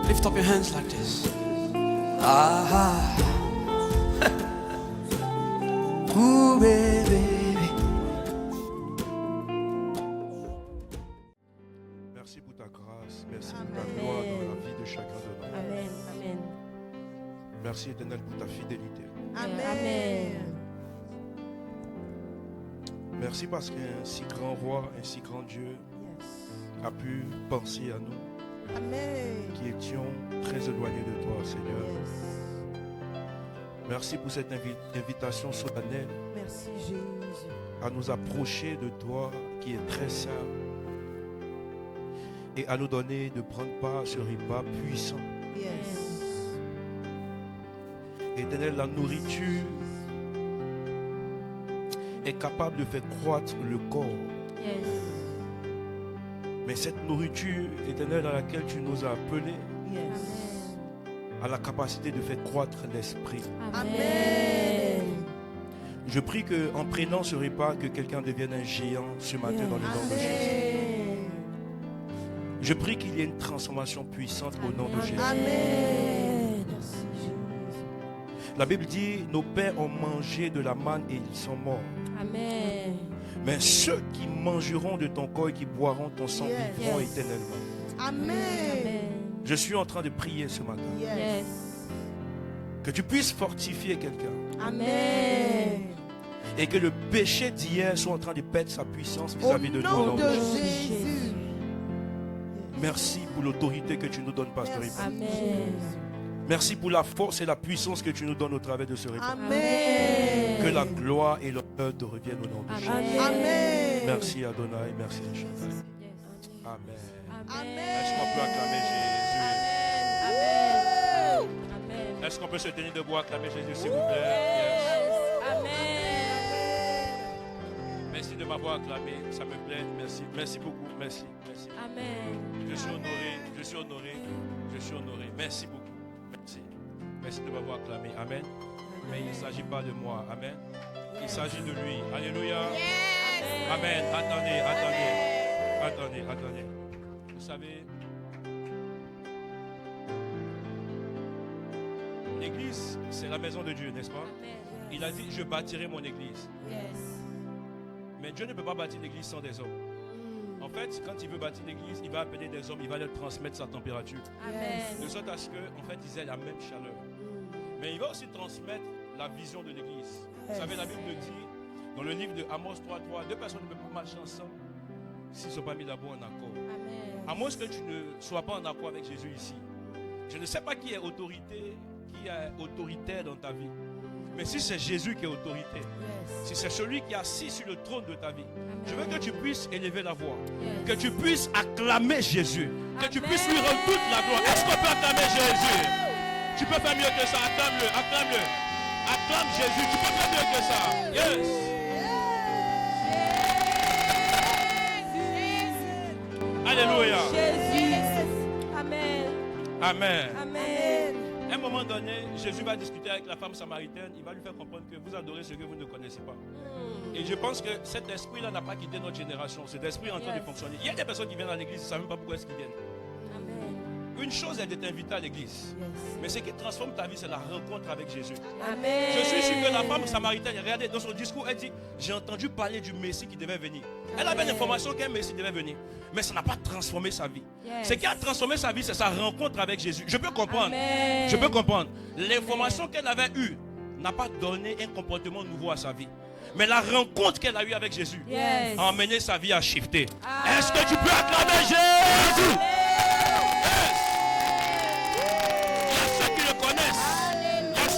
Lift up your hands like this. Ah. Ooh, baby. Merci pour ta grâce. Merci pour ta gloire dans la vie de chacun de nous. Amen. Amen. Merci éternel pour ta fidélité. Amen. Merci parce qu'un si grand roi, un si grand Dieu a pu penser à nous. Amen. Qui étions très éloignés de toi, Seigneur. Merci pour cette invitation solennelle. Merci Jésus. À nous approcher de toi qui est très saint et à nous donner de prendre part à ce repas puissant. Yes. Éternel, la nourriture est capable de faire croître le corps. Yes. Mais cette nourriture, Éternel, dans laquelle tu nous as appelés, Yes. a la capacité de faire croître l'esprit. Amen. Je prie qu'en prenant ce repas, que quelqu'un devienne un géant ce matin dans le nom de Jésus. Je prie qu'il y ait une transformation puissante au nom de Jésus. Amen. Merci Jésus. La Bible dit, nos pères ont mangé de la manne et ils sont morts. Amen. Mais ceux qui mangeront de ton corps et qui boiront ton sang vivront éternellement. Amen. Je suis en train de prier ce matin. Yes. Que tu puisses fortifier quelqu'un. Amen. Et que le péché d'hier soit en train de perdre sa puissance vis-à-vis de toi. Au au nom nom de de Jésus. Jésus. Merci pour l'autorité que tu nous donnes, Pasteur Ivan. Amen. Merci pour la force et la puissance que tu nous donnes au travers de ce repas. Amen. Que la gloire et l'honneur te reviennent au nom de Jésus. Amen. Merci Adonai, merci Chantal. Amen. Amen. Est-ce qu'on peut acclamer Jésus? Amen. Amen. Est-ce qu'on peut se tenir debout, acclamer Jésus, s'il vous plaît? Yes. Amen. Merci de m'avoir acclamé, ça me plaît. Merci, merci beaucoup, merci, merci. Amen. Je suis honoré, je suis honoré, je suis honoré. Merci beaucoup, merci. Merci de m'avoir acclamé, amen. Mais il ne s'agit pas de moi, amen. Il s'agit de lui, alléluia. Amen. Attendez, attendez, attendez, attendez. Vous savez, l'église, c'est la maison de Dieu, n'est-ce pas? Il a dit, je bâtirai mon église. Yes. Mais Dieu ne peut pas bâtir l'église sans des hommes. En fait, quand il veut bâtir l'église, il va appeler des hommes, il va leur transmettre sa température. Amen. De sorte à ce qu'en fait, ils aient la même chaleur. Mais il va aussi transmettre la vision de l'église. Vous savez, la Bible dit, dans le livre de Amos 3:3, deux personnes ne peuvent pas marcher ensemble s'ils ne sont pas mis d'abord en accord. Amen. À moins que tu ne sois pas en accord avec Jésus ici. Je ne sais pas qui est autoritaire dans ta vie. Mais si c'est Jésus qui est autorité, si c'est celui qui est assis sur le trône de ta vie, je veux que tu puisses élever la voix, que tu puisses acclamer Jésus, que tu puisses lui rendre toute la gloire. Est-ce qu'on peut acclamer Jésus? Tu peux faire mieux que ça, acclame-le, acclame-le. Acclame Jésus, tu peux faire mieux que ça. Yes. Alléluia. Jésus. Amen. Amen. Amen. À un moment donné, Jésus va discuter avec la femme samaritaine. Il va lui faire comprendre que vous adorez ce que vous ne connaissez pas. Et je pense que cet esprit-là n'a pas quitté notre génération. Cet esprit est en train de fonctionner. Il y a des personnes qui viennent à l'église, ils ne savent même pas pourquoi est-ce qu'ils viennent. Une chose est de t'inviter à l'église. Mais ce qui transforme ta vie, c'est la rencontre avec Jésus. Amen. Je suis sûr que la femme samaritaine, regardez, dans son discours, elle dit, j'ai entendu parler du Messie qui devait venir. Elle avait l'information qu'un Messie devait venir. Mais ça n'a pas transformé sa vie. Ce qui a transformé sa vie, c'est sa rencontre avec Jésus. Je peux comprendre. Amen. Je peux comprendre. L'information qu'elle avait eue n'a pas donné un comportement nouveau à sa vie. Mais la rencontre qu'elle a eue avec Jésus a amené sa vie à shifter. Est-ce que tu peux acclamer Jésus?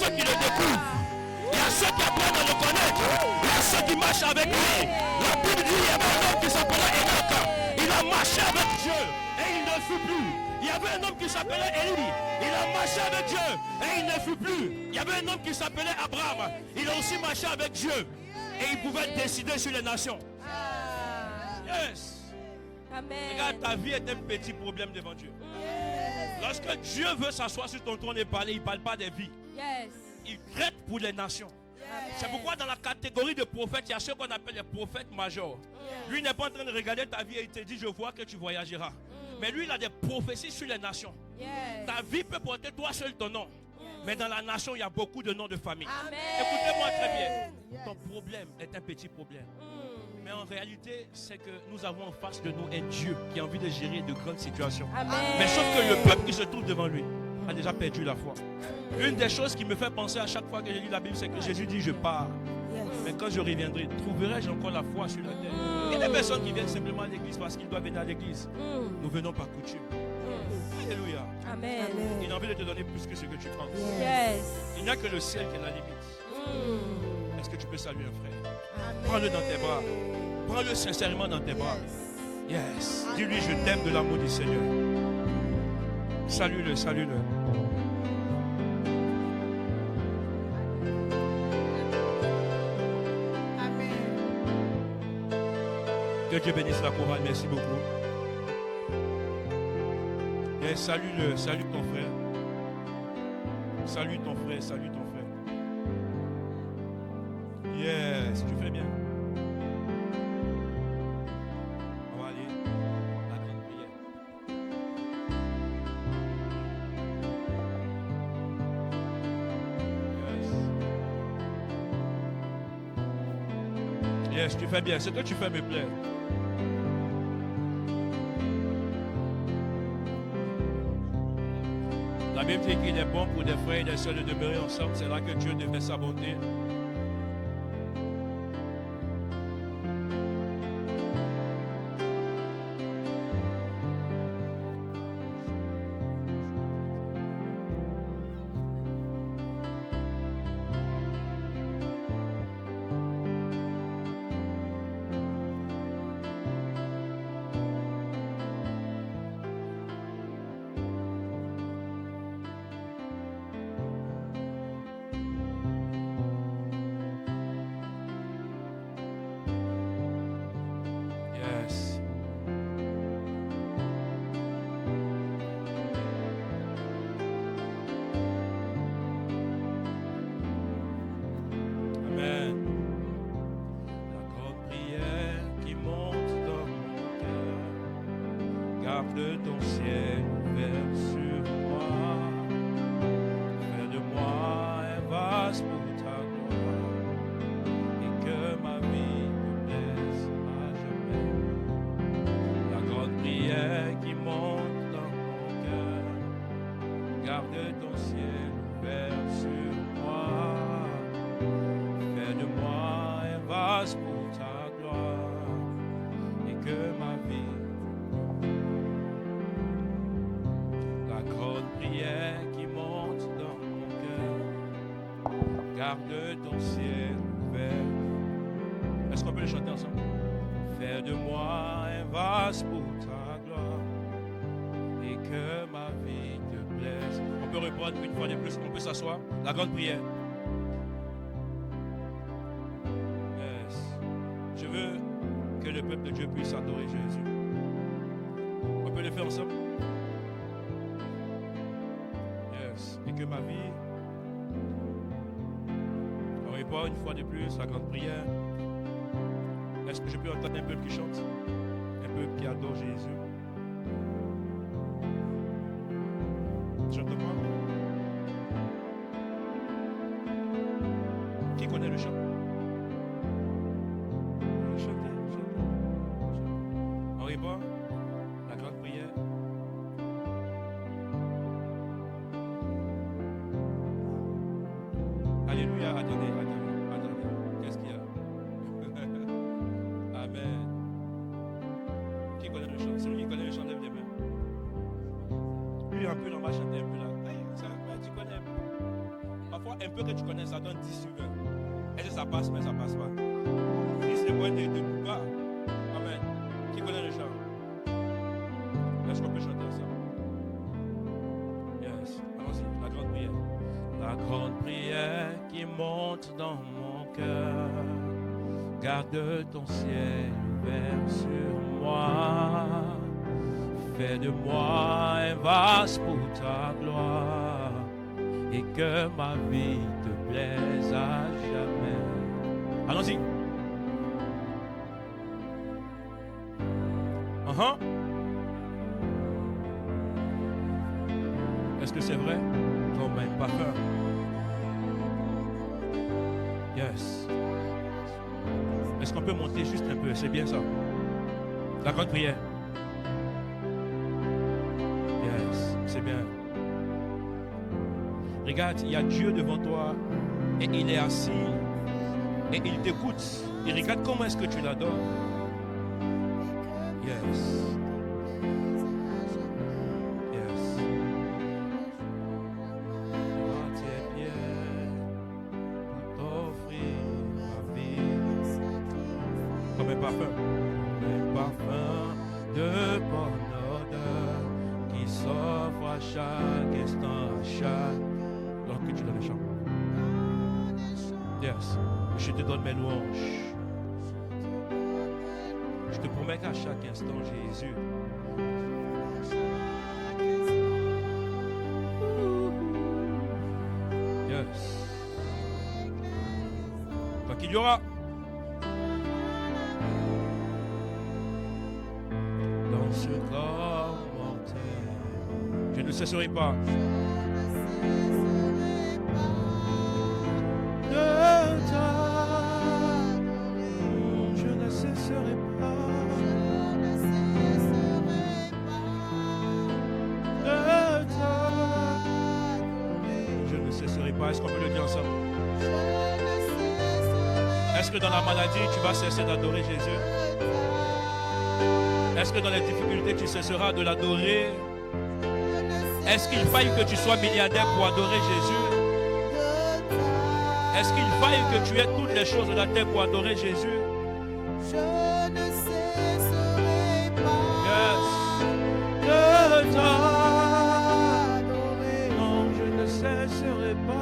Qui le découvrent. Il y a ceux qui apprennent à le connaître. Il y a ceux qui marchent avec lui. La Bible dit, il y avait un homme qui s'appelait Enoch. Il a marché avec Dieu et il ne fut plus. Il y avait un homme qui s'appelait Élie. Il a marché avec Dieu et il ne fut plus. Il y avait un homme qui s'appelait Abraham. Il a aussi marché avec Dieu et il pouvait décider sur les nations. Yes. Amen. Regarde, ta vie est un petit problème devant Dieu. Lorsque Dieu veut s'asseoir sur ton trône et parler, il ne parle pas des vies. Il traite pour les nations. C'est pourquoi dans la catégorie de prophètes, il y a ceux qu'on appelle les prophètes majors. Lui n'est pas en train de regarder ta vie et il te dit, je vois que tu voyageras. Mais lui, il a des prophéties sur les nations. Yes. Ta vie peut porter toi seul ton nom. Mais dans la nation, il y a beaucoup de noms de famille. Amen. Écoutez-moi très bien. Yes. Ton problème est un petit problème. Mm. Mais en réalité, c'est que nous avons en face de nous un Dieu qui a envie de gérer de grandes situations. Amen. Mais sauf que le peuple qui se trouve devant lui a déjà perdu la foi. Une des choses qui me fait penser à chaque fois que je lis la Bible, c'est que Jésus dit, je pars. Yes. Mais quand je reviendrai, trouverai-je encore la foi sur la terre? Il y a des personnes qui viennent simplement à l'église parce qu'ils doivent venir à l'église. Mm. Nous venons par coutume. Mm. Alléluia. Amen. Il a envie de te donner plus que ce que tu penses. Yes. Il n'y a que le ciel qui est la limite. Mm. Est-ce que tu peux saluer un frère? Amen. Prends-le dans tes bras. Prends-le sincèrement dans tes bras. Yes. Dis-lui, je t'aime de l'amour du Seigneur. Salue-le, salue-le. Amen. Que Dieu bénisse la chorale. Merci beaucoup. Et salue-le, salue ton frère. Salue ton frère, salue ton frère. Yes, tu fais bien. On va aller à la grande prière. Yes. Yes, tu fais bien. Ce que tu fais me plaît. La Bible dit qu'il est bon pour des frères et des sœurs de demeurer ensemble. C'est là que Dieu devait sa bonté. Yes. Amen. La grande prière qui monte dans mon cœur, garde ton ciel ouvert sur moi. Fais de moi un vase pour ta gloire et que ma vie te plaise à jamais. La grande prière qui monte dans mon cœur, garde ton ciel ouvert sur moi. Fais de moi un vase pour ta gloire et que ma vie. La grande prière qui monte dans mon cœur, garde ton ciel ouvert. Est-ce qu'on peut le chanter ensemble? Fais de moi un vase pour ta gloire et que ma vie te plaise. On peut reprendre une fois de plus, on peut s'asseoir. La grande prière. Yes. Je veux que le peuple de Dieu puisse adorer Jésus. On peut le faire ensemble. Yes. Et que ma vie. On répond une fois de plus la grande prière. Est-ce que je peux entendre un peuple qui chante? Un peuple qui adore Jésus. Chante-moi. Qui connaît le chant? Chantez, chantez. On répond la grande prière. Alléluia, attendez, attendez, attendez. Qu'est-ce qu'il y a? Amen. Qui connaît le chant? Celui qui connaît le chant, lève les mains. Lui, un peu, on va chanter un peu là. Hey, tu connais. Parfois, un peu que tu connais, ça donne 10 sur 20. Est-ce que ça passe, mais ça passe pas? 10 c'est moins de Bouba. Amen. Qui connaît le chant? Est-ce qu'on peut chanter ensemble? Yes. Allons-y, la grande prière. La grande prière qui monte dans mon cœur, garde ton ciel ouvert sur moi. Fais de moi un vase pour ta gloire et que ma vie te plaise à jamais. Allons-y. c'est vrai? Comme un parfum. Yes. Est-ce qu'on peut monter juste un peu? C'est bien ça. La grande prière. Yes, c'est bien. Regarde, il y a Dieu devant toi et il est assis et il t'écoute. Il regarde comment est-ce que tu l'adores. Yes. Yes. À tes pieds pour t'offrir ma vie. Comme un parfum. Un parfum de bonne odeur qui s'offre à chaque instant, à chaque. Alors que tu donnes le chant. Yes. Je te donne mes louanges. Je te promets qu'à chaque instant, Jésus. Yes. Tant qu'il y aura. Dans ce corps mortel, je ne cesserai pas. Est-ce qu'on peut le dire ensemble? Est-ce que dans la maladie, tu vas cesser d'adorer Jésus? Est-ce que dans les difficultés, tu cesseras de l'adorer? Est-ce qu'il faille que tu sois milliardaire pour adorer Jésus? Est-ce qu'il faille que tu aies toutes les choses de la terre pour adorer Jésus? Yes. De t'adorer. Non, je ne cesserai pas.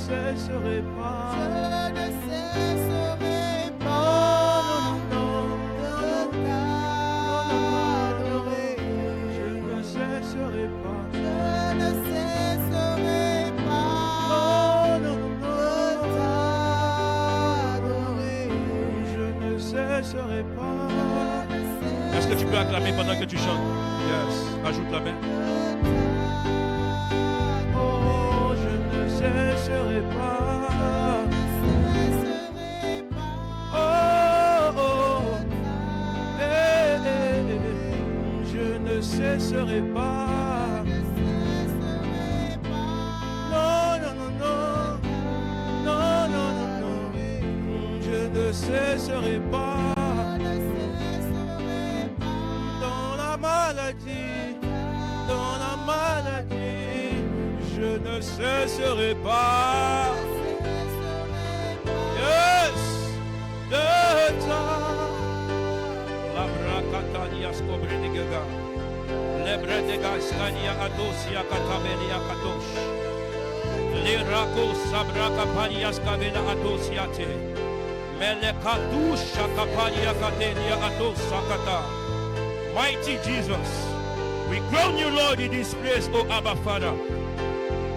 Cesserai pas. Je ne cesserai pas. Non, non, non, je ne cesserai pas. Je ne cesserai pas. Non, non, je ne cesserai pas. Est-ce que tu peux acclamer pendant que tu chantes? Yes. Ajoute la main. Je ne cesserai pas. Oh, oh, je ne cesserai pas. Non, non, non, non, non, non, non, non, je ne cesserai pas. Dans la maladie, je ne cesserai pas. Yes, de ta la bracatania scobrenigega, lebre de gascania adosia catabelia catos, le raco sabracapania scavela adosiate, melekatusha capania catelia adosakata. Mighty Jesus, we crown you, Lord, in this place, O Abba Father.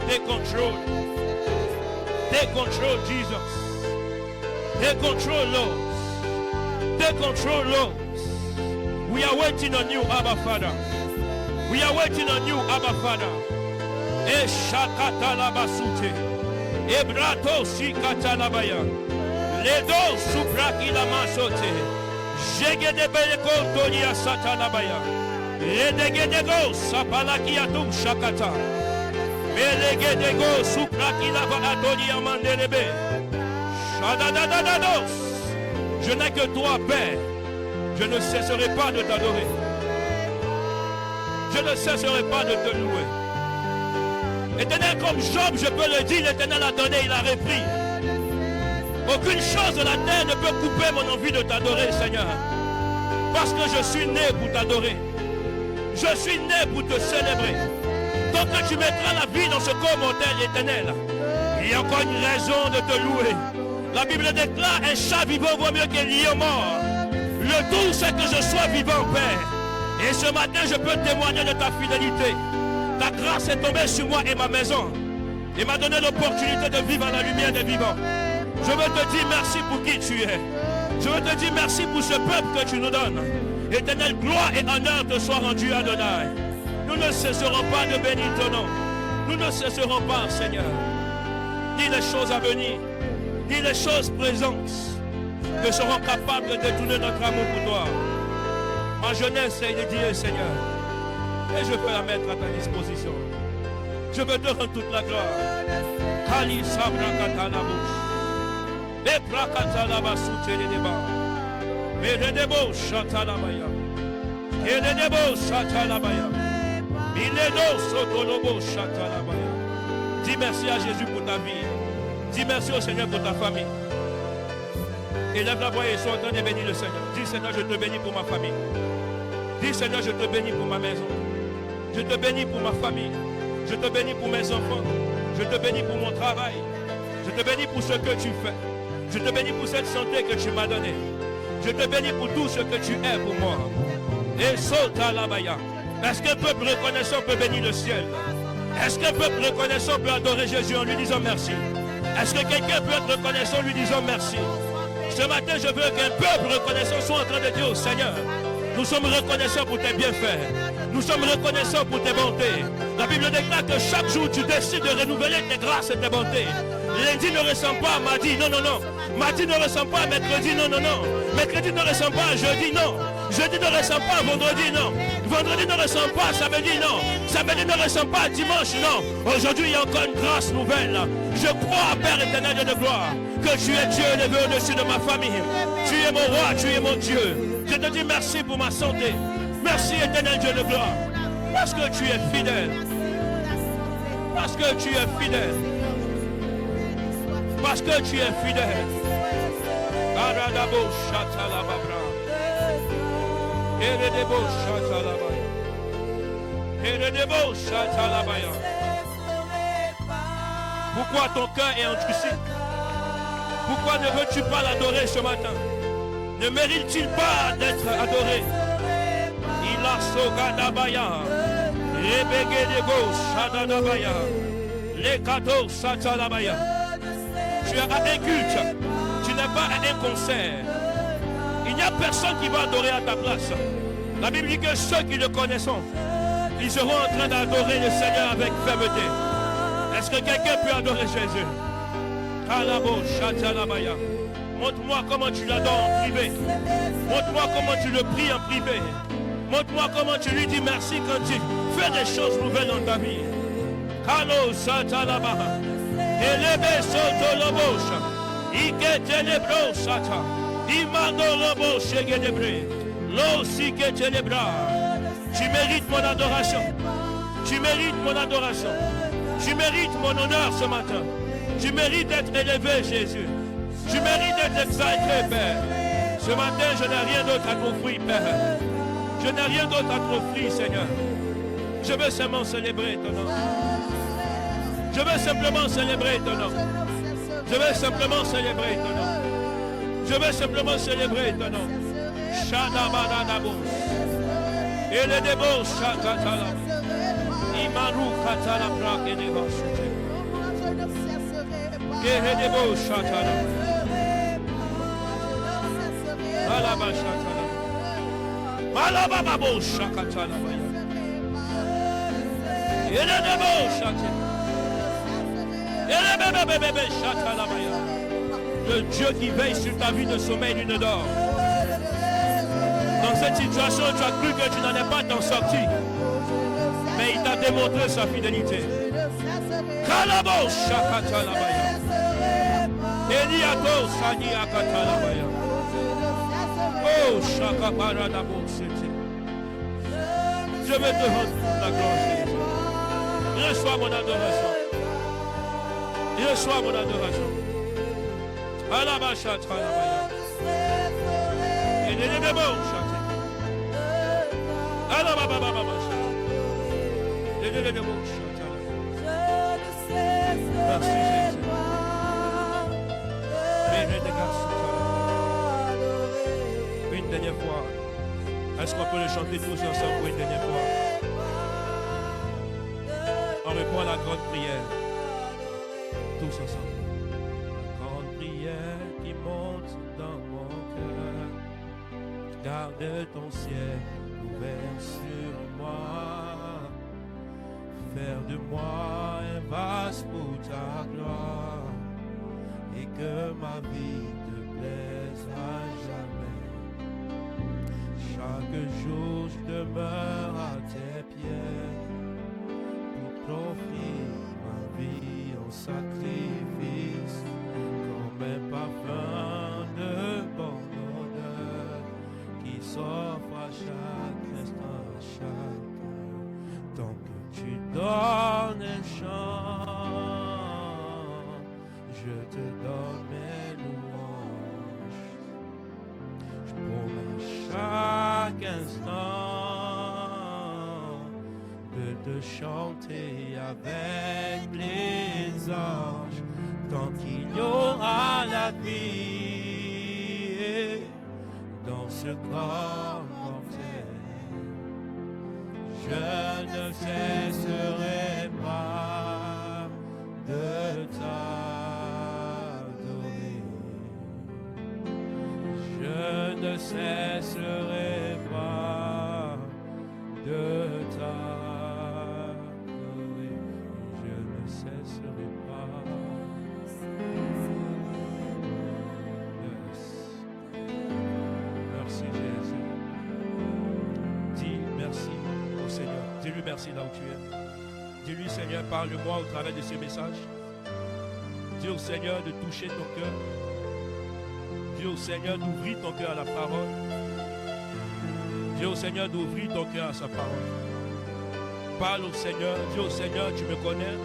Take control. Take control, Jesus. Take control, Lord. Take control, Lord. We are waiting on you, Abba Father. We are waiting on you, Abba Father. Eshakata labasute. Ebrato sikata labaya. Ledo supraki lamasote. Jegedebeleko tonia sata labaya. Redegedego sapalaki atum shakata. Melegedego supraki lava atonia mandelebe. Shadadadados. Je n'ai que toi, Père. Je ne cesserai pas de t'adorer. Je ne cesserai pas de te louer. Éternel, comme Job, je peux le dire, l'Éternel a donné, il a repris. Aucune chose de la terre ne peut couper mon envie de t'adorer, Seigneur. Parce que je suis né pour t'adorer. Je suis né pour te célébrer. Tant que tu mettras la vie dans ce corps mortel, Éternel, il y a encore une raison de te louer. La Bible déclare, un chat vivant vaut mieux qu'un lion mort. Le tout, c'est que je sois vivant, Père. Et ce matin, je peux témoigner de ta fidélité. Ta grâce est tombée sur moi et ma maison. Et m'a donné l'opportunité de vivre à la lumière des vivants. Je veux te dire merci pour qui tu es. Je veux te dire merci pour ce peuple que tu nous donnes. Éternel, gloire et honneur te soient rendus, Adonai. Nous ne cesserons pas de bénir ton nom. Nous ne cesserons pas, Seigneur. Dis les choses à venir. Dis les choses présentes. Que serons capables de détourner notre amour pour toi. Ma jeunesse est dédiée, Seigneur. Et je veux la mettre à ta disposition. Je veux te rendre toute la gloire. Kali sabra katana bouche. Et prakatana basute les débats. Et les débats chatalabaya. Et les débats chatalabaya. Il est nos sotolobo chatalabaya. Dis merci à Jésus pour ta vie. Dis merci au Seigneur pour ta famille. Élève la voix et sois en train de bénir le Seigneur. Dis Seigneur, je te bénis pour ma famille. Dis Seigneur, je te bénis pour ma maison. Je te bénis pour ma famille. Je te bénis pour mes enfants. Je te bénis pour mon travail. Je te bénis pour ce que tu fais. Je te bénis pour cette santé que tu m'as donnée. Je te bénis pour tout ce que tu es pour moi. Et saute à la baya. Est-ce qu'un peuple reconnaissant peut bénir le ciel? Est-ce qu'un peuple reconnaissant peut adorer Jésus en lui disant merci? Est-ce que quelqu'un peut être reconnaissant en lui disant merci? Ce matin, je veux qu'un peuple reconnaissant soit en train de dire au Seigneur, nous sommes reconnaissants pour tes bienfaits. Nous sommes reconnaissants pour tes bontés. La Bible déclare que chaque jour, tu décides de renouveler tes grâces et tes bontés. Lundi ne ressemble pas à mardi, non, non, non. Mardi ne ressemble pas à mercredi, non, non, non. Mercredi ne ressemble pas à jeudi, non. Jeudi ne ressemble pas à vendredi, non. Vendredi ne ressemble pas à samedi, non. Samedi ne ressemble pas à dimanche, non. Aujourd'hui, il y a encore une grâce nouvelle. Je crois, Père éternel de gloire, que tu es Dieu élevé au-dessus de ma famille. Tu es mon roi, tu es mon Dieu. Je te dis merci pour ma santé. Merci éternel Dieu de gloire. Parce que tu es fidèle. Parce que tu es fidèle. Parce que tu es fidèle. Aradabo chatalababra. Eredebo chatalabaya. Eredebo chatalabaya. Pourquoi ton cœur est endurci? Pourquoi ne veux-tu pas l'adorer ce matin? Ne mérite-t-il pas d'être adoré? Il a sogadabaya. Rebegedebo shadadabaya. Lekado satalabaya. Tu es à un culte. Tu n'es pas à un concert. Il n'y a personne qui va adorer à ta place. La Bible dit que ceux qui le connaissent, ils seront en train d'adorer le Seigneur avec fermeté. Est-ce que quelqu'un peut adorer Jésus? Montre-moi comment tu l'adores en privé. Montre-moi comment tu le pries en privé. Montre-moi comment tu lui dis merci quand tu fais des choses nouvelles dans ta vie. Kalo satalabaha. Elebe sotolobosha. Ike telebro sata. Imando lobo shegedebre. Lo sike telebra. Tu mérites mon adoration. Tu mérites mon adoration. Tu mérites mon honneur ce matin. Tu mérites d'être élevé, Jésus. Tu mérites d'être exalté, Père. Ce matin, je n'ai rien d'autre à t'offrir, Père. Je n'ai rien d'autre à t'offrir, Seigneur. Je veux seulement célébrer ton nom. Je veux simplement célébrer ton nom. Je veux simplement célébrer ton nom. Je veux simplement célébrer ton nom. Shadabadabos. Et le débo shakatala. Imaru katala brak et débo shute. Et débo shatala. Alaba shatala. Malaba babo shakatala. Et le débo shatala. Le Dieu qui veille sur ta vie de sommeil et de dort. Dans cette situation, tu as cru que tu n'en es pas t'en sortir. Mais il t'a démontré sa fidélité. Kalabo shakatalabaya. Eliato sani akatalabaya. Oh shakaparadabo sete. Je vais te rendre la gloire. Reçois mon adoration. Reçois mon adoration. Alabachat, alabaya. Et les démons chantent. Alababababa chantent. Et les démons chantent. Merci Jésus. Et les dégâts sont. Une dernière fois. Est-ce qu'on peut le chanter tous ensemble pour une dernière fois? On répond à la grande prière. Tous ensemble. La grande prière qui monte dans mon cœur. de ton ciel ouvert sur moi. Faire de moi un vase pour ta gloire et que ma vie te plaise à jamais. Chaque jour je demeure à tes pieds pour t'offrir ma vie en sacrifice comme un parfum de bonne odeur qui s'offre à chaque instant, à chaque heure. Tant que tu donnes un chant, je te donne mes louanges. Je promets chaque instant de te chanter avec les anges. Tant qu'il y aura la vie dans ce corps mortel, je ne cesserai pas de t'adorer. Je ne cesserai pas de t'adorer. Je ne cesserai pas. Yes. Merci Jésus. Dis merci au Seigneur. Dis-lui merci là où tu es. Dis-lui Seigneur, parle-moi au travers de ce message. Dis au Seigneur de toucher ton cœur. Dis au Seigneur d'ouvrir ton cœur à la parole. Dis au Seigneur d'ouvrir ton cœur à sa parole. Parle au Seigneur. Dis au Seigneur, tu me connais.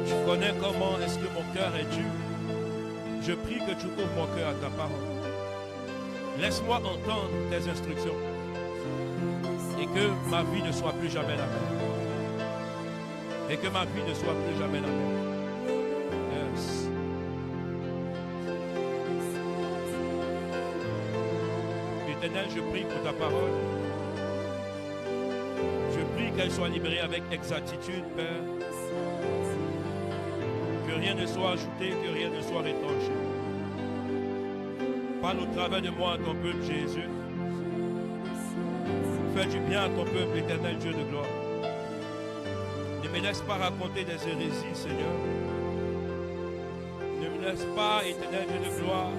Tu connais comment est-ce que mon cœur est dur. Je prie que tu ouvres mon cœur à ta parole. Laisse-moi entendre tes instructions. Et que ma vie ne soit plus jamais la même. Et que ma vie ne soit plus jamais la même. Yes. Éternel, je prie pour ta parole. Je prie qu'elle soit libérée avec exactitude, Père. Que rien ne soit ajouté, que rien ne soit retranché. Parle au travers de moi à ton peuple, Jésus. Fais du bien à ton peuple, éternel Dieu de gloire. Ne me laisse pas raconter des hérésies, Seigneur. Ne me laisse pas, éternel Dieu de gloire,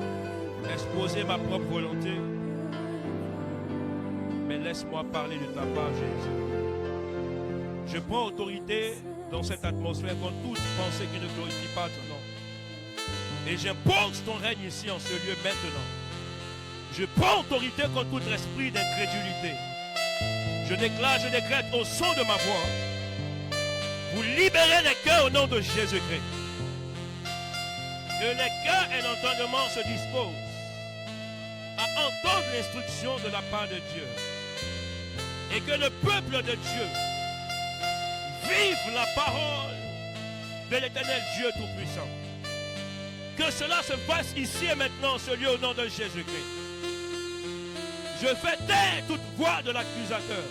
exposer ma propre volonté. Mais laisse-moi parler de ta part, Jésus. Je prends autorité dans cette atmosphère contre toute pensée qui ne glorifie pas ton nom. Et j'impose ton règne ici en ce lieu maintenant. Je prends autorité contre tout esprit d'incrédulité. Je décrète au son de ma voix. Vous libérez les cœurs au nom de Jésus-Christ. Que les cœurs et l'entendement se disposent à entendre l'instruction de la part de Dieu. Et que le peuple de Dieu vive la parole de l'Éternel Dieu Tout-Puissant. Que cela se fasse ici et maintenant, ce lieu, au nom de Jésus-Christ. Je fais taire toute voix de l'accusateur.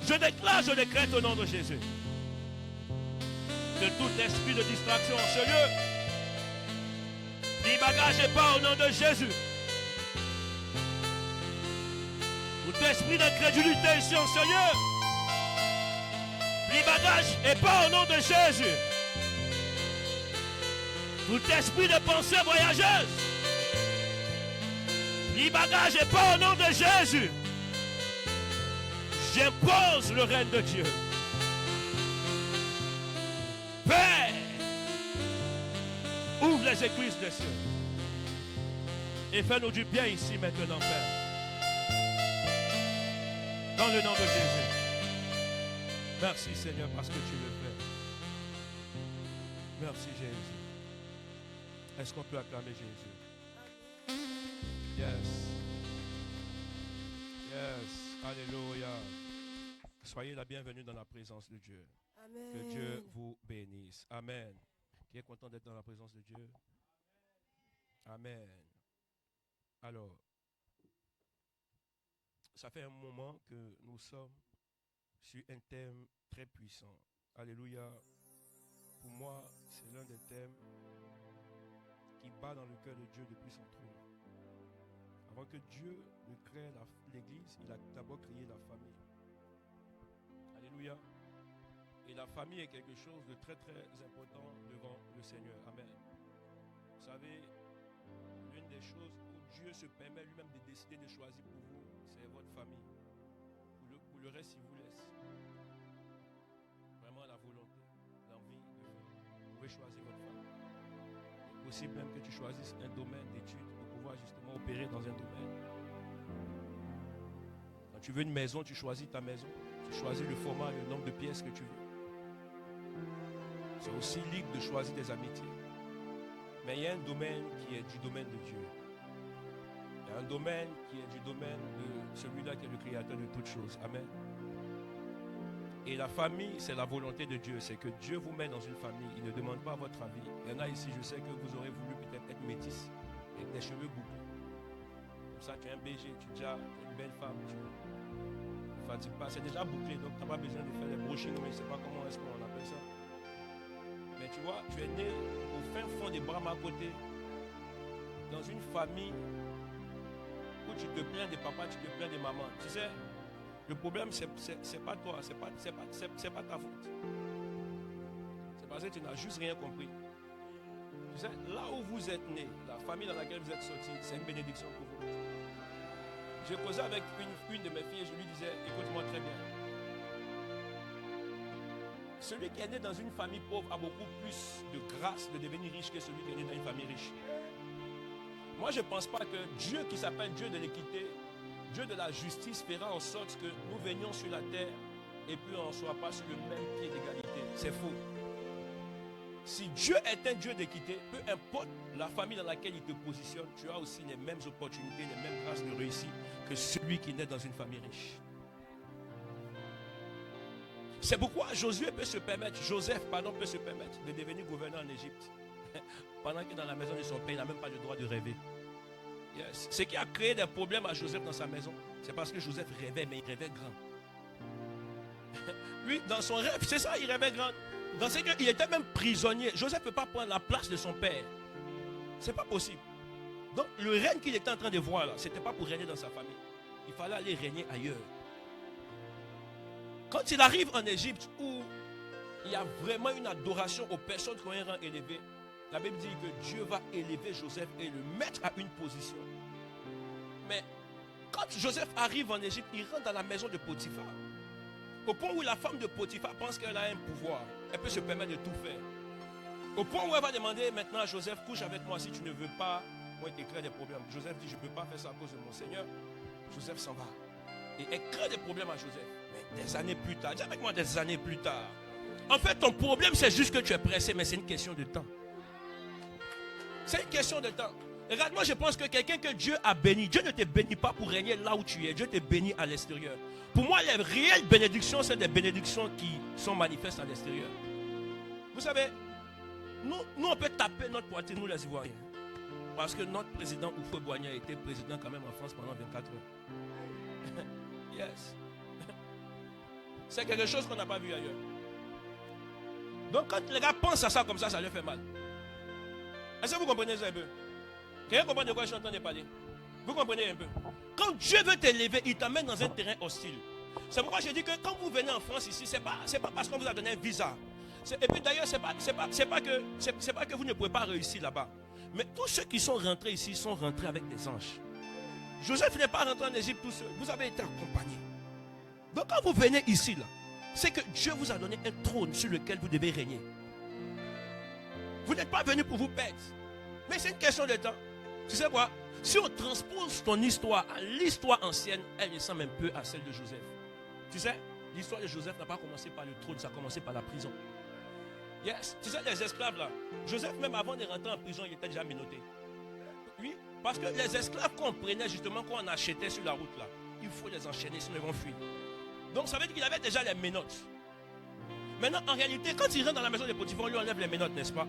Je déclare, je décrète au nom de Jésus que tout esprit de distraction en ce lieu n'y bagage pas au nom de Jésus. Tout esprit d'incrédulité ici en ce lieu n'y bagage pas au nom de Jésus. Tout esprit de pensée voyageuse n'y bagage pas au nom de Jésus. J'impose le règne de Dieu. Père, ouvre les écluses des cieux et fais-nous du bien ici maintenant, Père. Dans le nom de Jésus. Merci Seigneur parce que tu le fais. Merci Jésus. Est-ce qu'on peut acclamer Jésus? Yes. Yes. Alléluia. Soyez la bienvenue dans la présence de Dieu. Amen. Que Dieu vous bénisse. Amen. Qui est content d'être dans la présence de Dieu? Amen. Alors, ça fait un moment que nous sommes sur un thème très puissant. Alléluia. Pour moi, c'est l'un des thèmes qui bat dans le cœur de Dieu depuis son trône. Avant que Dieu ne crée l'Église, il a d'abord créé la famille. Alléluia. Et la famille est quelque chose de très très important devant le Seigneur. Amen. Vous savez, l'une des choses où Dieu se permet lui-même de décider de choisir pour vous, c'est votre famille. Pour le reste, il vous laisse. Vraiment la volonté, l'envie de faire. Vous pouvez choisir votre famille. Il est possible même que tu choisisses un domaine d'études pour pouvoir justement opérer dans un domaine. Quand tu veux une maison, tu choisis ta maison. Tu choisis le format, le nombre de pièces que tu veux. C'est aussi libre de choisir des amitiés. Mais il y a un domaine qui est du domaine de Dieu. Il y a un domaine qui est du domaine de celui-là qui est le créateur de toutes choses. Amen. Et la famille, c'est la volonté de Dieu. C'est que Dieu vous met dans une famille. Il ne demande pas votre avis. Il y en a ici, je sais que vous aurez voulu peut-être être métis, avec des cheveux bouclés. Comme ça, tu es un BG, tu es déjà une belle femme. Tu ne fatigues pas. C'est déjà bouclé, donc tu n'as pas besoin de faire des brushing, mais je ne sais pas comment est-ce qu'on appelle ça. Mais tu vois, tu es né au fin fond des Brahma à côté, dans une famille où tu te plains des papas, tu te plains des mamans. Tu sais, le problème, c'est pas toi, c'est pas ta faute. C'est parce que tu n'as juste rien compris. Tu sais, là où vous êtes né, la famille dans laquelle vous êtes sorti, c'est une bénédiction pour vous. J'ai causé avec une de mes filles et je lui disais, écoute-moi très bien. Celui qui est né dans une famille pauvre a beaucoup plus de grâce de devenir riche que celui qui est né dans une famille riche. Moi, je ne pense pas que Dieu qui s'appelle Dieu de l'équité, Dieu de la justice fera en sorte que nous venions sur la terre et puis on ne soit pas sur le même pied d'égalité. C'est faux. Si Dieu est un Dieu d'équité, peu importe la famille dans laquelle il te positionne, tu as aussi les mêmes opportunités, les mêmes grâces de réussite que celui qui naît dans une famille riche. C'est pourquoi Joseph peut se permettre de devenir gouverneur en Égypte. Pendant que dans la maison de son père, il n'a même pas le droit de rêver. Yes. Ce qui a créé des problèmes à Joseph dans sa maison, c'est parce que Joseph rêvait, mais il rêvait grand. Lui, dans son rêve, c'est ça, il rêvait grand. Dans ce cas, il était même prisonnier. Joseph ne peut pas prendre la place de son père. C'est pas possible. Donc, le règne qu'il était en train de voir là, ce n'était pas pour régner dans sa famille. Il fallait aller régner ailleurs. Quand il arrive en Égypte, où il y a vraiment une adoration aux personnes qui ont un rang élevé, la Bible dit que Dieu va élever Joseph et le mettre à une position. Mais quand Joseph arrive en Égypte, il rentre dans la maison de Potiphar. Au point où la femme de Potiphar pense qu'elle a un pouvoir. Elle peut se permettre de tout faire. Au point où elle va demander maintenant à Joseph, couche avec moi si tu ne veux pas, moi il te crée des problèmes. Joseph dit, je ne peux pas faire ça à cause de mon Seigneur. Joseph s'en va. Et elle crée des problèmes à Joseph. Mais des années plus tard, dis avec moi des années plus tard. En fait, ton problème, c'est juste que tu es pressé, mais c'est une question de temps. C'est une question de temps. Regarde, moi je pense que quelqu'un que Dieu a béni, Dieu ne te bénit pas pour régner là où tu es, Dieu te bénit à l'extérieur. Pour moi, les réelles bénédictions, c'est des bénédictions qui sont manifestes à l'extérieur. Vous savez, nous on peut taper notre poitrine, nous les Ivoiriens. Parce que notre président Houphouët-Boigny a été président quand même en France pendant 24 heures. Yes. C'est quelque chose qu'on n'a pas vu ailleurs. Donc quand les gars pensent à ça comme ça leur fait mal. Est-ce que vous comprenez ça un peu? Quelqu'un comprend de quoi je suis en train de parler? Vous comprenez un peu? Quand Dieu veut t'élever, il t'amène dans un terrain hostile. C'est pourquoi je dis que quand vous venez en France ici, c'est pas parce qu'on vous a donné un visa. Et puis d'ailleurs, c'est pas que vous ne pouvez pas réussir là-bas. Mais tous ceux qui sont rentrés ici sont rentrés avec des anges. Joseph n'est pas rentré en Égypte tout seul. Vous avez été accompagné. Donc quand vous venez ici, là, c'est que Dieu vous a donné un trône sur lequel vous devez régner. Vous n'êtes pas venu pour vous perdre. Mais c'est une question de temps. Tu sais quoi? Si on transpose ton histoire à l'histoire ancienne, elle ressemble un peu à celle de Joseph. Tu sais, l'histoire de Joseph n'a pas commencé par le trône, ça a commencé par la prison. Yes. Tu sais, les esclaves là, Joseph même avant de rentrer en prison, il était déjà menotté. Oui, parce que les esclaves qu'on prenait justement, qu'on achetait sur la route là, il faut les enchaîner, sinon ils vont fuir. Donc ça veut dire qu'il avait déjà les menottes. Maintenant, en réalité, quand il rentre dans la maison de Potiphar, on lui enlève les menottes, n'est-ce pas?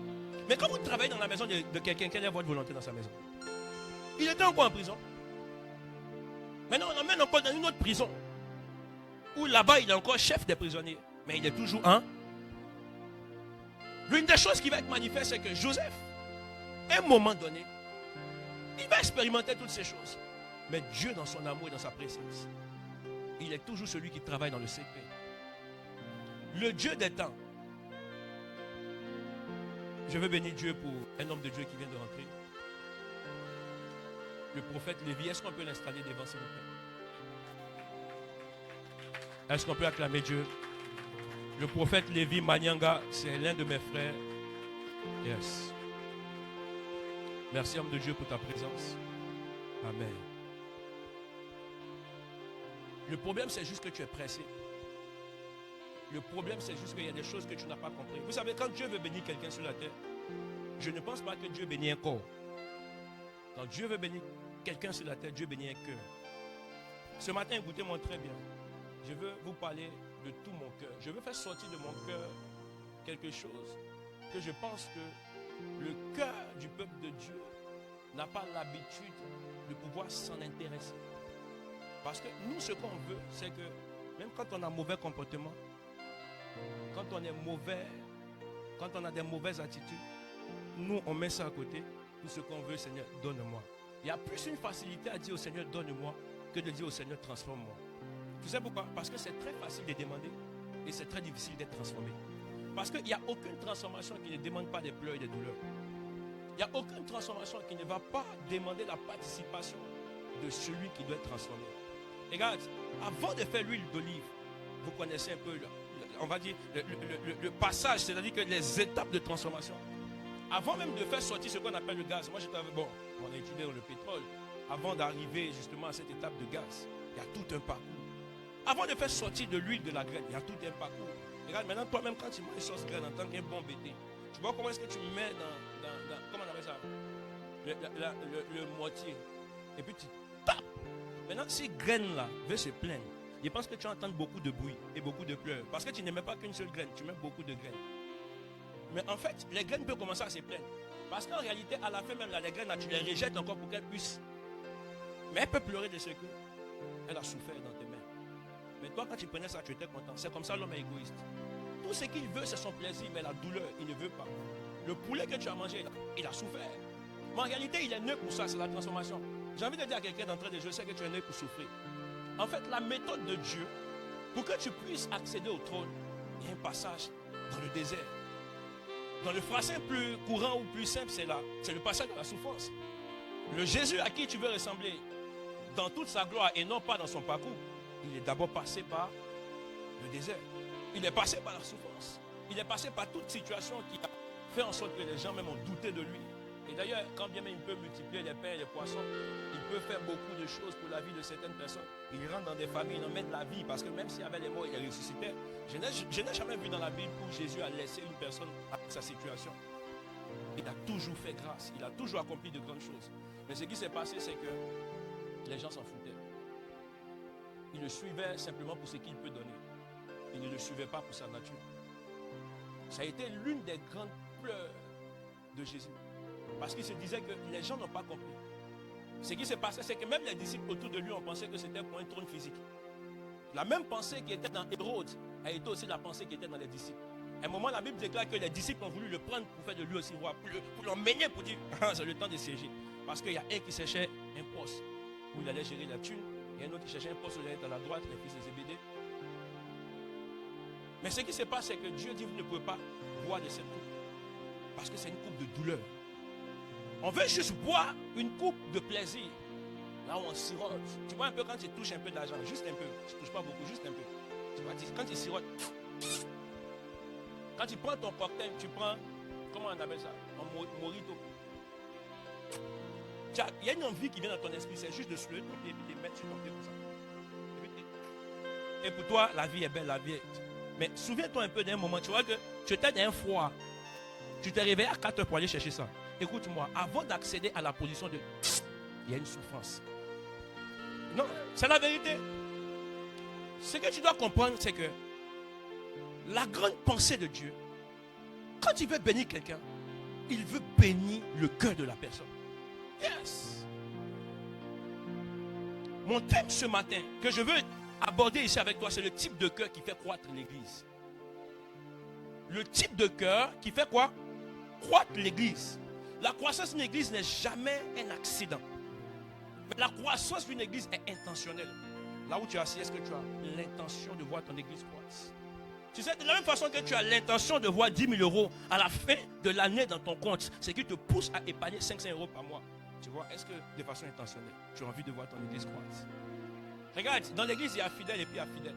Mais quand vous travaillez dans la maison de quelqu'un, quelle est votre volonté dans sa maison? Il était encore en prison. Maintenant, on l'emmène encore dans une autre prison. Où là-bas, il est encore chef des prisonniers. Mais il est toujours un. L'une des choses qui va être manifeste, c'est que Joseph, à un moment donné, il va expérimenter toutes ces choses. Mais Dieu, dans son amour et dans sa présence, il est toujours celui qui travaille dans le secret. Le Dieu des temps. Je veux bénir Dieu pour un homme de Dieu qui vient de rentrer. Le prophète Lévi. Est-ce qu'on peut l'installer devant, s'il vous plaît? Est-ce qu'on peut acclamer Dieu? Le prophète Lévi Manyanga, c'est l'un de mes frères. Yes. Merci, homme de Dieu, pour ta présence. Amen. Le problème, c'est juste que tu es pressé. Le problème, c'est juste qu'il y a des choses que tu n'as pas compris. Vous savez, quand Dieu veut bénir quelqu'un sur la terre, je ne pense pas que Dieu bénit un corps. Quand Dieu veut bénir quelqu'un sur la terre, Dieu bénit un cœur. Ce matin, écoutez-moi très bien. Je veux vous parler de tout mon cœur. Je veux faire sortir de mon cœur quelque chose que je pense que le cœur du peuple de Dieu n'a pas l'habitude de pouvoir s'en intéresser. Parce que nous, ce qu'on veut, c'est que même quand on a mauvais comportement, quand on est mauvais, quand on a des mauvaises attitudes, nous, on met ça à côté. Tout ce qu'on veut, Seigneur, donne-moi. Il y a plus une facilité à dire au Seigneur, donne-moi, que de dire au Seigneur, transforme-moi. Tu sais pourquoi? Parce que c'est très facile de demander et c'est très difficile d'être transformé. Parce qu'il n'y a aucune transformation qui ne demande pas des pleurs et des douleurs. Il n'y a aucune transformation qui ne va pas demander la participation de celui qui doit être transformé. Et regarde, avant de faire l'huile d'olive, vous connaissez un peu, on va dire, le passage, c'est-à-dire que les étapes de transformation. Avant même de faire sortir ce qu'on appelle le gaz, moi j'étais avec, bon, on a étudié le pétrole. Avant d'arriver justement à cette étape de gaz, il y a tout un parcours. Avant de faire sortir de l'huile de la graine, il y a tout un parcours. Regarde, maintenant toi-même quand tu manges une sauce graine en tant qu'un bon bêté, tu vois comment est-ce que tu mets dans comment on appelle ça, le moitié. Et puis tu tapes. Maintenant, si graine là veut se plaindre, je pense que tu entends beaucoup de bruit et beaucoup de pleurs. Parce que tu ne mets pas qu'une seule graine, tu mets beaucoup de graines. Mais en fait, les graines peuvent commencer à se plaindre. Parce qu'en réalité, à la fin même, là, les graines, là, tu les rejettes encore pour qu'elles puissent. Mais elle peut pleurer de ce que elle a souffert dans tes mains. Mais toi, quand tu prenais ça, tu étais content. C'est comme ça, l'homme est égoïste. Tout ce qu'il veut, c'est son plaisir, mais la douleur, il ne veut pas. Le poulet que tu as mangé, il a souffert. Mais en réalité, il est né pour ça, c'est la transformation. J'ai envie de dire à quelqu'un d'entrée de jeu, je sais que tu es né pour souffrir. En fait, la méthode de Dieu, pour que tu puisses accéder au trône, il y a un passage dans le désert. Dans le français plus courant ou plus simple, c'est là. C'est le passage de la souffrance. Le Jésus à qui tu veux ressembler, dans toute sa gloire et non pas dans son parcours, il est d'abord passé par le désert. Il est passé par la souffrance. Il est passé par toute situation qui a fait en sorte que les gens même ont douté de lui. Et d'ailleurs, quand bien même il peut multiplier les pains et les poissons, il peut faire beaucoup de choses pour la vie de certaines personnes. Il rentre dans des familles, il emmène la vie, parce que même s'il y avait les morts, il ressuscitait. Je n'ai jamais vu dans la Bible où Jésus a laissé une personne avec sa situation. Il a toujours fait grâce, il a toujours accompli de grandes choses. Mais ce qui s'est passé, c'est que les gens s'en foutaient. Ils le suivaient simplement pour ce qu'il peut donner. Ils ne le suivaient pas pour sa nature. Ça a été l'une des grandes pleurs de Jésus. Parce qu'il se disait que les gens n'ont pas compris. Ce qui s'est passé, c'est que même les disciples autour de lui ont pensé que c'était pour un trône physique. La même pensée qui était dans Hérode a été aussi la pensée qui était dans les disciples. À un moment, la Bible déclare que les disciples ont voulu le prendre pour faire de lui aussi roi, pour l'emmener, pour dire c'est le temps de siéger. Parce qu'il y a un qui cherchait un poste où il allait gérer la thune, il y a un autre qui cherchait un poste où il allait être à la droite, les fils de Zébédée. Mais ce qui se passe, c'est que Dieu dit vous ne pouvez pas boire de cette coupe. Parce que c'est une coupe de douleur. On veut juste boire une coupe de plaisir. Là où on sirote. Tu vois un peu quand tu touches un peu d'argent, juste un peu. Tu ne touches pas beaucoup, juste un peu. Tu vois, quand tu sirotes, quand tu prends ton cocktail, tu prends, comment on appelle ça? Un mojito. Il y a une envie qui vient dans ton esprit, c'est juste de se lever ton pied et de mettre sur ton pied comme ça. Et pour toi, la vie est belle, la vie est... Mais souviens-toi un peu d'un moment, tu vois que tu étais d'un froid. Tu t'es réveillé à 4 heures pour aller chercher ça. Écoute-moi, avant d'accéder à la position de... Il y a une souffrance. Non, c'est la vérité. Ce que tu dois comprendre, c'est que la grande pensée de Dieu, quand il veut bénir quelqu'un, il veut bénir le cœur de la personne. Yes. Mon thème ce matin, que je veux aborder ici avec toi, c'est le type de cœur qui fait croître l'église. Le type de cœur qui fait quoi? Croître l'église. La croissance d'une église n'est jamais un accident. Mais la croissance d'une église est intentionnelle. Là où tu es assis, est-ce que tu as l'intention de voir ton église croître? Tu sais, de la même façon que tu as l'intention de voir 10 000 euros à la fin de l'année dans ton compte, c'est qui te pousse à épargner 500 euros par mois. Tu vois, est-ce que de façon intentionnelle, tu as envie de voir ton église croître? Regarde, dans l'église, il y a fidèle et puis il y a fidèle.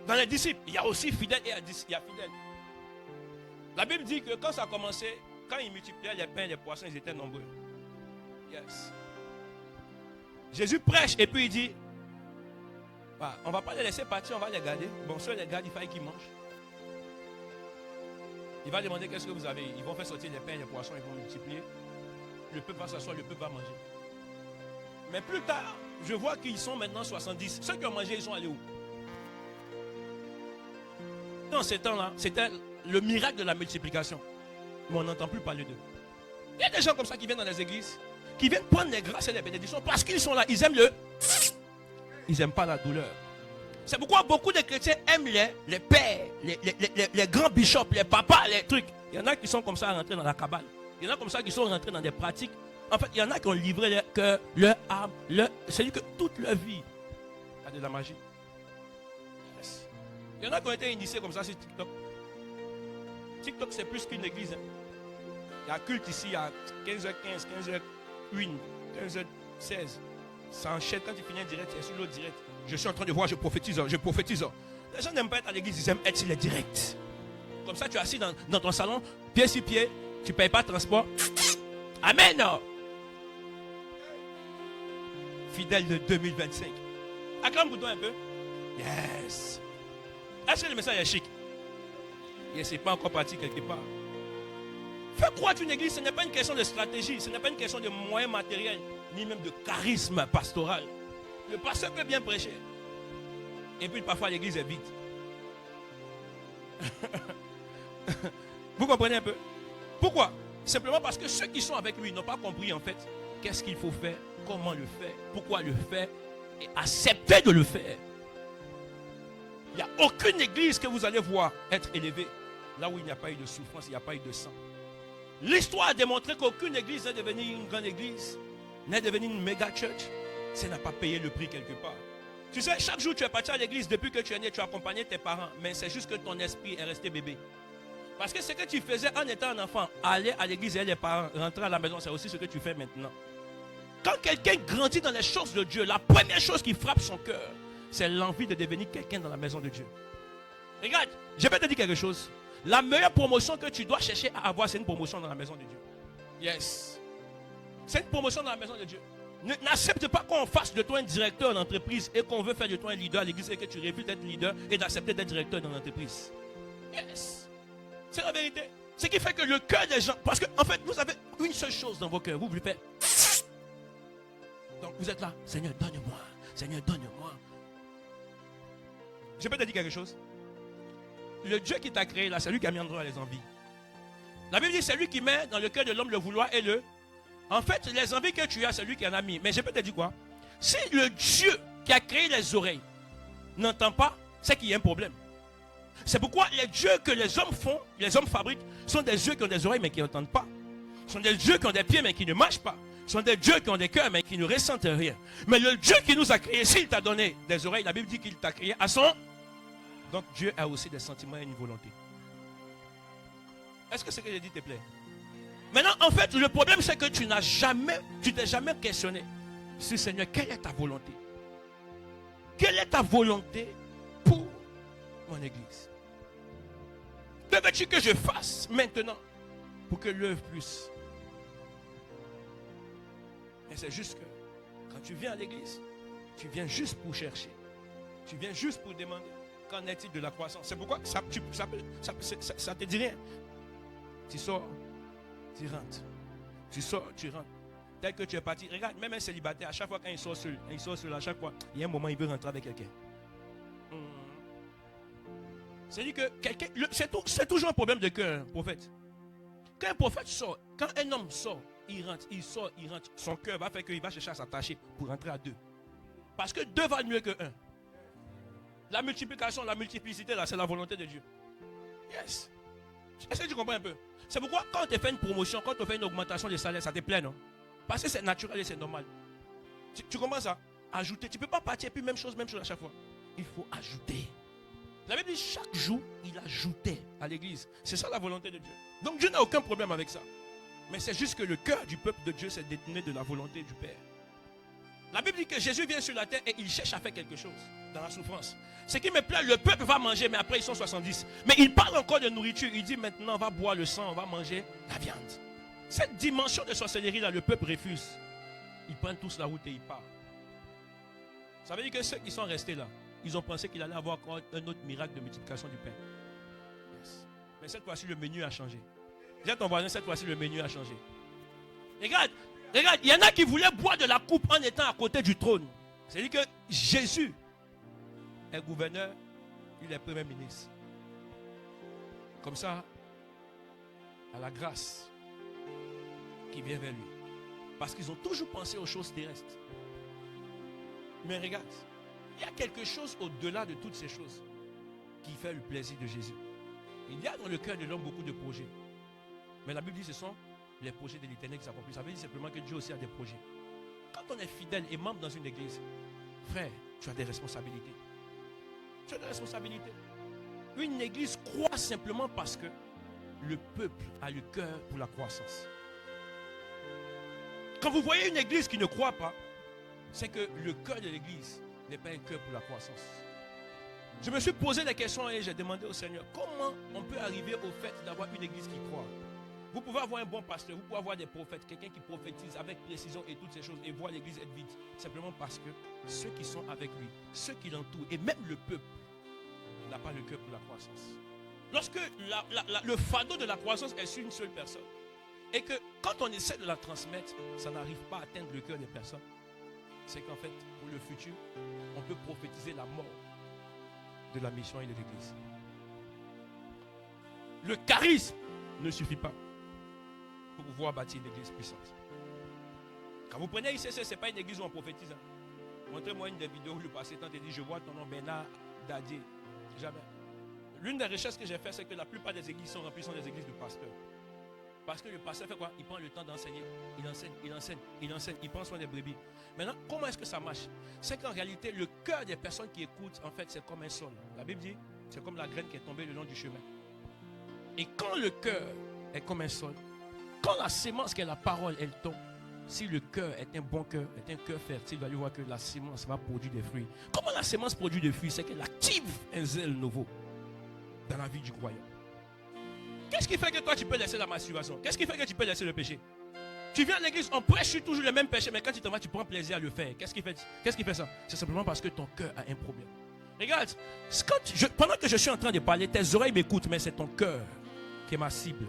Dans les disciples, il y a aussi fidèle et il y a fidèle. La Bible dit que quand ça a commencé, quand ils multipliaient les pains et les poissons, ils étaient nombreux. Yes. Jésus prêche et puis il dit, bah, on ne va pas les laisser partir, on va les garder. Bon, ceux les gardes, il fallait qu'ils mangent. Il va demander qu'est-ce que vous avez. Ils vont faire sortir les pains et les poissons, ils vont multiplier. Le peuple va s'asseoir, le peuple va manger. Mais plus tard, je vois qu'ils sont maintenant 70. Ceux qui ont mangé, ils sont allés où? Dans ces temps-là, c'était le miracle de la multiplication. Mais on n'entend plus parler d'eux. Il y a des gens comme ça qui viennent dans les églises, qui viennent prendre les grâces et les bénédictions parce qu'ils sont là. Ils aiment ils n'aiment pas la douleur. C'est pourquoi beaucoup de chrétiens aiment les pères, les grands bishops, les papas, les trucs. Il y en a qui sont comme ça à rentrer dans la cabale. Il y en a comme ça qui sont rentrés dans des pratiques. En fait, il y en a qui ont livré leur cœur, leur âme, c'est-à-dire que toute leur vie a de la magie. Yes. Il y en a qui ont été initiés comme ça sur TikTok. TikTok, c'est plus qu'une église. Il y a culte ici, il y a 15h15, 15h01, 15h16. Ça enchaîne quand il finit un direct, c'est sur l'autre direct. Je suis en train de voir, je prophétise, je prophétise. Les gens n'aiment pas être à l'église, ils aiment être sur les directs. Comme ça, tu es assis dans ton salon, pied sur pied, tu ne payes pas de transport. Amen. Fidèle de 2025. Acclame-toi un peu. Yes. Est-ce que le message est chic? Et c'est pas encore parti quelque part. Faire croître une église, ce n'est pas une question de stratégie, ce n'est pas une question de moyens matériels, ni même de charisme pastoral. Le pasteur peut bien prêcher. Et puis parfois l'église est vide. Vous comprenez un peu? Pourquoi? Simplement parce que ceux qui sont avec lui n'ont pas compris en fait qu'est-ce qu'il faut faire, comment le faire, pourquoi le faire et accepter de le faire. Il n'y a aucune église que vous allez voir être élevée là où il n'y a pas eu de souffrance, il n'y a pas eu de sang. L'histoire a démontré qu'aucune église n'est devenue une grande église, n'est devenue une méga church, si elle n'a pas payé le prix quelque part. Tu sais, chaque jour tu es parti à l'église, depuis que tu es né, tu as accompagné tes parents, mais c'est juste que ton esprit est resté bébé. Parce que ce que tu faisais en étant un enfant, aller à l'église et les parents, rentrer à la maison, c'est aussi ce que tu fais maintenant. Quand quelqu'un grandit dans les choses de Dieu, la première chose qui frappe son cœur, c'est l'envie de devenir quelqu'un dans la maison de Dieu. Regarde, je vais te dire quelque chose. La meilleure promotion que tu dois chercher à avoir, c'est une promotion dans la maison de Dieu. Yes. C'est une promotion dans la maison de Dieu. N'accepte pas qu'on fasse de toi un directeur d'entreprise et qu'on veut faire de toi un leader à l'église et que tu refuses d'être leader et d'accepter d'être directeur dans l'entreprise. Yes. C'est la vérité. Ce qui fait que le cœur des gens, parce qu'en fait, vous avez une seule chose dans vos cœurs, vous voulez faire. Donc vous êtes là, Seigneur, donne-moi. Seigneur, donne-moi. Je peux te dire quelque chose. Le Dieu qui t'a créé là, c'est lui qui a mis en droit les envies. La Bible dit, c'est lui qui met dans le cœur de l'homme le vouloir et le... En fait, les envies que tu as, c'est lui qui en a mis. Mais je peux te dire quoi? Si le Dieu qui a créé les oreilles n'entend pas, c'est qu'il y a un problème. C'est pourquoi les dieux que les hommes font, les hommes fabriquent, sont des dieux qui ont des oreilles mais qui n'entendent pas. Ce sont des dieux qui ont des pieds mais qui ne marchent pas. Ce sont des dieux qui ont des cœurs mais qui ne ressentent rien. Mais le Dieu qui nous a créés, s'il t'a donné des oreilles, la Bible dit qu'il t'a créé à son... Donc Dieu a aussi des sentiments et une volonté. Est-ce que ce que j'ai dit te plaît? Maintenant, en fait, le problème c'est que tu t'es jamais questionné. Si Seigneur, quelle est ta volonté? Quelle est ta volonté pour mon église? Que veux-tu que je fasse maintenant pour que l'œuvre plus? Mais c'est juste que quand tu viens à l'église, tu viens juste pour chercher. Tu viens juste pour demander. Qu'en est-il de la croissance? C'est pourquoi ça te dit rien. Tu sors, tu rentres. Tu sors, tu rentres. Tel que tu es parti. Regarde, même un célibataire, à chaque fois quand il sort seul, à chaque fois, il y a un moment où il veut rentrer avec quelqu'un. C'est-à-dire que quelqu'un, c'est toujours un problème de cœur, prophète. Quand un prophète sort, quand un homme sort, il rentre, il sort, il rentre, son cœur va faire qu'il va chercher à s'attacher pour rentrer à deux. Parce que deux valent mieux que un. La multiplication, la multiplicité, là, c'est la volonté de Dieu. Yes. Est-ce que tu comprends un peu? C'est pourquoi quand on te fait une promotion, quand on fait une augmentation de salaire, ça te plaît, non? Parce que c'est naturel et c'est normal. Tu commences à ajouter. Tu ne peux pas partir et puis même chose à chaque fois. Il faut ajouter. La Bible dit chaque jour, il ajoutait à l'église. C'est ça la volonté de Dieu. Donc Dieu n'a aucun problème avec ça. Mais c'est juste que le cœur du peuple de Dieu s'est détourné de la volonté du Père. La Bible dit que Jésus vient sur la terre et il cherche à faire quelque chose dans la souffrance. Ce qui me plaît, le peuple va manger, mais après ils sont 70. Mais il parle encore de nourriture. Il dit maintenant on va boire le sang, on va manger la viande. Cette dimension de sorcellerie là, le peuple refuse. Ils prennent tous la route et ils partent. Ça veut dire que ceux qui sont restés là, ils ont pensé qu'il allait avoir encore un autre miracle de multiplication du pain. Yes. Mais cette fois-ci, le menu a changé. Dis à ton voisin, cette fois-ci, le menu a changé. Regarde, il y en a qui voulaient boire de la coupe en étant à côté du trône. C'est-à-dire que Jésus est gouverneur, il est premier ministre. Comme ça, à la grâce qui vient vers lui. Parce qu'ils ont toujours pensé aux choses terrestres. Mais regarde, il y a quelque chose au-delà de toutes ces choses qui fait le plaisir de Jésus. Il y a dans le cœur de l'homme beaucoup de projets. Mais la Bible dit que ce sont les projets de l'Éternel qui s'accomplissent. Ça veut dire simplement que Dieu aussi a des projets. Quand on est fidèle et membre dans une église, frère, tu as des responsabilités. Tu as des responsabilités. Une église croît simplement parce que le peuple a le cœur pour la croissance. Quand vous voyez une église qui ne croit pas, c'est que le cœur de l'église n'est pas un cœur pour la croissance. Je me suis posé des questions et j'ai demandé au Seigneur, comment on peut arriver au fait d'avoir une église qui croit? Vous pouvez avoir un bon pasteur, vous pouvez avoir des prophètes, quelqu'un qui prophétise avec précision et toutes ces choses et voir l'église être vide. Simplement parce que ceux qui sont avec lui, ceux qui l'entourent et même le peuple n'a pas le cœur pour la croissance. Lorsque le fardeau de la croissance est sur une seule personne et que quand on essaie de la transmettre, ça n'arrive pas à atteindre le cœur des personnes, c'est qu'en fait, pour le futur, on peut prophétiser la mort de la mission et de l'église. Le charisme ne suffit pas pour pouvoir bâtir une église puissante. Quand vous prenez ICC, ce n'est pas une église où on prophétise. Montrez-moi une des vidéos où le pasteur te dit, je vois ton nom Bernard Dadier. Jamais. L'une des recherches que j'ai faites, c'est que la plupart des églises sont remplies sont des églises de pasteurs. Parce que le pasteur fait quoi? Il prend le temps d'enseigner. Il enseigne. Il prend soin des brebis. Maintenant, comment est-ce que ça marche? C'est qu'en réalité, le cœur des personnes qui écoutent, en fait, c'est comme un sol. La Bible dit, c'est comme la graine qui est tombée le long du chemin. Et quand le cœur est comme un sol, quand la sémence qui est la parole, elle tombe, si le cœur est un bon cœur, est un cœur fertile, vous allez voir que la sémence va produire des fruits. Comment la sémence produit des fruits? C'est qu'elle active un zèle nouveau dans la vie du croyant. Qu'est-ce qui fait que toi tu peux laisser la masturbation? Qu'est-ce qui fait que tu peux laisser le péché? Tu viens à l'église, on prêche sur toujours le même péché, mais quand tu t'en vas, tu prends plaisir à le faire. Qu'est-ce qui fait ça? C'est simplement parce que ton cœur a un problème. Regarde, pendant que je suis en train de parler, tes oreilles m'écoutent, mais c'est ton cœur qui est ma cible.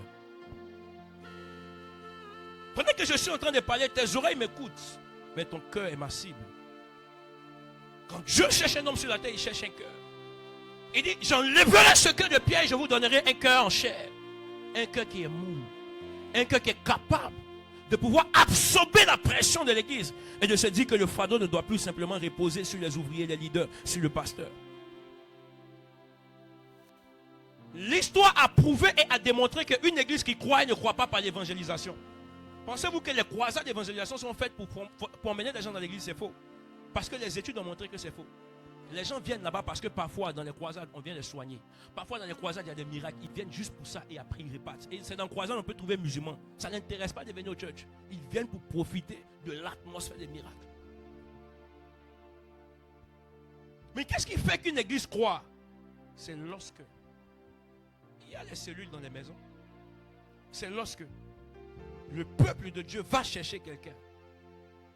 Pendant que je suis en train de parler, tes oreilles m'écoutent, mais ton cœur est ma cible. Quand Dieu cherche un homme sur la terre, il cherche un cœur. Il dit, j'enlèverai ce cœur de pierre et je vous donnerai un cœur en chair. Un cœur qui est mou. Un cœur qui est capable de pouvoir absorber la pression de l'église et de se dire que le fardeau ne doit plus simplement reposer sur les ouvriers, les leaders, sur le pasteur. L'histoire a prouvé et a démontré qu'une église qui croit et ne croit pas par l'évangélisation. Pensez-vous que les croisades d'évangélisation sont faites pour emmener des gens dans l'église? C'est faux. Parce que les études ont montré que c'est faux. Les gens viennent là-bas parce que parfois dans les croisades, on vient les soigner. Parfois dans les croisades, il y a des miracles. Ils viennent juste pour ça et après ils repartent. Et c'est dans les croisades on peut trouver musulmans. Ça ne l'intéresse pas de venir au church. Ils viennent pour profiter de l'atmosphère des miracles. Mais qu'est-ce qui fait qu'une église croit? C'est lorsque il y a les cellules dans les maisons. C'est lorsque le peuple de Dieu va chercher quelqu'un.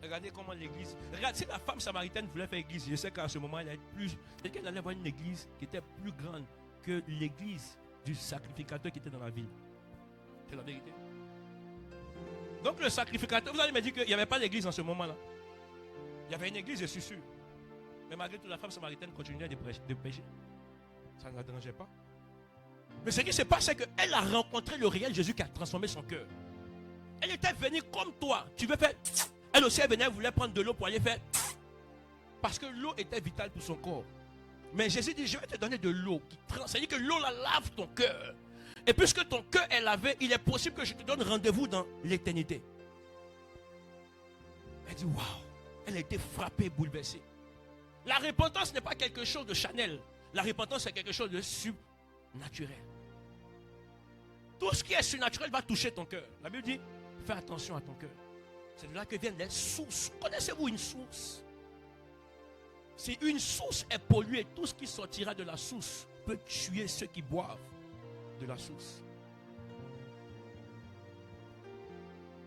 Regardez comment l'église. Regardez, si la femme samaritaine voulait faire église, je sais qu'à ce moment, elle allait plus. Quelqu'un allait voir une église qui était plus grande que l'église du sacrificateur qui était dans la ville. C'est la vérité. Donc le sacrificateur, vous allez me dire qu'il n'y avait pas d'église en ce moment-là. Il y avait une église, je suis sûr. Mais malgré tout, la femme samaritaine continuait de pécher. Ça ne la dérangeait pas. Mais ce qui se passe, c'est qu'elle a rencontré le réel Jésus qui a transformé son cœur. Elle était venue comme toi. Tu veux faire. Elle aussi, elle venait, elle voulait prendre de l'eau pour aller faire. Parce que l'eau était vitale pour son corps. Mais Jésus dit, je vais te donner de l'eau qui transforme. C'est-à-dire que l'eau la lave ton cœur. Et puisque ton cœur est lavé, il est possible que je te donne rendez-vous dans l'éternité. Elle dit, waouh, Elle a été frappée, bouleversée. La repentance n'est pas quelque chose de Chanel. La repentance, c'est quelque chose de surnaturel. Tout ce qui est surnaturel va toucher ton cœur. La Bible dit, fais attention à ton cœur. C'est de là que viennent les sources. Connaissez-vous une source? Si une source est polluée, tout ce qui sortira de la source peut tuer ceux qui boivent de la source.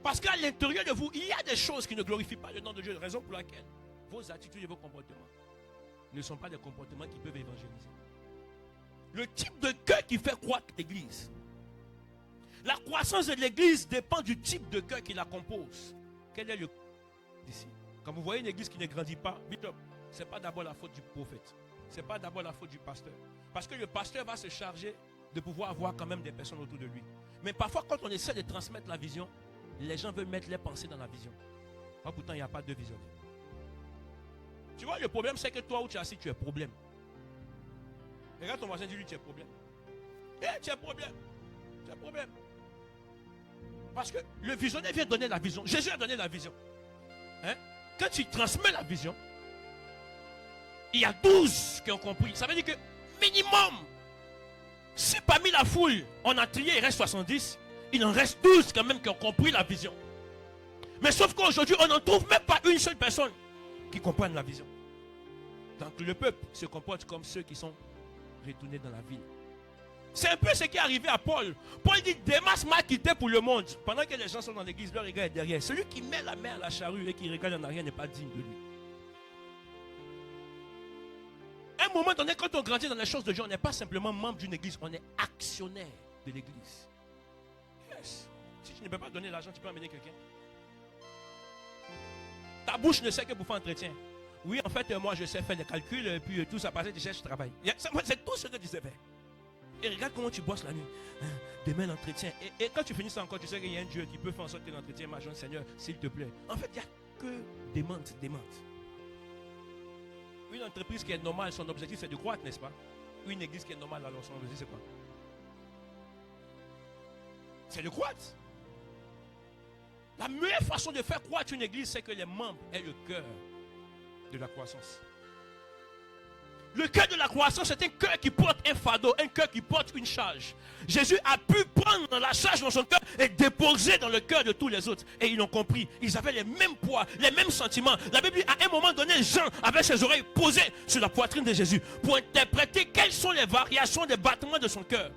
Parce qu'à l'intérieur de vous, il y a des choses qui ne glorifient pas le nom de Dieu. Raison pour laquelle vos attitudes et vos comportements ne sont pas des comportements qui peuvent évangéliser. Le type de cœur qui fait croître l'église. La croissance de l'église dépend du type de cœur qui la compose. Quel est le d'ici? Quand vous voyez une église qui ne grandit pas, ce n'est pas d'abord la faute du prophète. Ce n'est pas d'abord la faute du pasteur. Parce que le pasteur va se charger de pouvoir avoir quand même des personnes autour de lui. Mais parfois, quand on essaie de transmettre la vision, les gens veulent mettre les pensées dans la vision. Pourtant, il n'y a pas de visionnaire. Tu vois, le problème, c'est que toi où tu es assis, tu es problème. Regarde ton voisin, dis-lui, tu es problème. Tu es problème. Tu es problème. Parce que le visionnaire vient donner la vision. Jésus a donné la vision. Quand tu transmets la vision, il y a 12 qui ont compris. Ça veut dire que minimum, si parmi la foule, on a trié, il reste 70, il en reste 12 quand même qui ont compris la vision. Mais sauf qu'aujourd'hui, on n'en trouve même pas une seule personne qui comprenne la vision. Donc le peuple se comporte comme ceux qui sont retournés dans la ville. C'est un peu ce qui est arrivé à Paul. Paul dit, Démas m'a quitté pour le monde. Pendant que les gens sont dans l'église, leur regard est derrière. Celui qui met la main à la charrue et qui regarde en arrière n'est pas digne de lui. À un moment donné, quand on grandit dans les choses de Dieu, on n'est pas simplement membre d'une église, on est actionnaire de l'église. Yes. Si tu ne peux pas donner l'argent, tu peux amener quelqu'un. Ta bouche ne sait que pour faire entretien. Oui, en fait, moi, je sais faire des calculs, et puis tout ça passe, tu cherches travail. C'est tout ce que tu sais faire. Et regarde comment tu bosses la nuit. Demain, l'entretien. Et quand tu finis ça encore, tu sais qu'il y a un Dieu qui peut faire en sorte que l'entretien marche. Seigneur, s'il te plaît. En fait, il n'y a que des mentes. Une entreprise qui est normale, son objectif, c'est de croître, n'est-ce pas? Une église qui est normale, alors son objectif, c'est quoi? C'est de croître. La meilleure façon de faire croître une église, c'est que les membres aient le cœur de la croissance. Le cœur de la croissance, c'est un cœur qui porte un fardeau, un cœur qui porte une charge. Jésus a pu prendre la charge dans son cœur et déposer dans le cœur de tous les autres. Et ils l'ont compris. Ils avaient les mêmes poids, les mêmes sentiments. La Bible dit, à un moment donné, Jean avait ses oreilles posées sur la poitrine de Jésus pour interpréter quelles sont les variations des battements de son cœur.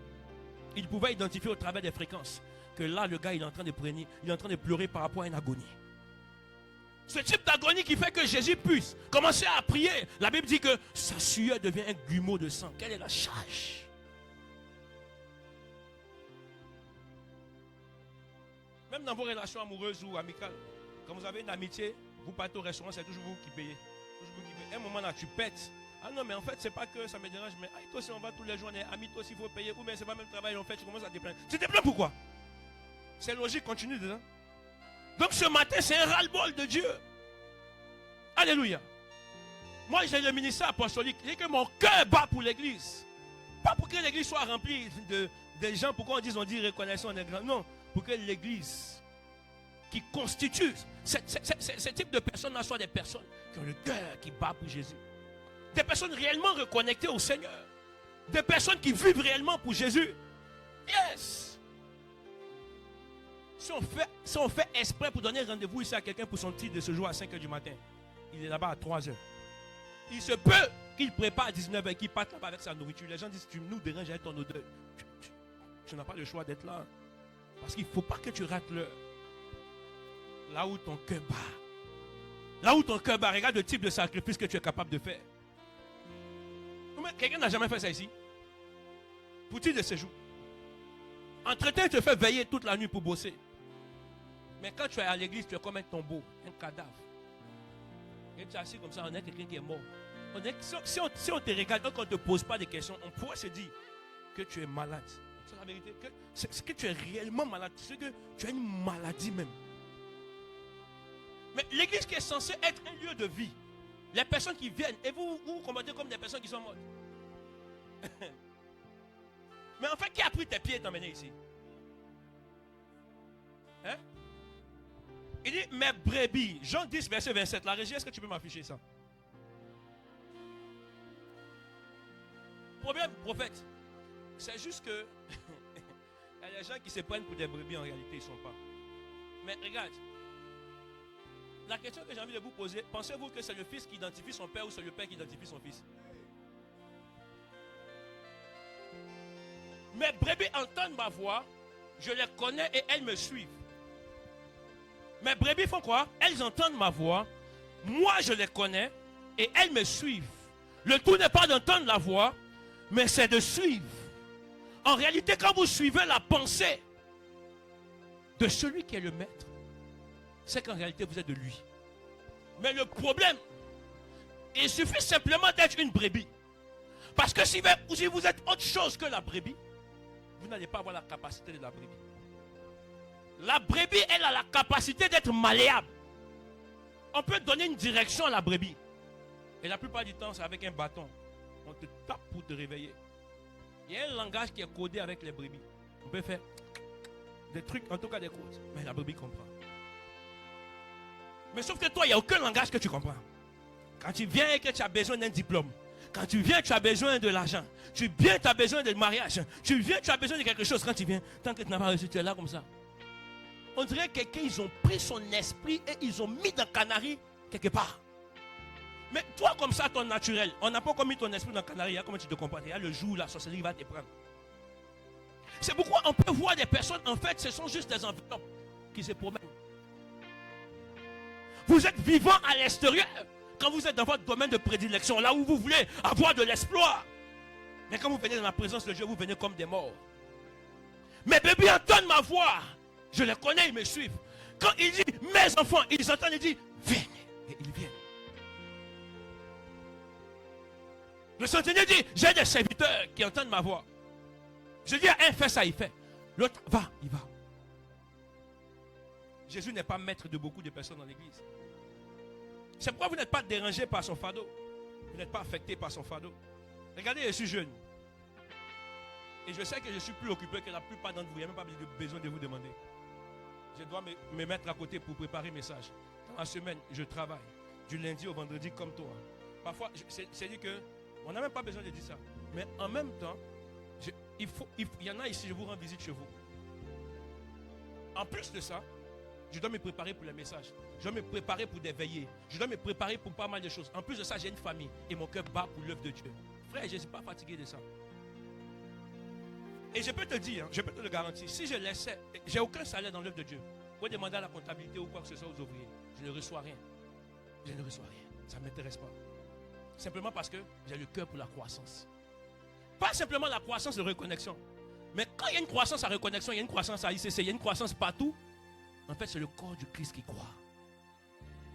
Il pouvait identifier au travers des fréquences que là, le gars, il est en train de pleurer par rapport à une agonie. Ce type d'agonie qui fait que Jésus puisse commencer à prier. La Bible dit que sa sueur devient un grumeau de sang. Quelle est la charge? Même dans vos relations amoureuses ou amicales, quand vous avez une amitié, vous partez au restaurant, c'est toujours vous qui payez. À un moment là, tu pètes. Ah non, mais en fait, c'est pas que ça me dérange, mais toi aussi, on va tous les jours, on est amis, toi aussi, il faut payer. Ou bien c'est pas le même travail, en fait, tu commences à te plaindre. Tu te plains pourquoi? C'est logique, continue dedans. Donc ce matin, c'est un ras-le-bol de Dieu. Alléluia. Moi, j'ai le ministère apostolique. J'ai que mon cœur bat pour l'église. Pas pour que l'église soit remplie de gens, pourquoi on dit reconnaissance, on est grand. Non, pour que l'église qui constitue ce type de personnes-là soient des personnes qui ont le cœur qui bat pour Jésus. Des personnes réellement reconnectées au Seigneur. Des personnes qui vivent réellement pour Jésus. Yes. Si on fait exprès pour donner rendez-vous ici à quelqu'un pour son titre de ce jour à 5h du matin, il est là-bas à 3h. Il se peut qu'il prépare à 19h, qu'il parte là-bas avec sa nourriture. Les gens disent, tu nous déranges avec ton odeur. Tu n'as pas le choix d'être là. Parce qu'il ne faut pas que tu rates l'heure. Là où ton cœur bat. Là où ton cœur bat, regarde le type de sacrifice que tu es capable de faire. Quelqu'un n'a jamais fait ça ici. Pour titre de séjour. Entre-temps, tu te fais veiller toute la nuit pour bosser. Mais quand tu es à l'église, tu es comme un tombeau, un cadavre. Et tu es assis comme ça, on est quelqu'un qui est mort. Si on te regarde, donc on ne te pose pas de questions, on pourrait se dire que tu es malade. C'est la vérité. C'est que tu es réellement malade. C'est que tu as une maladie même. Mais l'église qui est censée être un lieu de vie, les personnes qui viennent, et vous vous comportez comme des personnes qui sont mortes. Mais en fait, qui a pris tes pieds et t'emmené ici? Hein? Il dit, mes brebis. Jean 10, verset 27. La régie, est-ce que tu peux m'afficher ça? Problème, prophète. C'est juste que il y a des gens qui se prennent pour des brebis, en réalité, ils ne sont pas. Mais regarde. La question que j'ai envie de vous poser, pensez-vous que c'est le fils qui identifie son père ou c'est le père qui identifie son fils? Mes brebis entendent ma voix, je les connais et elles me suivent. Mes brebis font quoi? Elles entendent ma voix, moi je les connais et elles me suivent. Le tout n'est pas d'entendre la voix, mais c'est de suivre. En réalité, quand vous suivez la pensée de celui qui est le maître, c'est qu'en réalité vous êtes de lui. Mais le problème, il suffit simplement d'être une brebis. Parce que si vous êtes autre chose que la brebis, vous n'allez pas avoir la capacité de la brebis. La brebis, elle a la capacité d'être malléable. On peut donner une direction à la brebis. Et la plupart du temps, c'est avec un bâton. On te tape pour te réveiller. Il y a un langage qui est codé avec les brebis. On peut faire des trucs, en tout cas des codes. Mais la brebis comprend. Mais sauf que toi, il n'y a aucun langage que tu comprends. Quand tu viens et que tu as besoin d'un diplôme, quand tu viens, tu as besoin de l'argent. Tu viens, tu as besoin de mariage. Tu viens, tu as besoin de quelque chose. Quand tu viens, tant que tu n'as pas reçu, tu es là comme ça. On dirait que quelqu'un, ils ont pris son esprit et ils ont mis dans le canari quelque part. Mais toi, comme ça, ton naturel, on n'a pas encore mis ton esprit dans le canari. Comment tu te comprends? Il y a le jour où la sorcellerie va te prendre. C'est pourquoi on peut voir des personnes, en fait, ce sont juste des enveloppes qui se promènent. Vous êtes vivant à l'extérieur quand vous êtes dans votre domaine de prédilection, là où vous voulez avoir de l'exploit. Mais quand vous venez dans la présence de Dieu, vous venez comme des morts. Mes bébés entendent ma voix. Je les connais, ils me suivent. Quand il dit mes enfants, ils entendent, il dit viens. Et ils viennent. Le centenier dit j'ai des serviteurs qui entendent ma voix. Je dis à un fais ça, il fait. L'autre va, il va. Jésus n'est pas maître de beaucoup de personnes dans l'église. C'est pourquoi vous n'êtes pas dérangé par son fardeau. Vous n'êtes pas affecté par son fardeau. Regardez, je suis jeune. Et je sais que je suis plus occupé que la plupart d'entre vous. Il n'y a même pas besoin de vous demander. Je dois me mettre à côté pour préparer mes messages. Dans la semaine, je travaille. Du lundi au vendredi comme toi. Parfois, c'est dit que on n'a même pas besoin de dire ça. Mais en même temps, il y en a ici, je vous rends visite chez vous. En plus de ça, je dois me préparer pour les messages. Je dois me préparer pour des veillées. Je dois me préparer pour pas mal de choses. En plus de ça, j'ai une famille et mon cœur bat pour l'œuvre de Dieu. Frère, je ne suis pas fatigué de ça. Et je peux te dire, je peux te le garantir, si je laissais, j'ai aucun salaire dans l'œuvre de Dieu. Pour demander à la comptabilité ou quoi que ce soit aux ouvriers, je ne reçois rien. Je ne reçois rien. Ça ne m'intéresse pas. Simplement parce que j'ai le cœur pour la croissance. Pas simplement la croissance de reconnexion. Mais quand il y a une croissance à reconnexion, il y a une croissance à ICC, il y a une croissance partout. En fait, c'est le corps du Christ qui croit.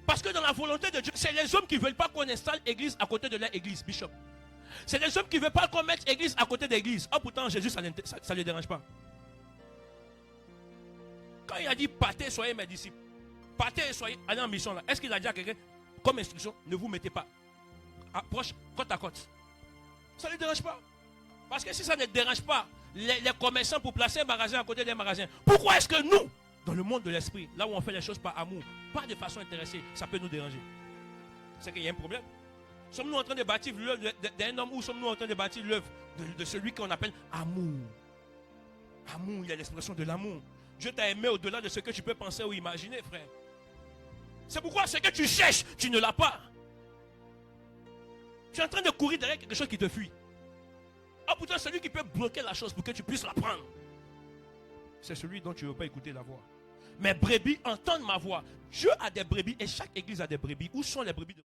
Parce que dans la volonté de Dieu, c'est les hommes qui ne veulent pas qu'on installe église à côté de leur église, bishop. C'est les hommes qui ne veulent pas qu'on mette église à côté d'église. Oh, pourtant, Jésus, ça ne le dérange pas. Quand il a dit, partez, soyez mes disciples. Partez, soyez, allez en mission là. Est-ce qu'il a dit à quelqu'un, comme instruction, ne vous mettez pas approche côte à côte? Ça ne le dérange pas. Parce que si ça ne dérange pas les commerçants pour placer un magasin à côté d'un magasin, pourquoi est-ce que nous, dans le monde de l'esprit, là où on fait les choses par amour, pas de façon intéressée, ça peut nous déranger? C'est qu'il y a un problème. Sommes-nous en train de bâtir l'œuvre d'un homme ou sommes-nous en train de bâtir l'œuvre de celui qu'on appelle amour? Amour, il y a l'expression de l'amour. Dieu t'a aimé au-delà de ce que tu peux penser ou imaginer, frère. C'est pourquoi ce que tu cherches, tu ne l'as pas. Tu es en train de courir derrière quelque chose qui te fuit. Oh, pourtant, celui qui peut bloquer la chose pour que tu puisses la prendre, c'est celui dont tu ne veux pas écouter la voix. Mes brebis entendent ma voix. Dieu a des brebis et chaque église a des brebis. Où sont les brebis de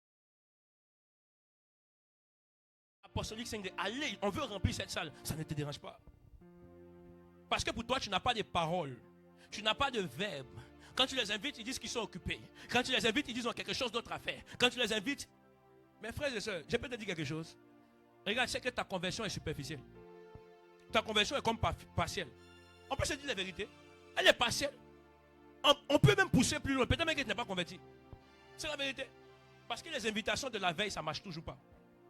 apostolique? C'est allez, on veut remplir cette salle. Ça ne te dérange pas. Parce que pour toi, tu n'as pas de paroles. Tu n'as pas de verbe. Quand tu les invites, ils disent qu'ils sont occupés. Quand tu les invites, ils disent qu'ils ont quelque chose d'autre à faire. Quand tu les invites, mes frères et sœurs, je peux te dire quelque chose. Regarde, c'est que ta conversion est superficielle. Ta conversion est comme partielle. On peut se dire la vérité. Elle est partielle. On peut même pousser plus loin. Peut-être même que tu n'es pas converti. C'est la vérité. Parce que les invitations de la veille, ça ne marche toujours pas.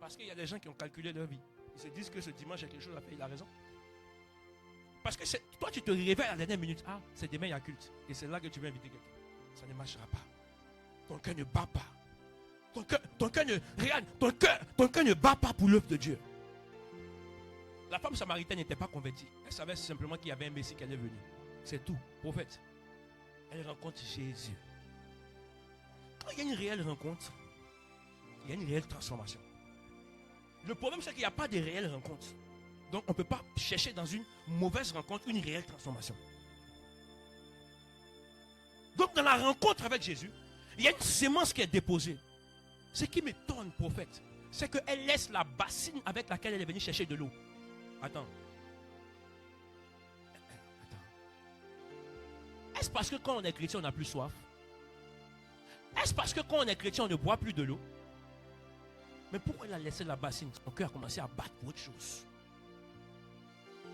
Parce qu'il y a des gens qui ont calculé leur vie. Ils se disent que ce dimanche, il y a quelque chose à faire. Il a raison. Parce que toi, tu te réveilles à la dernière minute. Ah, c'est demain, il y a culte. Et c'est là que tu veux inviter quelqu'un. ça ne marchera pas. Ton cœur ne bat pas. Ton cœur ne bat pas pour l'œuvre de Dieu. La femme samaritaine n'était pas convertie. Elle savait simplement qu'il y avait un Messie qui allait venir. C'est tout, prophète. Elle rencontre Jésus. Quand il y a une réelle rencontre, il y a une réelle transformation. Le problème, c'est qu'il n'y a pas de réelle rencontre. Donc, on ne peut pas chercher dans une mauvaise rencontre une réelle transformation. Donc, dans la rencontre avec Jésus, il y a une sémence qui est déposée. Ce qui m'étonne, prophète, c'est qu'elle laisse la bassine avec laquelle elle est venue chercher de l'eau. Attends. Est-ce parce que quand on est chrétien, on n'a plus soif? Est-ce parce que quand on est chrétien, on ne boit plus de l'eau? Mais pourquoi elle a laissé la bassine? Son cœur a commencé à battre pour autre chose.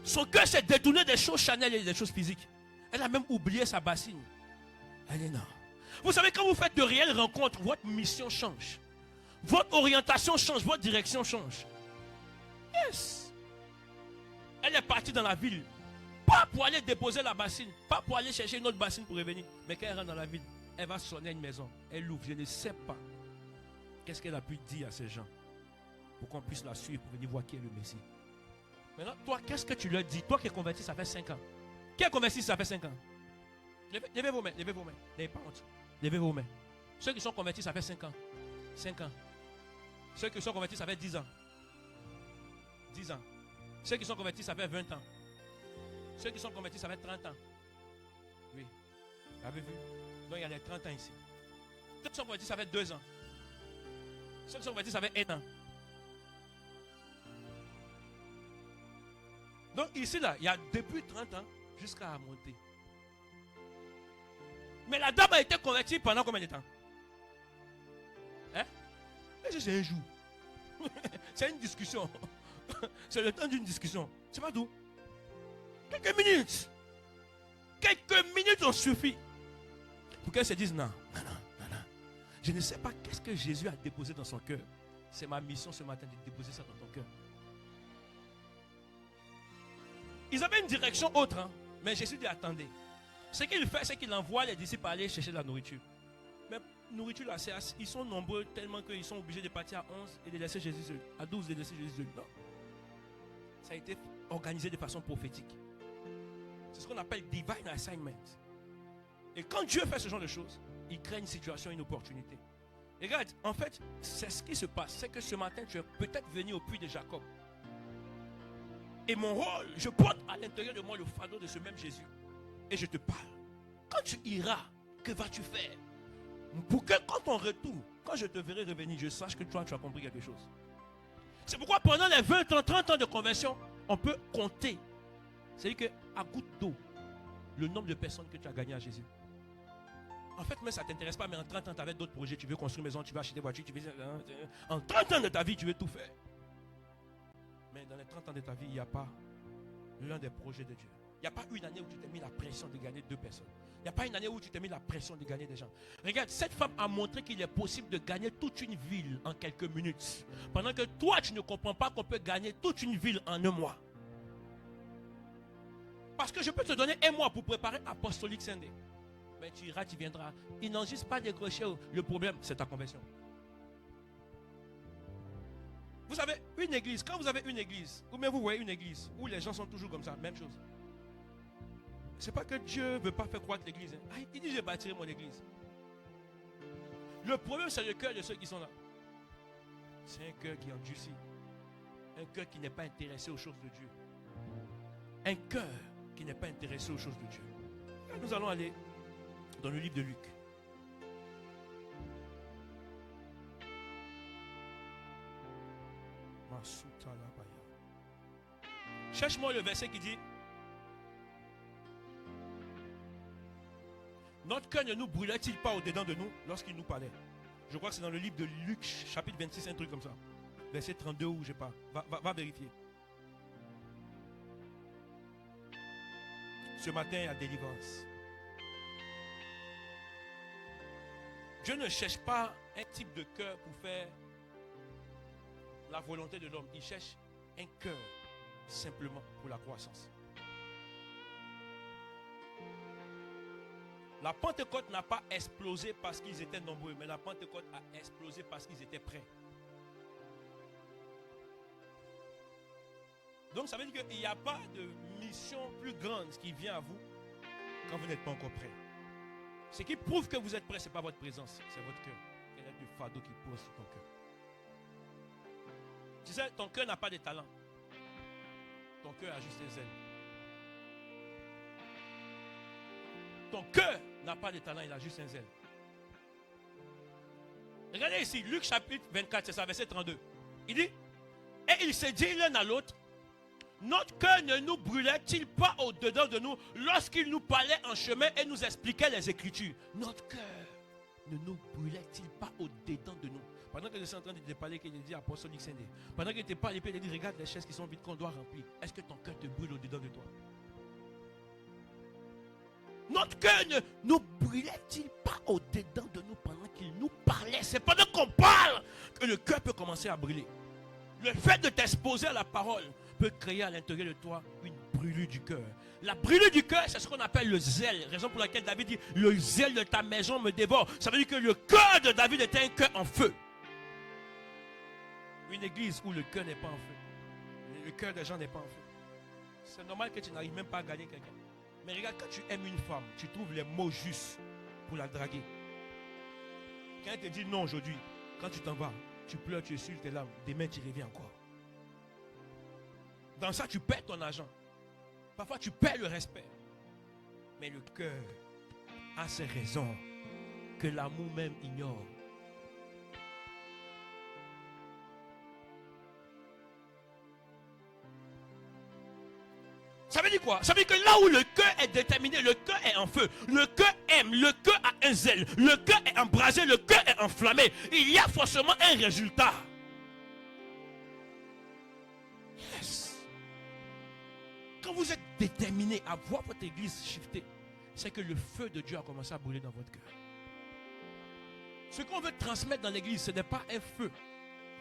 Son cœur s'est détourné des choses charnelles et des choses physiques. Elle a même oublié sa bassine. Elle est non. Vous savez, quand vous faites de réelles rencontres, votre mission change. Votre orientation change, votre direction change. Yes. Elle est partie dans la ville. Pas pour aller déposer la bassine. Pas pour aller chercher une autre bassine pour revenir. Mais quand elle rentre dans la ville, elle va sonner à une maison. Elle ouvre. Je ne sais pas. Qu'est-ce qu'elle a pu dire à ces gens pour qu'on puisse la suivre, pour venir voir qui est le Messie. Maintenant, toi, qu'est-ce que tu leur dis? Toi qui es converti, ça fait 5 ans. Qui est converti, ça fait 5 ans? Levez vos mains, levez vos mains. N'ayez pas honte. Levez vos mains. Ceux qui sont convertis, ça fait 5 ans. 5 ans. Ceux qui sont convertis, ça fait 10 ans. 10 ans. Ceux qui sont convertis, ça fait 20 ans. Ceux qui sont convertis, ça fait 30 ans. Oui. Vous avez vu? Donc il y a les 30 ans ici. Ceux qui sont convertis, ça fait 2 ans. Ceux qui sont convertis, ça fait 1 an. Donc ici, là, il y a depuis 30 ans jusqu'à monter. Mais la dame a été convertie pendant combien de temps? Hein? C'est un jour. C'est une discussion. C'est le temps d'une discussion. C'est pas tout. Quelques minutes. Quelques minutes ont suffi pour qu'elle se dise non. Je ne sais pas qu'est-ce que Jésus a déposé dans son cœur. C'est ma mission ce matin de déposer ça dans ton cœur. Ils avaient une direction autre, hein? Mais Jésus dit attendez. Ce qu'il fait, c'est qu'il envoie les disciples aller chercher la nourriture. Mais nourriture là, ils sont nombreux tellement qu'ils sont obligés de partir à 11 et de laisser Jésus seul. À 12 et de laisser Jésus seul. Non. Ça a été organisé de façon prophétique. C'est ce qu'on appelle divine assignment. Et quand Dieu fait ce genre de choses, il crée une situation, une opportunité. Et regarde, en fait, c'est ce qui se passe. C'est que ce matin, tu es peut-être venu au puits de Jacob. Et mon rôle, je porte à l'intérieur de moi le fardeau de ce même Jésus. Et je te parle. Quand tu iras, que vas-tu faire? Pour que quand on retourne, quand je te verrai revenir, je sache que toi, tu as compris quelque chose. C'est pourquoi pendant les 20 ans, 30 ans de conversion, on peut compter. C'est-à-dire qu'à goutte d'eau, le nombre de personnes que tu as gagnées à Jésus. En fait, mais ça ne t'intéresse pas, mais en 30 ans, tu avais d'autres projets. Tu veux construire une maison, tu veux acheter des voitures, tu veux... En 30 ans de ta vie, tu veux tout faire. Mais dans les 30 ans de ta vie, il n'y a pas l'un des projets de Dieu. Il n'y a pas une année où tu t'es mis la pression de gagner 2 personnes. Il n'y a pas une année où tu t'es mis la pression de gagner des gens. Regarde, cette femme a montré qu'il est possible de gagner toute une ville en quelques minutes. Pendant que toi, tu ne comprends pas qu'on peut gagner toute une ville en 1 mois. Parce que je peux te donner 1 mois pour préparer Apostolique Sunday. Mais tu iras, tu viendras. Ils n'ont juste pas décroché. Le problème, c'est ta conversion. Vous savez, une église, quand vous avez une église, ou bien vous voyez une église où les gens sont toujours comme ça, même chose. C'est pas que Dieu ne veut pas faire croître l'église. Hein. Ah, il dit, je bâtirai mon église. Le problème, c'est le cœur de ceux qui sont là. C'est un cœur qui endurcit. Un cœur qui n'est pas intéressé aux choses de Dieu. Un cœur qui n'est pas intéressé aux choses de Dieu. Et nous allons aller dans le livre de Luc. Cherche-moi le verset qui dit: notre cœur ne nous brûlait-il pas au-dedans de nous lorsqu'il nous parlait? Je crois que c'est dans le livre de Luc, chapitre 26, un truc comme ça. Verset 32 ou je sais pas. Va vérifier. Ce matin, il y a délivrance. Dieu ne cherche pas un type de cœur pour faire la volonté de l'homme. Il cherche un cœur simplement pour la croissance. La Pentecôte n'a pas explosé parce qu'ils étaient nombreux, mais la Pentecôte a explosé parce qu'ils étaient prêts. Donc ça veut dire qu'il n'y a pas de mission plus grande qui vient à vous quand vous n'êtes pas encore prêt. Ce qui prouve que vous êtes prêt, ce n'est pas votre présence, c'est votre cœur. Il y a du fardeau qui pose sur ton cœur. Tu sais, ton cœur n'a pas de talent. Ton cœur a juste des ailes. Ton cœur n'a pas de talent, il a juste un zèle. Regardez ici, Luc chapitre 24, c'est ça, verset 32. Il dit, et il s'est dit l'un à l'autre, notre cœur ne nous brûlait-il pas au-dedans de nous lorsqu'il nous parlait en chemin et nous expliquait les Écritures? Notre cœur ne nous brûlait-il pas au-dedans de nous? Pendant que je suis en train de te parler, qu'il dit apostolique Saint-Denis. Pendant qu'il te parle, il dit regarde les chaises qui sont vides qu'on doit remplir. Est-ce que ton cœur te brûle au-dedans de toi? Notre cœur ne nous brûlait-il pas au-dedans de nous pendant qu'il nous parlait? C'est pendant qu'on parle que le cœur peut commencer à brûler. Le fait de t'exposer à la parole peut créer à l'intérieur de toi une brûlure du cœur. La brûlure du cœur, c'est ce qu'on appelle le zèle. Raison pour laquelle David dit, le zèle de ta maison me dévore. Ça veut dire que le cœur de David était un cœur en feu. Une église où le cœur n'est pas en feu. Le cœur des gens n'est pas en feu. C'est normal que tu n'arrives même pas à gagner quelqu'un. Mais regarde, quand tu aimes une femme, tu trouves les mots justes pour la draguer. Quand elle te dit non aujourd'hui, quand tu t'en vas, tu pleures, tu essuies tes larmes. Demain, tu reviens encore. Dans ça, tu perds ton argent. Parfois, tu perds le respect. Mais le cœur a ses raisons que l'amour même ignore. Ça veut dire quoi? Ça veut dire que là où le cœur est déterminé, le cœur est en feu, le cœur aime, le cœur a un zèle, le cœur est embrasé, le cœur est enflammé. Il y a forcément un résultat. Yes. Quand vous êtes déterminé à voir votre église shifter, c'est que le feu de Dieu a commencé à brûler dans votre cœur. Ce qu'on veut transmettre dans l'église, ce n'est pas un feu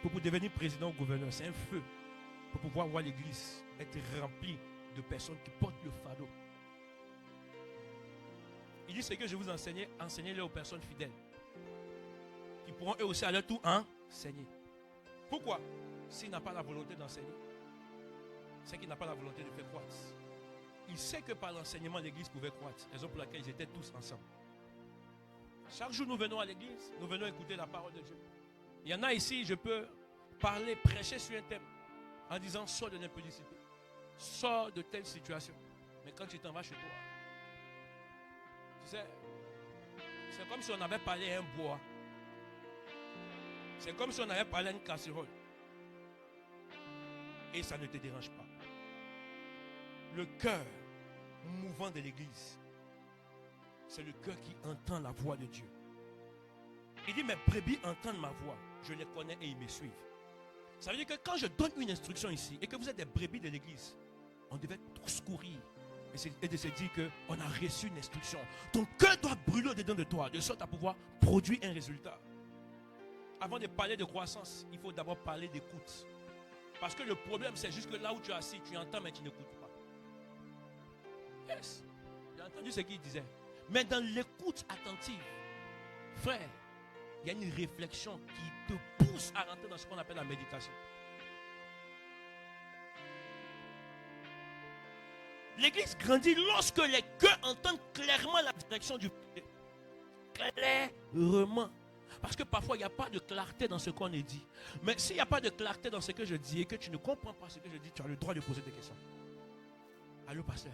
pour devenir président ou gouverneur, c'est un feu pour pouvoir voir l'église être remplie de personnes qui portent le fardeau. Il dit ce que je vous enseignais, enseignez-le aux personnes fidèles qui pourront eux aussi à leur tour enseigner. Pourquoi? S'il n'a pas la volonté d'enseigner, c'est qu'il n'a pas la volonté de faire croître. Il sait que par l'enseignement l'église pouvait croître, raison pour laquelle ils étaient tous ensemble. Chaque jour nous venons à l'église, nous venons écouter la parole de Dieu. Il y en a ici, je peux parler, prêcher sur un thème en disant sors de l'impudicité. Sors de telle situation. Mais quand tu t'en vas chez toi, tu sais, c'est comme si on avait parlé à un bois. C'est comme si on avait parlé à une casserole. Et ça ne te dérange pas. Le cœur mouvant de l'église, c'est le cœur qui entend la voix de Dieu. Il dit, mes brebis entendent ma voix. Je les connais et ils me suivent. Ça veut dire que quand je donne une instruction ici et que vous êtes des brebis de l'église, on devait tous courir et de se dire qu'on a reçu une instruction. Ton cœur doit brûler au-dedans de toi, de sorte à pouvoir produire un résultat. Avant de parler de croissance, il faut d'abord parler d'écoute. Parce que le problème, c'est juste que là où tu es assis, tu entends mais tu n'écoutes pas. Yes, j'ai entendu ce qu'il disait. Mais dans l'écoute attentive, frère, il y a une réflexion qui te pousse à rentrer dans ce qu'on appelle la méditation. L'église grandit lorsque les cœurs entendent clairement la direction du Père. Clairement. Parce que parfois, il n'y a pas de clarté dans ce qu'on est dit. Mais s'il n'y a pas de clarté dans ce que je dis et que tu ne comprends pas ce que je dis, tu as le droit de poser des questions. Allô, pasteur?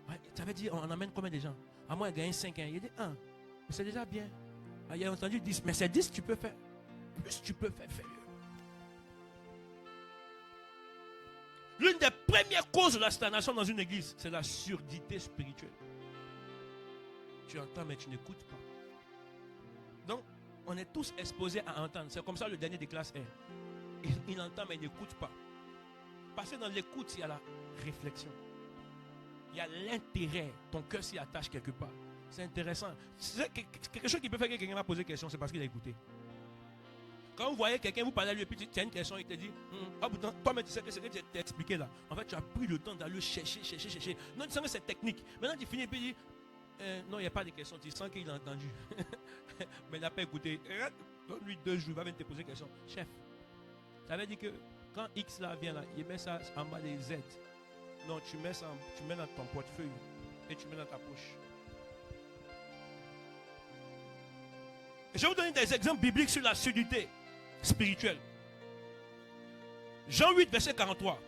Ouais, ça veut dire, on amène combien de gens? À moi, il gagne 5 ans. Il dit 1. Mais c'est déjà bien. Ah, il a entendu 10. Mais c'est 10 tu peux faire. Plus tu peux faire, fais-le. L'une des premières causes de la stagnation dans une église, c'est la surdité spirituelle. Tu entends, mais tu n'écoutes pas. Donc, on est tous exposés à entendre. C'est comme ça le dernier des classes est. Il entend, mais il n'écoute pas. Parce que dans l'écoute, il y a la réflexion. Il y a l'intérêt. Ton cœur s'y attache quelque part. C'est intéressant. C'est quelque chose qui peut faire que quelqu'un va poser une question, c'est parce qu'il a écouté. Quand vous voyez quelqu'un, vous parlez à lui, et puis tu as une question, il te dit, toi, mais tu sais que c'est ce que tu t'es expliqué là. En fait, tu as pris le temps d'aller chercher. Non, tu sais que c'est technique. Maintenant, tu finis et puis tu dis, Non, il n'y a pas de question. Tu sens qu'il a entendu. Mais il n'a pas écouté. Donne-lui 2 jours, il va venir te poser une question. Chef, ça veut dire que quand X là vient là, il met ça en bas des Z. Non, tu mets dans ton portefeuille et tu mets dans ta poche. Je vais vous donner des exemples bibliques sur la surdité spirituelle. Jean 8, verset 43.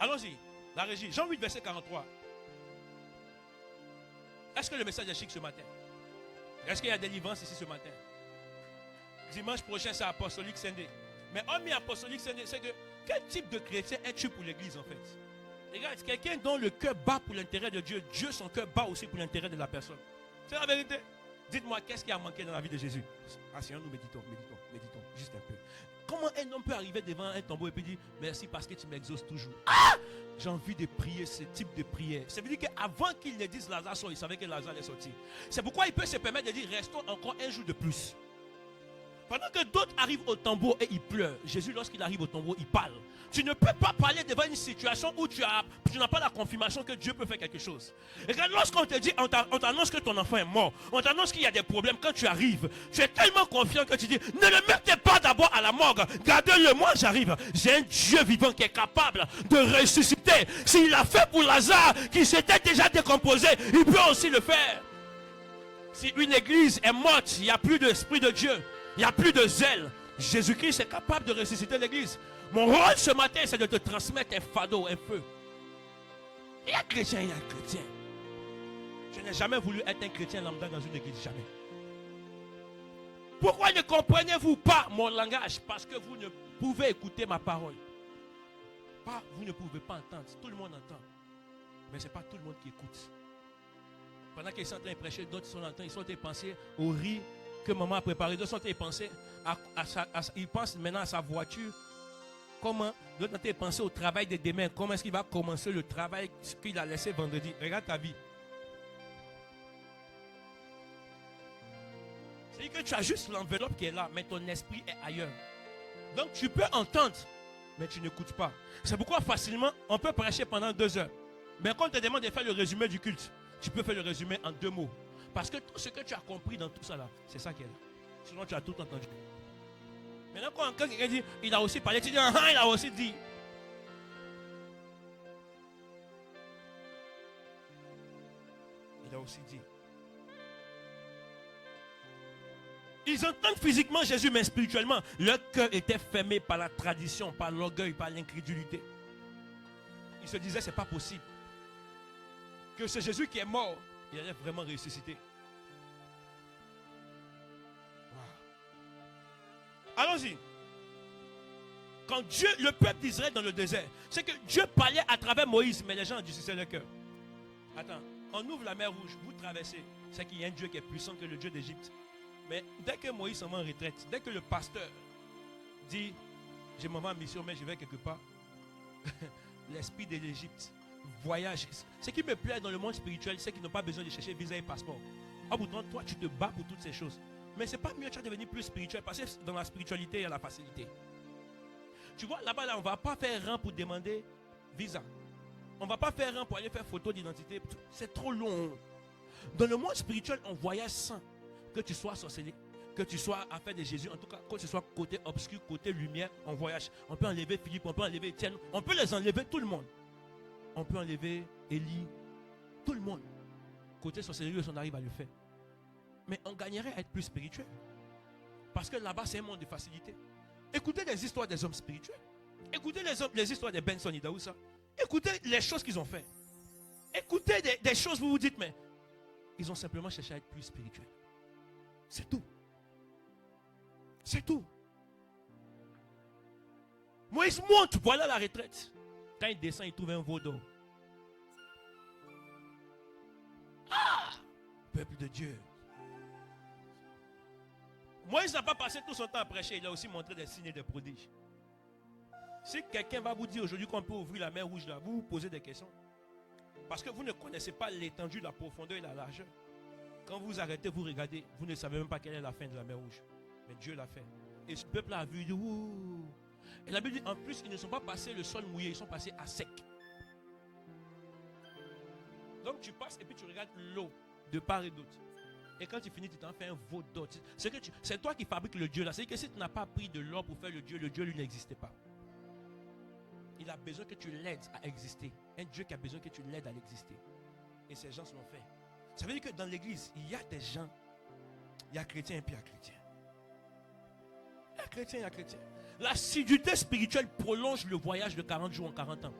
Allons-y, la régie. Jean 8, verset 43. Est-ce que le message est chic ce matin? Est-ce qu'il y a délivrance ici ce matin? Dimanche prochain, c'est Apostolique Sunday. Mais hormis Apostolique Sunday, c'est que quel type de chrétien es-tu pour l'église en fait? Regarde, quelqu'un dont le cœur bat pour l'intérêt de Dieu, Dieu son cœur bat aussi pour l'intérêt de la personne. C'est la vérité. Dites-moi, qu'est-ce qui a manqué dans la vie de Jésus? Ah, Seigneur, nous méditons, juste un peu. Comment un homme peut arriver devant un tombeau et puis dire merci parce que tu m'exauces toujours? Ah! J'ai envie de prier ce type de prière. Ça veut dire qu'avant qu'il ne dise Lazare sort, il savait que Lazare allait sortir. C'est pourquoi il peut se permettre de dire restons encore un jour de plus. Pendant que d'autres arrivent au tombeau et ils pleurent, Jésus, lorsqu'il arrive au tombeau, il parle. Tu ne peux pas parler devant une situation où tu n'as pas la confirmation que Dieu peut faire quelque chose. Et quand lorsqu'on te dit, on t'annonce que ton enfant est mort, on t'annonce qu'il y a des problèmes, quand tu arrives, tu es tellement confiant que tu dis, ne le mettez pas d'abord à la morgue, gardez-le, moi j'arrive. J'ai un Dieu vivant qui est capable de ressusciter. S'il l'a fait pour Lazare, qui s'était déjà décomposé, il peut aussi le faire. Si une église est morte, il n'y a plus d'esprit de Dieu. Il n'y a plus de zèle. Jésus-Christ est capable de ressusciter l'église. Mon rôle ce matin, c'est de te transmettre un fardeau, un feu. Il y a chrétien, il y a chrétien. Je n'ai jamais voulu être un chrétien lambda dans une église, jamais. Pourquoi ne comprenez-vous pas mon langage? Parce que vous ne pouvez écouter ma parole. Pas, vous ne pouvez pas entendre. Tout le monde entend. Mais ce n'est pas tout le monde qui écoute. Pendant qu'ils sont en train de prêcher, d'autres sont en train de penser au riz que maman a préparé, d'autres sont en train de penser ils pensent maintenant à sa voiture. Comment? D'autres sont en train de penser au travail de demain. Comment est-ce qu'il va commencer le travail qu'il a laissé vendredi? Regarde ta vie. C'est-à-dire que tu as juste l'enveloppe qui est là, mais ton esprit est ailleurs. Donc tu peux entendre, mais tu n'écoutes pas. C'est pourquoi facilement, on peut prêcher pendant 2 heures. Mais quand on te demande de faire le résumé du culte, tu peux faire le résumé en 2 mots. Parce que tout ce que tu as compris dans tout ça là, c'est ça qui est là. Sinon tu as tout entendu. Maintenant quand quelqu'un dit, il a aussi parlé, tu dis, ah, il a aussi dit. Il a aussi dit. Ils entendent physiquement Jésus, mais spirituellement, leur cœur était fermé par la tradition, par l'orgueil, par l'incrédulité. Ils se disaient, c'est pas possible. Que ce Jésus qui est mort, il allait vraiment ressusciter. Wow. Allons-y. Quand Dieu, le peuple d'Israël dans le désert, c'est que Dieu parlait à travers Moïse, mais les gens endurcissaient leur cœur. Attends, on ouvre la mer rouge, vous traversez. C'est qu'il y a un Dieu qui est puissant que le Dieu d'Égypte. Mais dès que Moïse s'en va en retraite, dès que le pasteur dit, je m'en vais en mission, mais je vais quelque part, l'esprit de l'Égypte voyage. Ce qui me plaît dans le monde spirituel, c'est qu'ils n'ont pas besoin de chercher visa et passeport. Ah, pourtant, toi, tu te bats pour toutes ces choses. Mais c'est pas mieux de devenir plus spirituel, parce que dans la spiritualité, il y a la facilité. Tu vois, là-bas, là, on ne va pas faire rang pour demander visa. On ne va pas faire rang pour aller faire photo d'identité. C'est trop long. Dans le monde spirituel, on voyage sans que tu sois sorcelé, que tu sois affaire de Jésus, en tout cas, que ce soit côté obscur, côté lumière, on voyage. On peut enlever Philippe, on peut enlever Étienne, on peut les enlever tout le monde. On peut enlever Élie, tout le monde. Côté sorcellerie, on arrive à le faire. Mais on gagnerait à être plus spirituel. Parce que là-bas, c'est un monde de facilité. Écoutez les histoires des hommes spirituels. Écoutez les histoires de Benson et Daoussa. Écoutez les choses qu'ils ont fait. Écoutez des choses, vous vous dites, mais ils ont simplement cherché à être plus spirituels. C'est tout. C'est tout. Moïse monte pour aller à la retraite. Quand il descend, il trouve un veau d'or. Ah! Peuple de Dieu. Moïse n'a pas passé tout son temps à prêcher. Il a aussi montré des signes et des prodiges. Si quelqu'un va vous dire aujourd'hui qu'on peut ouvrir la mer rouge là, vous vous posez des questions. Parce que vous ne connaissez pas l'étendue, la profondeur et la largeur. Quand vous arrêtez, vous regardez, vous ne savez même pas quelle est la fin de la mer rouge. Mais Dieu l'a fait. Et ce peuple a vu, il dit, ouh. Et la Bible dit, en plus, ils ne sont pas passés le sol mouillé, ils sont passés à sec. Donc tu passes et puis tu regardes l'eau de part et d'autre. Et quand tu finis, tu t'en fais un veau d'or. C'est toi qui fabriques le Dieu là. C'est que si tu n'as pas pris de l'or pour faire le Dieu lui n'existait pas. Il a besoin que tu l'aides à exister. Un Dieu qui a besoin que tu l'aides à l'exister. Et ces gens se l'ont fait. Ça veut dire que dans l'église, il y a des gens. Il y a chrétiens et puis il y a chrétiens. Il y a chrétiens et il y a chrétiens. L'assiduité spirituelle prolonge le voyage de 40 jours en 40 ans.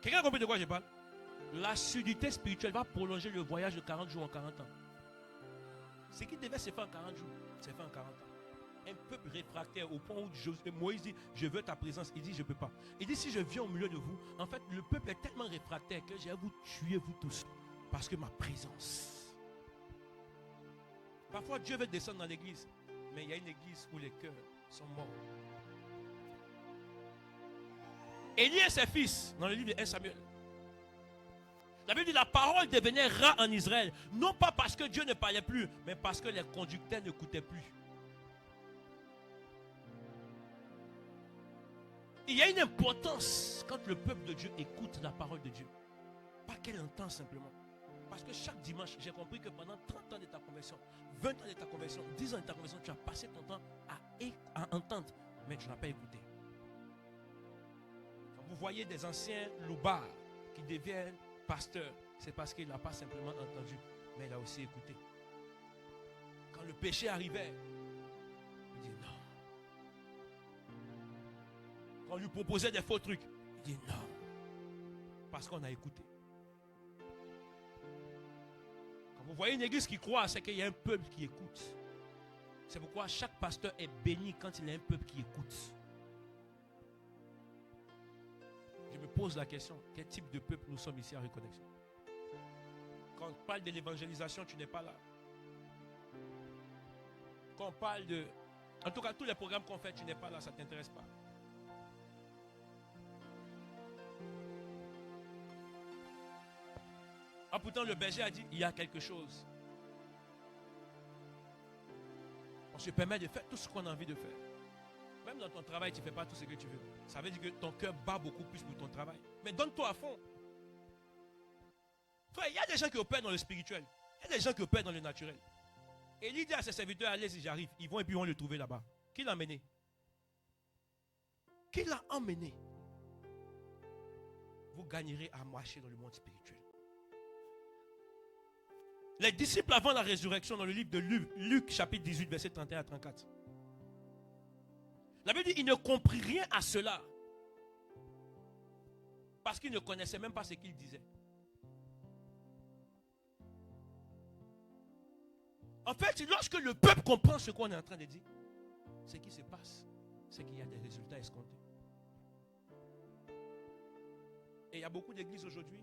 Quelqu'un a compris de quoi je parle? L'assiduité spirituelle va prolonger le voyage de 40 jours en 40 ans. Ce qui devait se faire en 40 jours, c'est fait en 40 ans. Un peuple réfractaire au point où Moïse dit, je veux ta présence. Il dit, je ne peux pas. Il dit, si je viens au milieu de vous, en fait, le peuple est tellement réfractaire que je vais vous tuer, vous tous. Parce que ma présence. Parfois, Dieu veut descendre dans l'église. Mais il y a une église où les cœurs sont morts. Élie et ses fils, dans le livre de 1 Samuel. La Bible dit, la parole devenait rare en Israël. Non pas parce que Dieu ne parlait plus, mais parce que les conducteurs n'écoutaient plus. Il y a une importance quand le peuple de Dieu écoute la parole de Dieu. Pas qu'elle entend simplement. Parce que chaque dimanche, j'ai compris que pendant 30 ans de ta conversion, 20 ans de ta conversion, 10 ans de ta conversion, tu as passé ton temps à entendre, mais tu n'as pas écouté. Quand vous voyez des anciens loubards qui deviennent pasteurs, c'est parce qu'il n'a pas simplement entendu, mais il a aussi écouté. Quand le péché arrivait, il dit non. Quand on lui proposait des faux trucs, il dit non. Parce qu'on a écouté. Quand vous voyez une église qui croit, c'est qu'il y a un peuple qui écoute. C'est pourquoi chaque pasteur est béni quand il y a un peuple qui écoute. Je me pose la question, quel type de peuple nous sommes ici à Reconnexion? Quand on parle de l'évangélisation, tu n'es pas là. Quand on parle de... En tout cas, tous les programmes qu'on fait, tu n'es pas là, ça ne t'intéresse pas. Ah, pourtant, le berger a dit, il y a quelque chose. On se permet de faire tout ce qu'on a envie de faire. Même dans ton travail, tu ne fais pas tout ce que tu veux. Ça veut dire que ton cœur bat beaucoup plus pour ton travail. Mais donne-toi à fond. Frère, il y a des gens qui opèrent dans le spirituel. Il y a des gens qui opèrent dans le naturel. Et il dit à ses serviteurs, allez si j'arrive. Ils vont et puis ils vont le trouver là-bas. Qui l'a emmené? Qui l'a emmené? Vous gagnerez à marcher dans le monde spirituel. Les disciples avant la résurrection, dans le livre de Luc chapitre 18, verset 31 à 34. La Bible dit, ils ne comprirent rien à cela. Parce qu'ils ne connaissaient même pas ce qu'ils disaient. En fait, lorsque le peuple comprend ce qu'on est en train de dire, ce qui se passe, c'est qu'il y a des résultats escomptés. Et il y a beaucoup d'églises aujourd'hui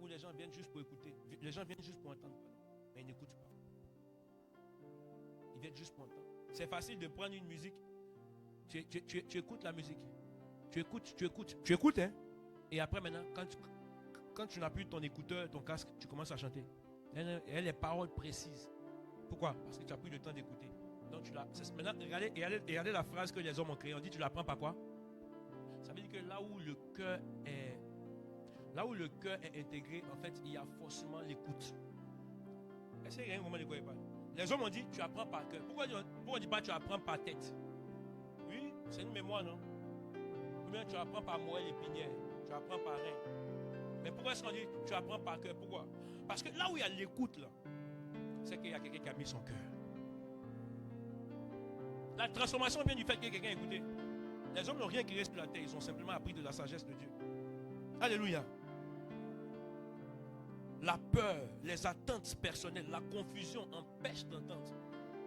où les gens viennent juste pour écouter. Les gens viennent juste pour entendre. Mais ils n'écoutent pas. Ils viennent juste pour entendre. C'est facile de prendre une musique. Tu écoutes la musique. Tu écoutes, hein. Et après maintenant, quand tu n'as plus ton écouteur, ton casque, tu commences à chanter. Il y a les paroles précises. Pourquoi? Parce que tu as pris le temps d'écouter. Donc maintenant, regardez la phrase que les hommes ont créée. On dit, tu la prends par quoi? Ça veut dire que là où le cœur est intégré, en fait, il y a forcément l'écoute. Est-ce qu'il y a un moment de quoi il parle? Les hommes ont dit, tu apprends par cœur. Pourquoi on ne dit pas, tu apprends par tête? Oui, c'est une mémoire, non? Ou bien tu apprends par moelle épinière, tu apprends par rein. Mais pourquoi est-ce qu'on dit, tu apprends par cœur? Pourquoi? Parce que là où il y a l'écoute, là, c'est qu'il y a quelqu'un qui a mis son cœur. La transformation vient du fait que quelqu'un a écouté. Les hommes n'ont rien qui reste sur la terre, ils ont simplement appris de la sagesse de Dieu. Alléluia. La peur, les attentes personnelles, la confusion empêchent d'entendre.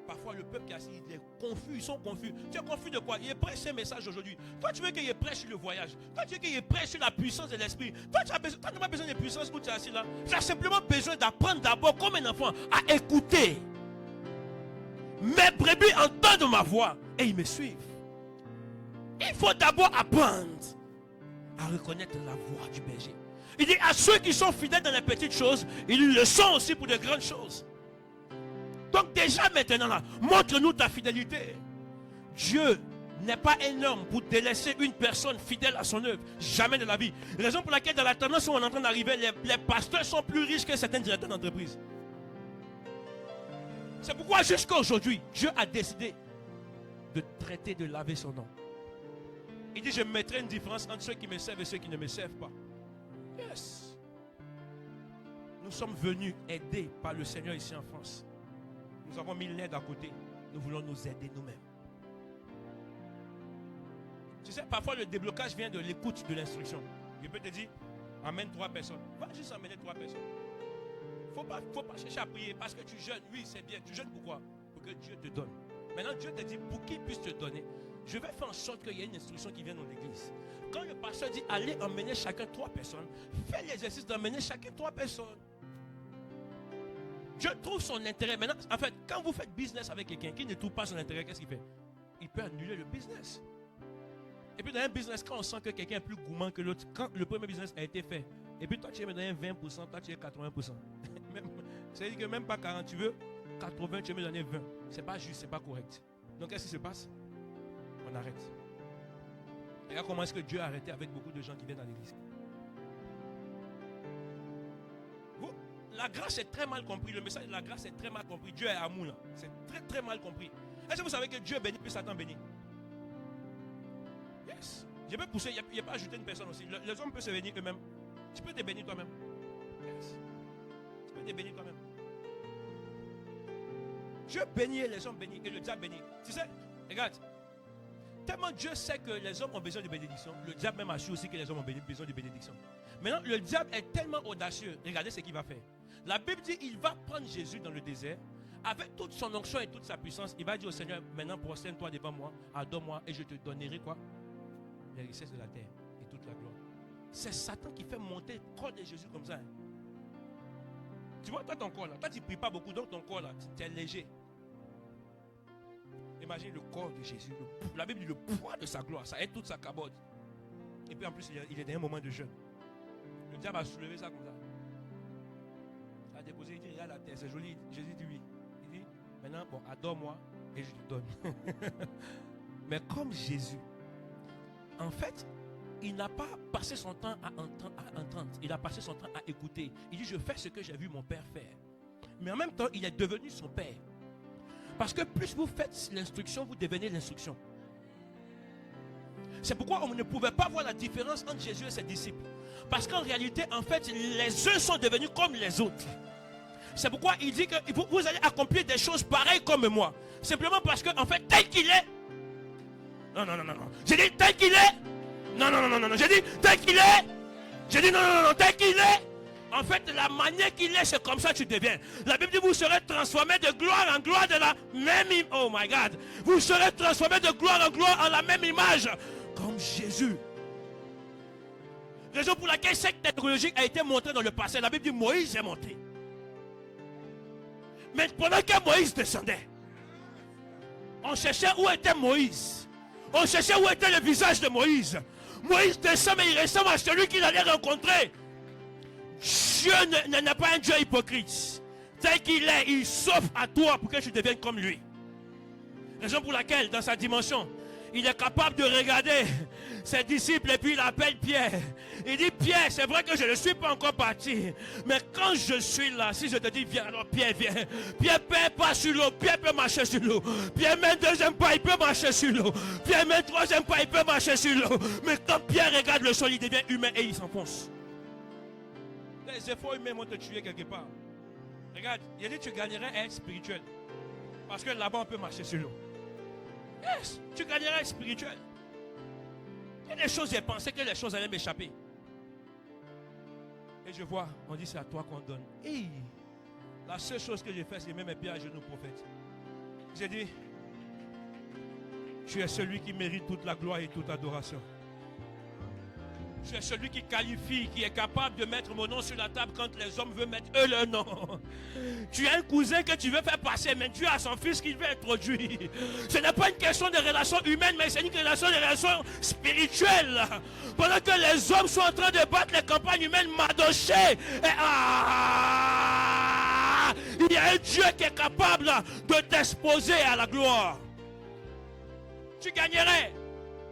Parfois, le peuple qui est assis, il est confus, ils sont confus. Tu es confus de quoi? Il est prêt sur un message aujourd'hui. Toi, tu veux qu'il est prêt sur le voyage. Toi, tu veux qu'il est prêt sur la puissance de l'esprit. Toi, tu n'as pas besoin de puissance où tu es assis là. Tu as simplement besoin d'apprendre d'abord, comme un enfant, à écouter. Mes brebis entendent ma voix et ils me suivent. Il faut d'abord apprendre à reconnaître la voix du berger. Il dit à ceux qui sont fidèles dans les petites choses, ils le sont aussi pour de grandes choses. Donc déjà maintenant là, montre-nous ta fidélité. Dieu n'est pas un homme pour délaisser une personne fidèle à son œuvre. Jamais de la vie. Raison pour laquelle dans la tendance où on est en train d'arriver, les pasteurs sont plus riches que certains directeurs d'entreprise. C'est pourquoi jusqu'à aujourd'hui, Dieu a décidé de traiter, de laver son nom. Il dit, je mettrai une différence entre ceux qui me servent et ceux qui ne me servent pas. Yes. Nous sommes venus aider par le Seigneur ici en France. Nous avons mis l'aide à côté. Nous voulons nous aider nous-mêmes. Tu sais, parfois le déblocage vient de l'écoute de l'instruction. Je peux te dire, amène 3 personnes. Va juste amener 3 personnes. Faut pas chercher à prier parce que tu jeûnes. Oui, c'est bien. Tu jeûnes pourquoi? Pour que Dieu te donne. Maintenant, Dieu te dit, pour qu'il puisse te donner, je vais faire en sorte qu'il y ait une instruction qui vienne dans l'église. Quand le pasteur dit, allez emmener chacun 3 personnes, fais l'exercice d'emmener chacun 3 personnes. Dieu trouve son intérêt. Maintenant, en fait, quand vous faites business avec quelqu'un qui ne trouve pas son intérêt, qu'est-ce qu'il fait? Il peut annuler le business. Et puis dans un business, quand on sent que quelqu'un est plus gourmand que l'autre, quand le premier business a été fait, et puis toi tu es dans un 20%, toi tu es 80%. C'est-à-dire que même pas 40, tu veux 80, tu veux me donner 20. C'est pas juste, c'est pas correct. Donc qu'est-ce qui se passe? On arrête. Et regarde comment est-ce que Dieu a arrêté avec beaucoup de gens qui viennent dans l'église. La grâce est très mal compris. Le message de la grâce est très mal compris. Dieu est amour là. C'est très très mal compris. Est-ce que vous savez que Dieu bénit puis Satan bénit? Yes. Je peux pousser, il n'y a pas ajouté une personne aussi. Les hommes peuvent se bénir eux-mêmes. Tu peux te bénir toi-même. Yes. Tu peux te bénir toi-même. Dieu bénit et les hommes bénissent. Et le diable bénit. Tu sais, regarde. Tellement Dieu sait que les hommes ont besoin de bénédiction. Le diable même a su aussi que les hommes ont besoin de bénédiction. Maintenant, le diable est tellement audacieux. Regardez ce qu'il va faire. La Bible dit il va prendre Jésus dans le désert. Avec toute son onction et toute sa puissance, il va dire au Seigneur, maintenant prosterne-toi devant moi, adore-moi et je te donnerai quoi? Les richesses de la terre et toute la gloire. C'est Satan qui fait monter le corps de Jésus comme ça. Hein. Tu vois, toi ton corps là, toi tu ne pries pas beaucoup, donc ton corps là, tu es léger. Imagine le corps de Jésus, la Bible dit le poids de sa gloire, ça aide toute sa cabote. Et puis en plus, il est dans un moment de jeûne. Le diable a soulevé ça comme ça. Il a déposé, il dit, regarde la terre, c'est joli. Jésus dit oui. Il dit, maintenant, bon, adore-moi et je te donne. Mais comme Jésus, en fait, il n'a pas passé son temps à entendre. Il a passé son temps à écouter. Il dit, je fais ce que j'ai vu mon père faire. Mais en même temps, il est devenu son père. Parce que plus vous faites l'instruction, vous devenez l'instruction. C'est pourquoi on ne pouvait pas voir la différence entre Jésus et ses disciples. Parce qu'en réalité, en fait, les uns sont devenus comme les autres. C'est pourquoi il dit que vous allez accomplir des choses pareilles comme moi. Simplement parce que, en fait, tel qu'il est. Non. J'ai dit tel qu'il est. Non. J'ai dit tel qu'il est. J'ai dit non, tel qu'il est. En fait, la manière qu'il est, c'est comme ça que tu deviens. La Bible dit vous serez transformés de gloire en gloire de la même image. Oh my God. Vous serez transformés de gloire en gloire en la même image. Comme Jésus. Raison pour laquelle cette technologie a été montrée dans le passé. La Bible dit Moïse est monté. Mais pendant que Moïse descendait, on cherchait où était Moïse. On cherchait où était le visage de Moïse. Moïse descend, mais il ressemble à celui qu'il allait rencontrer. Dieu n'est pas un Dieu hypocrite. Tel qu'il est, il s'offre à toi pour que tu deviennes comme lui. Raison pour laquelle, dans sa dimension, il est capable de regarder ses disciples et puis il appelle Pierre. Il dit, Pierre, c'est vrai que je ne suis pas encore parti. Mais quand je suis là, si je te dis, viens, alors Pierre vient. Pierre ne peut pas sur l'eau. Pierre peut marcher sur l'eau. Pierre met un deuxième pas, il peut marcher sur l'eau. Pierre met un troisième pas, il peut marcher sur l'eau. Mais quand Pierre regarde le sol, il devient humain et il s'enfonce. Les efforts humains vont te tuer quelque part. Regarde, il a dit, tu gagnerais à être spirituel. Parce que là-bas, on peut marcher sur l'eau. Yes, tu gagneras spirituel. Il y a des choses, j'ai pensé que les choses allaient m'échapper. Et je vois, on dit c'est à toi qu'on donne. Et la seule chose que j'ai fait, c'est mettre mes pieds à genoux, prophète. J'ai dit, tu es celui qui mérite toute la gloire et toute adoration. Tu es celui qui qualifie, qui est capable de mettre mon nom sur la table quand les hommes veulent mettre eux leur nom. Tu as un cousin que tu veux faire passer, mais tu as son fils qui veut introduire. Ce n'est pas une question de relation humaine, mais c'est une relation spirituelle. Pendant que les hommes sont en train de battre les campagnes humaines madochées. Il y a un Dieu qui est capable de t'exposer à la gloire. Tu gagnerais.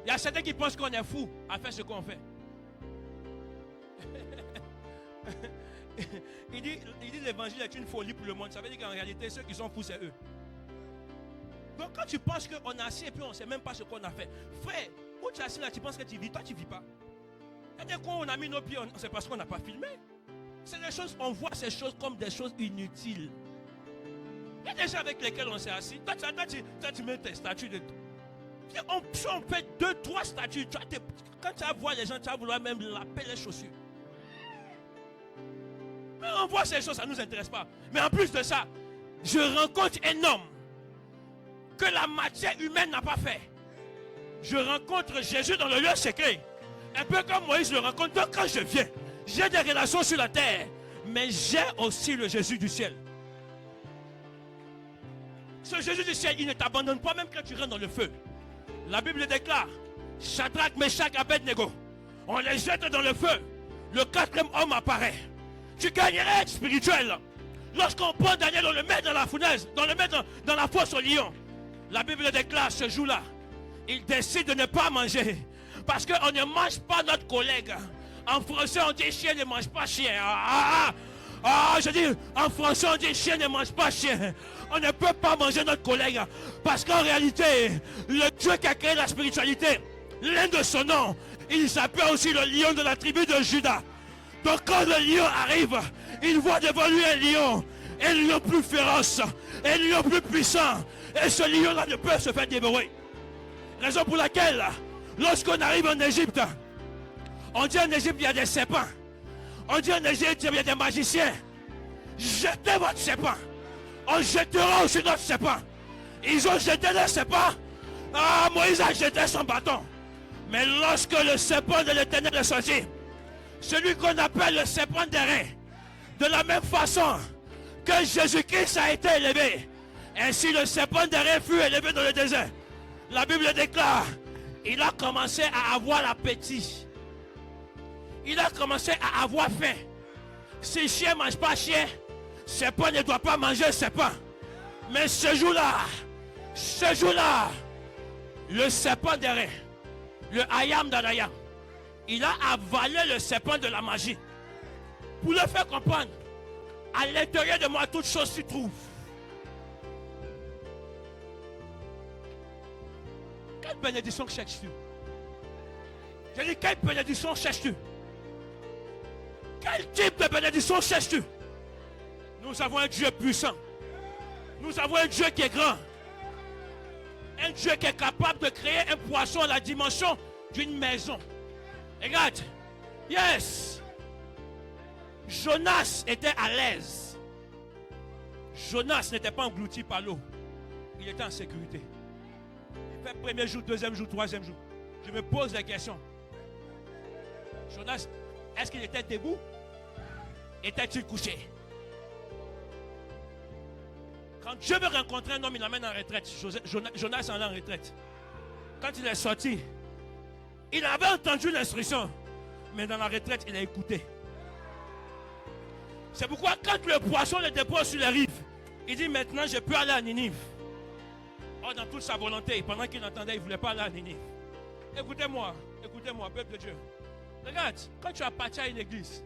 Il y a certains qui pensent qu'on est fou à faire ce qu'on fait. Il dit l'évangile est une folie pour le monde. Ça veut dire qu'en réalité, ceux qui sont fous, c'est eux. Donc quand tu penses qu'on est assis et puis on ne sait même pas ce qu'on a fait. Frère, où tu es assis là, tu penses que tu vis. Toi, tu ne vis pas. C'est-à-dire qu'on a mis nos pieds, c'est parce qu'on n'a pas filmé. C'est des choses, on voit ces choses comme des choses inutiles. Il y a des gens avec lesquels on s'est assis. Toi, tu mets tes statues de tout. On fait 2-3 statues. Quand tu vas voir les gens, tu vas vouloir même laper les chaussures. Mais on voit ces choses, ça ne nous intéresse pas. Mais en plus de ça, je rencontre un homme que la matière humaine n'a pas fait. Je rencontre Jésus dans le lieu secret. Un peu comme Moïse le rencontre. Donc quand je viens, j'ai des relations sur la terre, mais j'ai aussi le Jésus du ciel. Ce Jésus du ciel, il ne t'abandonne pas même quand tu rentres dans le feu. La Bible déclare, Shadrach, Meshach, Abednego, on les jette dans le feu. Le quatrième homme apparaît. Tu gagnerais spirituel. Lorsqu'on prend Daniel, on le met dans la fournaise, on le met dans la fosse au lion. La Bible déclare ce jour-là, il décide de ne pas manger. Parce qu'on ne mange pas notre collègue. En français, on dit chien ne mange pas chien. Je dis, en français, on dit chien ne mange pas chien. On ne peut pas manger notre collègue. Parce qu'en réalité, le Dieu qui a créé la spiritualité, l'un de son nom, il s'appelle aussi le lion de la tribu de Juda. Donc quand le lion arrive, il voit devant lui un lion plus féroce, un lion plus puissant. Et ce lion-là ne peut se faire dévorer. Raison pour laquelle, lorsqu'on arrive en Égypte, on dit en Égypte il y a des serpents. On dit en Égypte il y a des magiciens. Jetez votre serpent. On jettera aussi notre serpent. Ils ont jeté le serpent. Moïse a jeté son bâton. Mais lorsque le serpent de l'Éternel est sorti, celui qu'on appelle le serpent d'airain, de la même façon que Jésus-Christ a été élevé, ainsi le serpent d'airain fut élevé dans le désert. La Bible déclare, il a commencé à avoir l'appétit. Il a commencé à avoir faim. Si chien ne mange pas chien, serpent ne doit pas manger serpent. Mais ce jour-là, le serpent d'airain, le Ayam d'Anayam, il a avalé le serpent de la magie. Pour le faire comprendre, à l'intérieur de moi, toute chose s'y trouve. Quelle bénédiction cherches-tu? Je dis, quelle bénédiction cherches-tu? Quel type de bénédiction cherches-tu? Nous avons un Dieu puissant. Nous avons un Dieu qui est grand. Un Dieu qui est capable de créer un poisson à la dimension d'une maison. Regarde. Yes. Jonas était à l'aise. Jonas n'était pas englouti par l'eau. Il était en sécurité. Il fait premier jour, deuxième jour, troisième jour. Je me pose la question. Jonas, est-ce qu'il était debout? Était-il couché? Quand Dieu veut rencontrer un homme, il l'amène en retraite. Jonas en est en retraite. Quand il est sorti, il avait entendu l'instruction. Mais dans la retraite, il a écouté. C'est pourquoi quand le poisson le dépose sur les rives, il dit maintenant je peux aller à Ninive. Or dans toute sa volonté, pendant qu'il entendait, il ne voulait pas aller à Ninive. Écoutez-moi, peuple de Dieu. Regarde, quand tu appartiens à une église,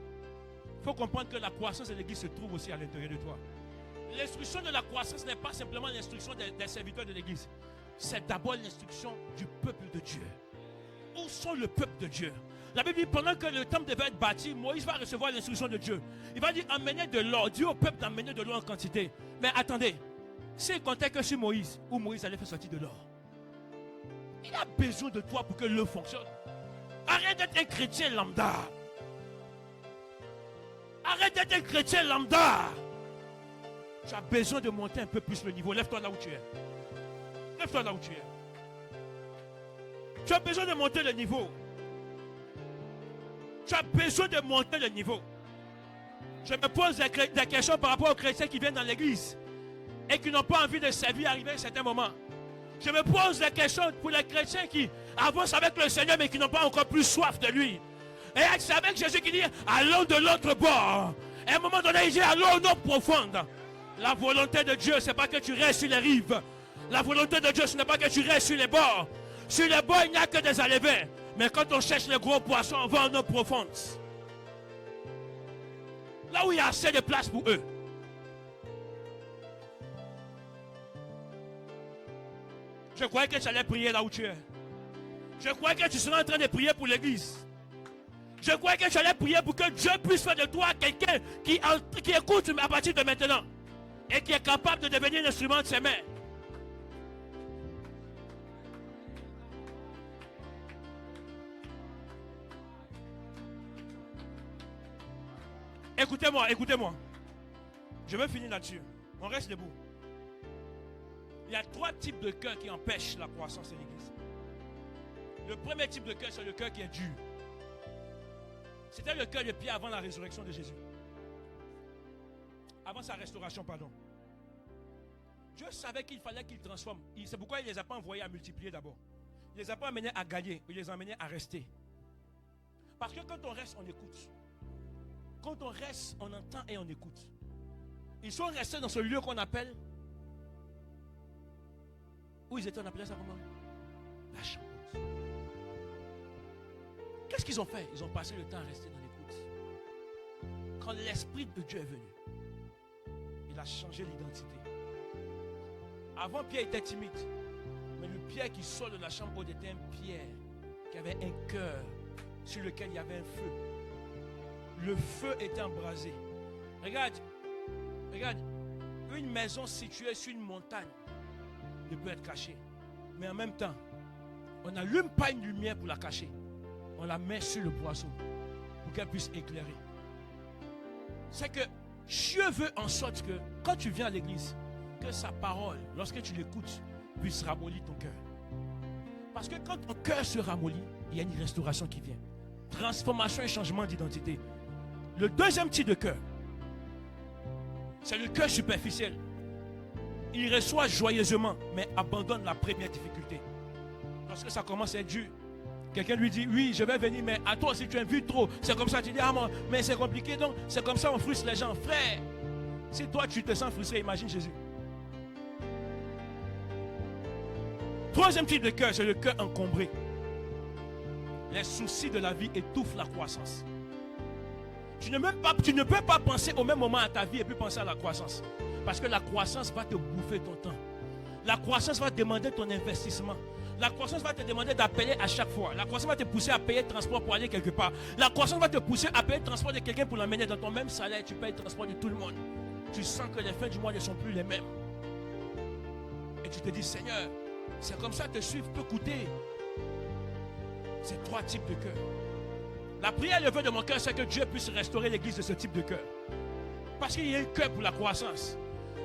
il faut comprendre que la croissance de l'église se trouve aussi à l'intérieur de toi. L'instruction de la croissance n'est pas simplement l'instruction des serviteurs de l'église. C'est d'abord l'instruction du peuple de Dieu. Où sont le peuple de Dieu? La Bible dit, pendant que le temple devait être bâti, Moïse va recevoir l'instruction de Dieu. Il va dire, emmenez de l'or. Dieu au peuple d'emmener de l'or en quantité. Mais attendez, s'il comptait que sur Moïse, où Moïse allait faire sortir de l'or, il a besoin de toi pour que l'eau fonctionne. Arrête d'être un chrétien lambda. Arrête d'être un chrétien lambda. Tu as besoin de monter un peu plus le niveau. Lève-toi là où tu es. Lève-toi là où tu es. Tu as besoin de monter le niveau. Tu as besoin de monter le niveau. Je me pose des questions par rapport aux chrétiens qui viennent dans l'église et qui n'ont pas envie de servir arriver à un certain moment. Je me pose des questions pour les chrétiens qui avancent avec le Seigneur mais qui n'ont pas encore plus soif de lui. Et c'est avec Jésus qui dit allons de l'autre bord. Et à un moment donné, il dit allons aux eaux profondes. La volonté de Dieu, ce n'est pas que tu restes sur les rives. La volonté de Dieu, ce n'est pas que tu restes sur les bords. Sur les bords, il n'y a que des alevins. Mais quand on cherche les gros poissons, on va en eau profonde. Là où il y a assez de place pour eux. Je croyais que tu allais prier là où tu es. Je croyais que tu serais en train de prier pour l'église. Je croyais que tu allais prier pour que Dieu puisse faire de toi quelqu'un qui écoute à partir de maintenant. Et qui est capable de devenir un instrument de ses mains. Écoutez-moi, écoutez-moi. Je veux finir là-dessus. On reste debout. Il y a 3 types de cœurs qui empêchent la croissance de l'église. Le premier type de cœur, c'est le cœur qui est dur. C'était le cœur de Pierre avant la résurrection de Jésus. Avant sa restauration, pardon. Dieu savait qu'il fallait qu'il transforme. C'est pourquoi il ne les a pas envoyés à multiplier d'abord. Il ne les a pas amenés à gagner, il les a amenés à rester. Parce que quand on reste, on écoute. Quand on reste, on entend et on écoute. Ils sont restés dans ce lieu qu'on appelle... Où ils étaient, on appelait ça comment? La chambre. Qu'est-ce qu'ils ont fait? Ils ont passé le temps à rester dans l'écoute. Quand l'Esprit de Dieu est venu, il a changé l'identité. Avant, Pierre était timide. Mais le Pierre qui sort de la chambre haute était un Pierre qui avait un cœur sur lequel il y avait un feu. Le feu était embrasé. Regarde, une maison située sur une montagne ne peut être cachée. Mais en même temps, on n'allume pas une lumière pour la cacher. On la met sur le poisson pour qu'elle puisse éclairer. C'est que Dieu veut en sorte que quand tu viens à l'église, que sa parole, lorsque tu l'écoutes, puisse ramollir ton cœur. Parce que quand ton cœur se ramollit, il y a une restauration qui vient. Transformation et changement d'identité. Le deuxième type de cœur, c'est le cœur superficiel. Il reçoit joyeusement, mais abandonne la première difficulté. Lorsque ça commence à être dur, quelqu'un lui dit, oui, je vais venir, mais à toi aussi tu invites trop. C'est comme ça, tu dis, ah moi, mais c'est compliqué, donc c'est comme ça on frustre les gens. Frère, si toi tu te sens frustré, imagine Jésus. Troisième type de cœur, c'est le cœur encombré. Les soucis de la vie étouffent la croissance. Tu ne peux pas penser au même moment à ta vie et puis penser à la croissance. Parce que la croissance va te bouffer ton temps. La croissance va demander ton investissement. La croissance va te demander d'appeler à chaque fois. La croissance va te pousser à payer le transport pour aller quelque part. La croissance va te pousser à payer le transport de quelqu'un pour l'emmener dans ton même salaire. Tu payes le transport de tout le monde. Tu sens que les fins du mois ne sont plus les mêmes. Et tu te dis, Seigneur, c'est comme ça te suivre peut coûter. C'est 3 types de cœur. La prière, le vœu de mon cœur, c'est que Dieu puisse restaurer l'église de ce type de cœur. Parce qu'il y a un cœur pour la croissance.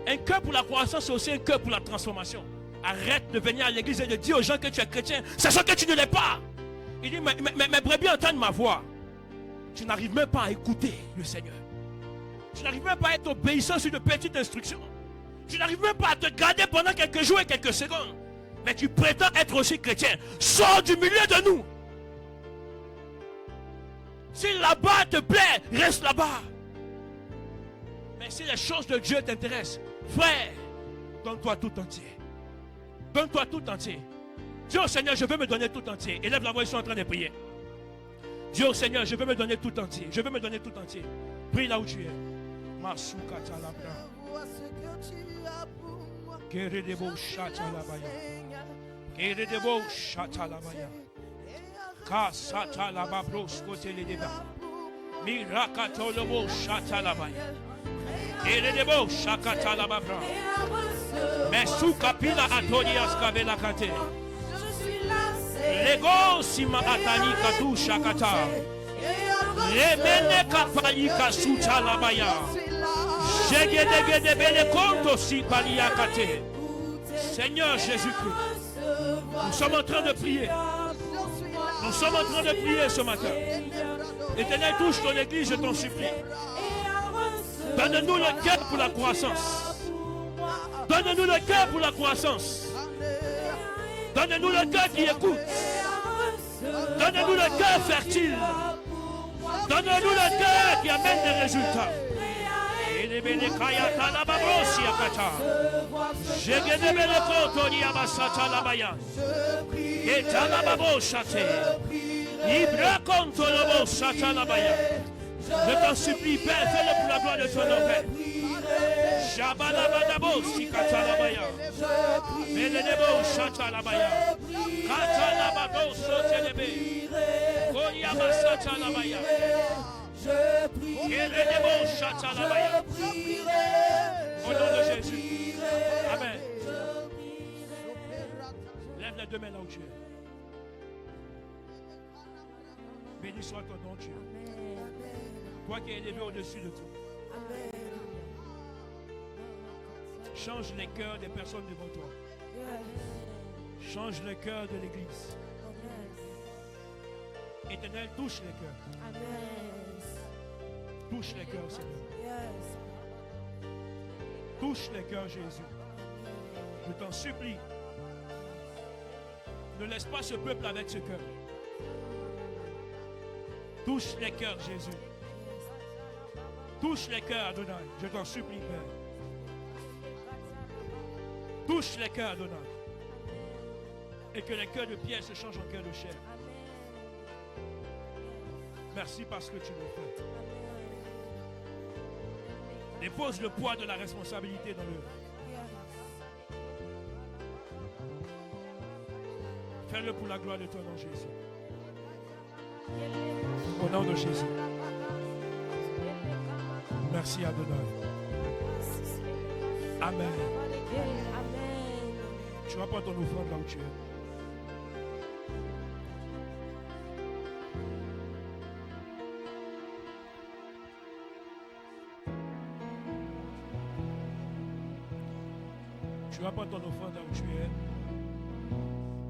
Un cœur pour la croissance, c'est aussi un cœur pour la transformation. Arrête de venir à l'église et de dire aux gens que tu es chrétien, sachant que tu ne l'es pas. Il dit, mes brebis entendent ma voix. Tu n'arrives même pas à écouter le Seigneur. Tu n'arrives même pas à être obéissant sur de petites instructions. Tu n'arrives même pas à te garder pendant quelques jours et quelques secondes. Mais tu prétends être aussi chrétien. Sors du milieu de nous. Si là-bas te plaît, reste là-bas. Mais si les choses de Dieu t'intéressent, frère, donne-toi tout entier. Donne-toi tout entier. Dis au Seigneur, je veux me donner tout entier. Élève la voix, ils sont en train de prier. Dis au Seigneur, je veux me donner tout entier. Je veux me donner tout entier. Prie là où tu es. Masuka talabra. Keredebo shatalabaya. Keredebo shatalabaya. Kasatalababros koteledeba. Mirakatolobo shatalabaya. Keredebo shakatalababra. Mesuka pila atonias kabela kate. Lego sima atani katu shakata. Remene kapali kasuta labaya. Jegedegede bele konto si paliakate. Seigneur Jésus-Christ, nous sommes en train de prier. Nous sommes en train de prier ce matin. Éternel, touche ton église, je t'en supplie. Donne-nous le cœur pour la croissance. Donne-nous le cœur pour la croissance. Donne-nous le cœur qui écoute. Donne-nous le cœur fertile. Donne-nous le cœur qui amène des résultats. Et Jelebele kayata la babosi akata. Jegedebele kotoni abasata la baya. Eta la baboshate. Ibra konto la bosata la baya. Je t'en supplie, Père, fais-le pour la gloire de ton nom, Père. Shabalabadabo sikatalabaya. Meledebo shatalabaya. Katalabado sotelebe. Koyama satalabaya. Meledebo shatalabaya. Au nom de Jésus. Amen. Lève les deux mains là où tu es. Béni soit ton nom, Dieu. Toi qui es élevé au-dessus de tout. Change les cœurs des personnes devant toi. Change le cœur de l'Église. Éternel, touche les cœurs. Touche les cœurs, Seigneur. Touche les cœurs, Jésus. Je t'en supplie. Ne laisse pas ce peuple avec ce cœur. Touche les cœurs, Jésus. Touche les cœurs, Adonai. Je t'en supplie, Père. Touche les cœurs, Adonai. Et que les cœurs de pierre se changent en cœurs de chair. Merci parce que tu le fais. Dépose le poids de la responsabilité dans le. Fais-le pour la gloire de ton nom, Jésus. Au nom de Jésus. Merci, Adonai. Amen. Tu vas prendre ton offrande là où tu es. Tu vas prendre ton offrande là où tu es.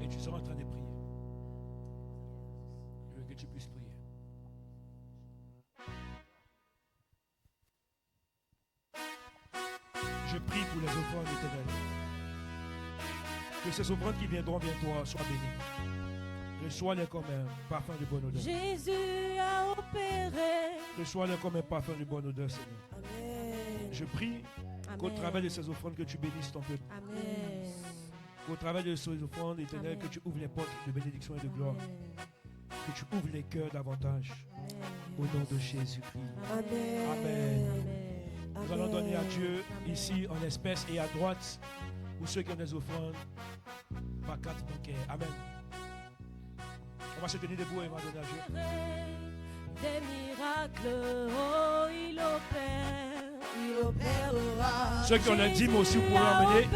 Et tu seras en train de prier. Je veux que tu puisses prier. Je prie pour les offrandes éternelles. Que ces offrandes qui viendront vers toi soient bénies. Reçois-les comme un parfum de bonne odeur. Jésus a opéré. Reçois-les comme un parfum de bonne odeur, Seigneur. Amen. Je prie qu'au travers de ces offrandes, que tu bénisses ton peuple. Amen. Qu'au travers de ces offrandes éternelles, que tu ouvres les portes de bénédiction et de gloire. Que tu ouvres les cœurs davantage. Au nom de Jésus-Christ. Amen. Amen. Nous allons donner à Dieu ici en espèces et à droite pour ceux qui ont des offrandes par carte bancaire. Amen. On va se tenir debout et on va donner à Dieu. Des miracles, oh, il opérera. Ceux qui ont le dîme aussi, vous pouvez emmener.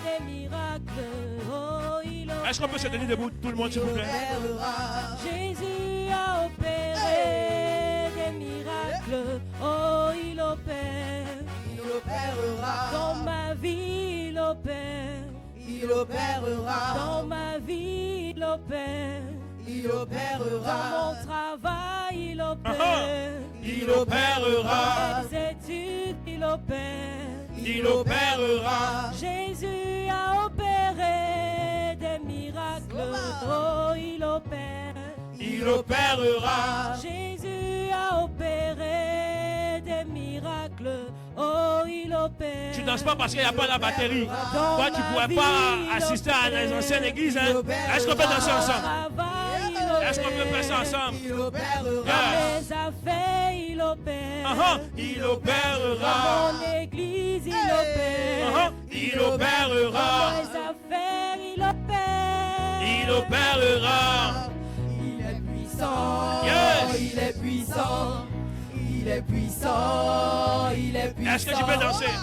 Des miracles, oh, il opérera. Est-ce qu'on peut se tenir debout, tout le monde, s'il vous plaît? Jésus a opéré des miracles, oh, il opère. Il opérera. Dans ma vie, il opère. Il opérera. Dans ma vie, il opère. Il opérera. Dans mon travail, il opère. Il opérera. Dans mes études, il opère. Il opérera. Jésus a opéré des miracles. Oh, il opère. Il opérera. Jésus a opéré des miracles. Oh, il opère. Tu danses pas parce qu'il n'y a pas la batterie. Toi, tu ne pourrais pas assister à les anciennes églises. Hein? Est-ce qu'on peut danser ensemble? Est-ce qu'on peut faire ça ensemble? Il opérera. Dans mes affaires, il opère. Il opérera. Dans mon église, il opère. Il opérera. Dans mes affaires, il opère. Il opérera. Il est puissant. Yes. Il est puissant. Il est puissant. Il est puissant. Est-ce que tu peux danser?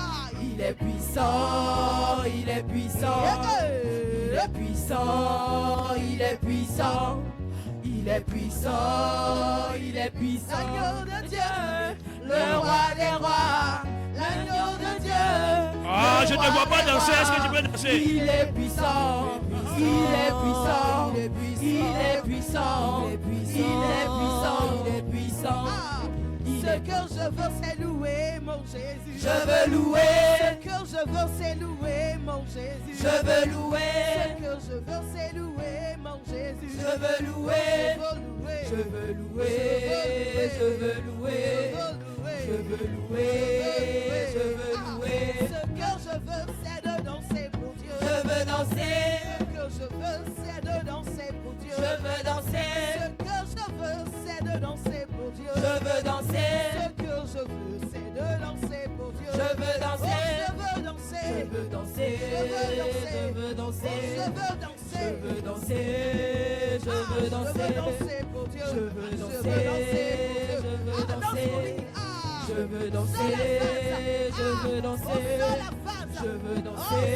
Il est puissant. Il est puissant. Il est puissant. Il est puissant. Il est puissant. Il est puissant. L'agneau de Dieu, le roi des rois, l'agneau de Dieu. Ah, je ne te vois pas danser. Est-ce que tu peux danser? Il est puissant. Il est puissant. Il est puissant. Il est puissant. Il est puissant. Il est puissant. Ce que je veux, c'est louer mon Jésus. Je veux louer. Ce que je veux, c'est louer mon Jésus. Je veux Ce louer. que je veux, c'est louer mon Jésus. Je veux louer. Je veux louer. Je veux louer. Je veux louer. Je veux louer, je veux louer. Ce que je veux, c'est de danser pour Dieu. Je veux danser, Ce que je veux, c'est de danser pour Dieu. je veux danser, Ce que je veux, c'est de danser pour Dieu. je veux danser, Ce que je veux, c'est de danser pour Dieu. je veux Oh, danser, je veux danser. je veux danser, je veux danser, Je veux danser. je veux danser, je veux Je veux danser, danser pour Dieu. je veux danser, Je veux danser pour Dieu. je veux Ah, danse pour lui. danser, Ah. je veux danser, je veux danser, je veux danser,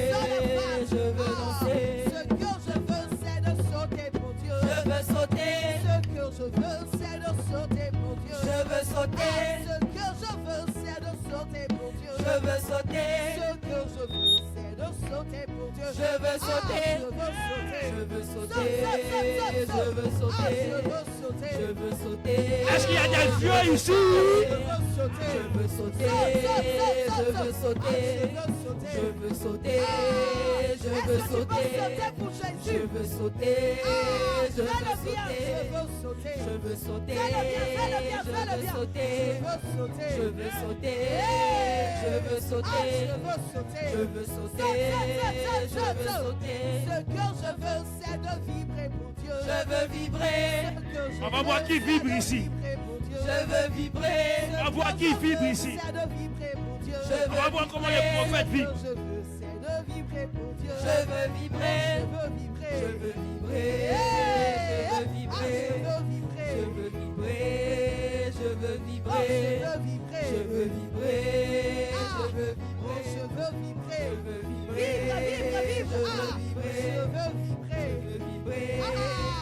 je veux danser. Ce que je veux, c'est de sauter pour Dieu. Je veux sauter, Ce que je veux, c'est de sauter pour Dieu. je veux sauter, Ce que je veux, c'est de sauter pour Dieu. je veux sauter, Ce que je veux, c'est de sauter pour Dieu. je veux sauter, Je veux sauter. je veux sauter, je veux sauter, Je veux sauter. je veux sauter. Est-ce qu'il y a des vieux ici? Je veux sauter. Je veux sauter, je veux sauter, je veux sauter, je veux sauter, pour je Jésus. veux sauter, je veux sauter, Je veux sauter. je veux sauter, je veux sauter, je veux sauter, je veux sauter, je veux sauter, je veux sauter, Ce que je veux, c'est de vibrer pour Dieu. je veux vibrer, On va voir qui vibre ici. je veux vibrer, On va voir qui vibre ici. C'est de vibrer pour Dieu. On va voir comment les prophètes Ce que vibrent. je veux, c'est de vibrer pour Dieu. je veux vibrer, Je veux vibrer. je veux vibrer, je veux vibrer, Je veux vibrer. je veux vibrer, je veux vibrer, Je veux vibrer. je veux vibrer, je veux vibrer, Je veux vibrer. je veux vibrer, Vibre, vibre, vibre. je veux vibrer, Je veux vibrer. je veux vibrer,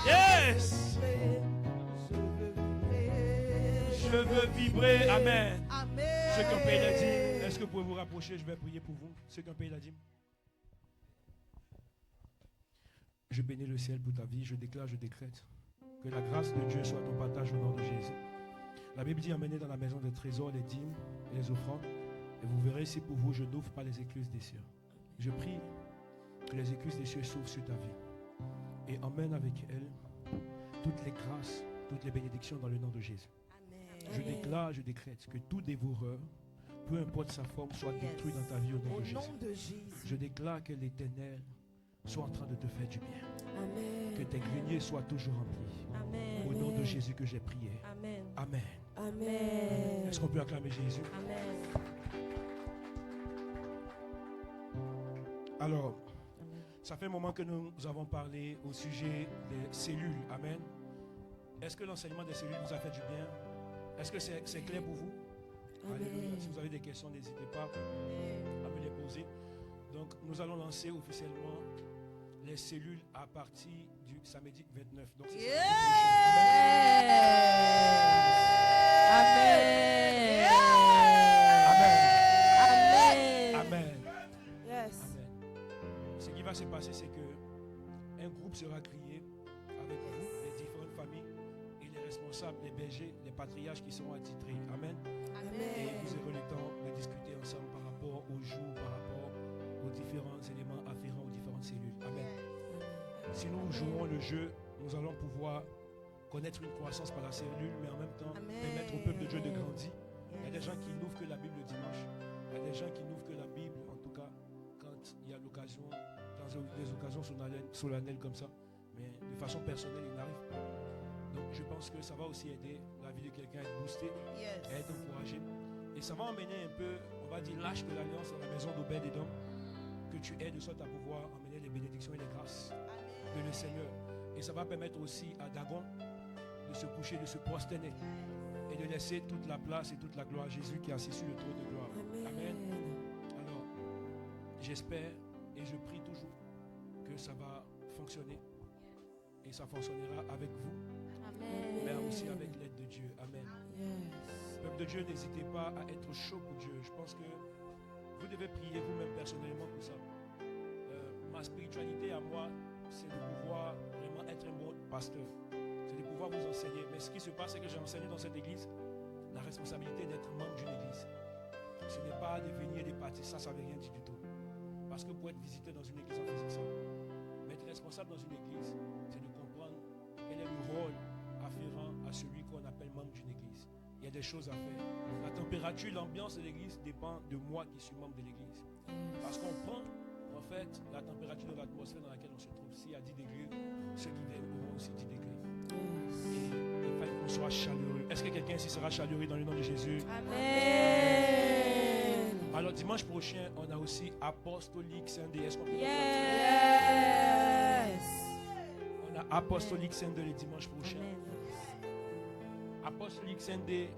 Yes! Je veux vibrer. Je veux vibrer. Amen. Amen. Ceux qui ont payé la dîme, est-ce que vous pouvez vous rapprocher? Je vais prier pour vous. Ceux qui ont payé la dîme. Je bénis le ciel pour ta vie. Je déclare, je décrète que la grâce de Dieu soit ton partage au nom de Jésus. La Bible dit: emmenez dans la maison des trésors les dîmes et les offrandes, et vous verrez si pour vous je n'ouvre pas les écluses des cieux. Je prie que les écluses des cieux s'ouvrent sur ta vie et emmène avec elles toutes les grâces, toutes les bénédictions dans le nom de Jésus. Je déclare, je décrète que tout dévoreur, peu importe sa forme, soit détruit dans ta vie au nom de Jésus. Je déclare que l'Éternel soit en train de te faire du bien. Que tes greniers soient toujours remplis. Amen. Au nom de Jésus que j'ai prié. Amen. Amen. Amen. Est-ce qu'on peut acclamer Jésus? Amen. Alors, ça fait un moment que nous avons parlé au sujet des cellules. Amen. Est-ce que l'enseignement des cellules vous a fait du bien? Est-ce que c'est clair pour vous? Alléluia. Si vous avez des questions, n'hésitez pas à me les poser. Donc, nous allons lancer officiellement les cellules à partir du samedi 29. Donc, c'est samedi Amen. prochain. Amen. Amen. Amen. Yes. Amen. Ce qui va se passer, c'est que un groupe sera créé avec vous, les différentes familles et les responsables, les bergers, les patriarches qui seront attitrés. Amen. Et vous aurez le temps de discuter ensemble par rapport au jour, par rapport aux différents éléments afférents aux différentes cellules. Amen. Si nous jouons le jeu, nous allons pouvoir connaître une croissance par la cellule, mais en même temps permettre au peuple de Dieu de grandir. Il y a des gens qui n'ouvrent que la Bible le dimanche. Il y a des gens qui n'ouvrent que la Bible, en tout cas, quand il y a l'occasion, dans des occasions solennelles comme ça. Mais de façon personnelle, ils n'arrivent pas. Donc je pense que ça va aussi aider la vie de quelqu'un à être boosté, à être encouragé. Et ça va emmener un peu, on va dire, l'âge de l'alliance à la maison d'Obed-Edom, que tu aides de sorte à pouvoir emmener les bénédictions et les grâces de le Seigneur. Et ça va permettre aussi à Dagon de se coucher, de se prosterner et de laisser toute la place et toute la gloire à Jésus qui est assis sur le trône de gloire. Amen. Alors, j'espère et je prie toujours que ça va fonctionner. Et ça fonctionnera avec vous, mais aussi avec l'aide de Dieu. Amen. Peuple de Dieu, n'hésitez pas à être chaud pour Dieu. Je pense que vous devez prier vous-même personnellement pour ça. Ma spiritualité à moi, c'est de pouvoir vraiment être un bon pasteur. C'est de pouvoir vous enseigner. Mais ce qui se passe, c'est que j'ai enseigné dans cette église la responsabilité d'être membre d'une église. Ce n'est pas de venir des parties, ça ne veut rien dire du tout. Parce que pour être visité dans une église, on faisait ça. Mais être responsable dans une église, c'est de comprendre quel est le rôle afférent à celui qu'on appelle membre d'une église. Il y a a des choses à faire. La température, l'ambiance de l'église dépend de moi qui suis membre de l'église. Parce qu'on prend, en fait, la température de l'atmosphère dans laquelle on se trouve. S'il y a 10 degrés, ceux qui viennent auront aussi 10 degrés. Et il fallait qu'on soit chaleureux. Est-ce que quelqu'un ici sera chaleureux dans le nom de Jésus? Amen. Alors dimanche prochain, on a aussi Apostolic Sunday. Est-ce qu'on peut Yes. On a Apostolic Sunday le dimanche prochain. Apostolic Sunday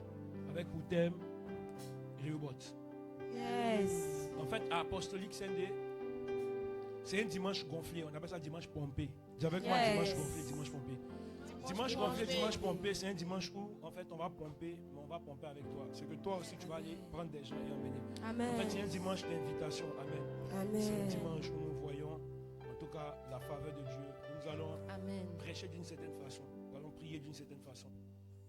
avec pour thème Rehoboth. Yes. En fait, Apostolic Sunday, c'est un dimanche gonflé. On appelle ça dimanche pompé. J'avais quoi dimanche gonflé, dimanche pompé. Dimanche gonflé, dimanche pompé, c'est un dimanche où en fait on va pomper, mais on va pomper avec toi. C'est que toi aussi tu vas aller prendre des gens et emmener. Amen. En fait, c'est un dimanche d'invitation. Amen. Amen. C'est un dimanche où nous voyons en tout cas la faveur de Dieu. Nous allons Amen. prêcher d'une certaine façon. Nous allons prier d'une certaine façon.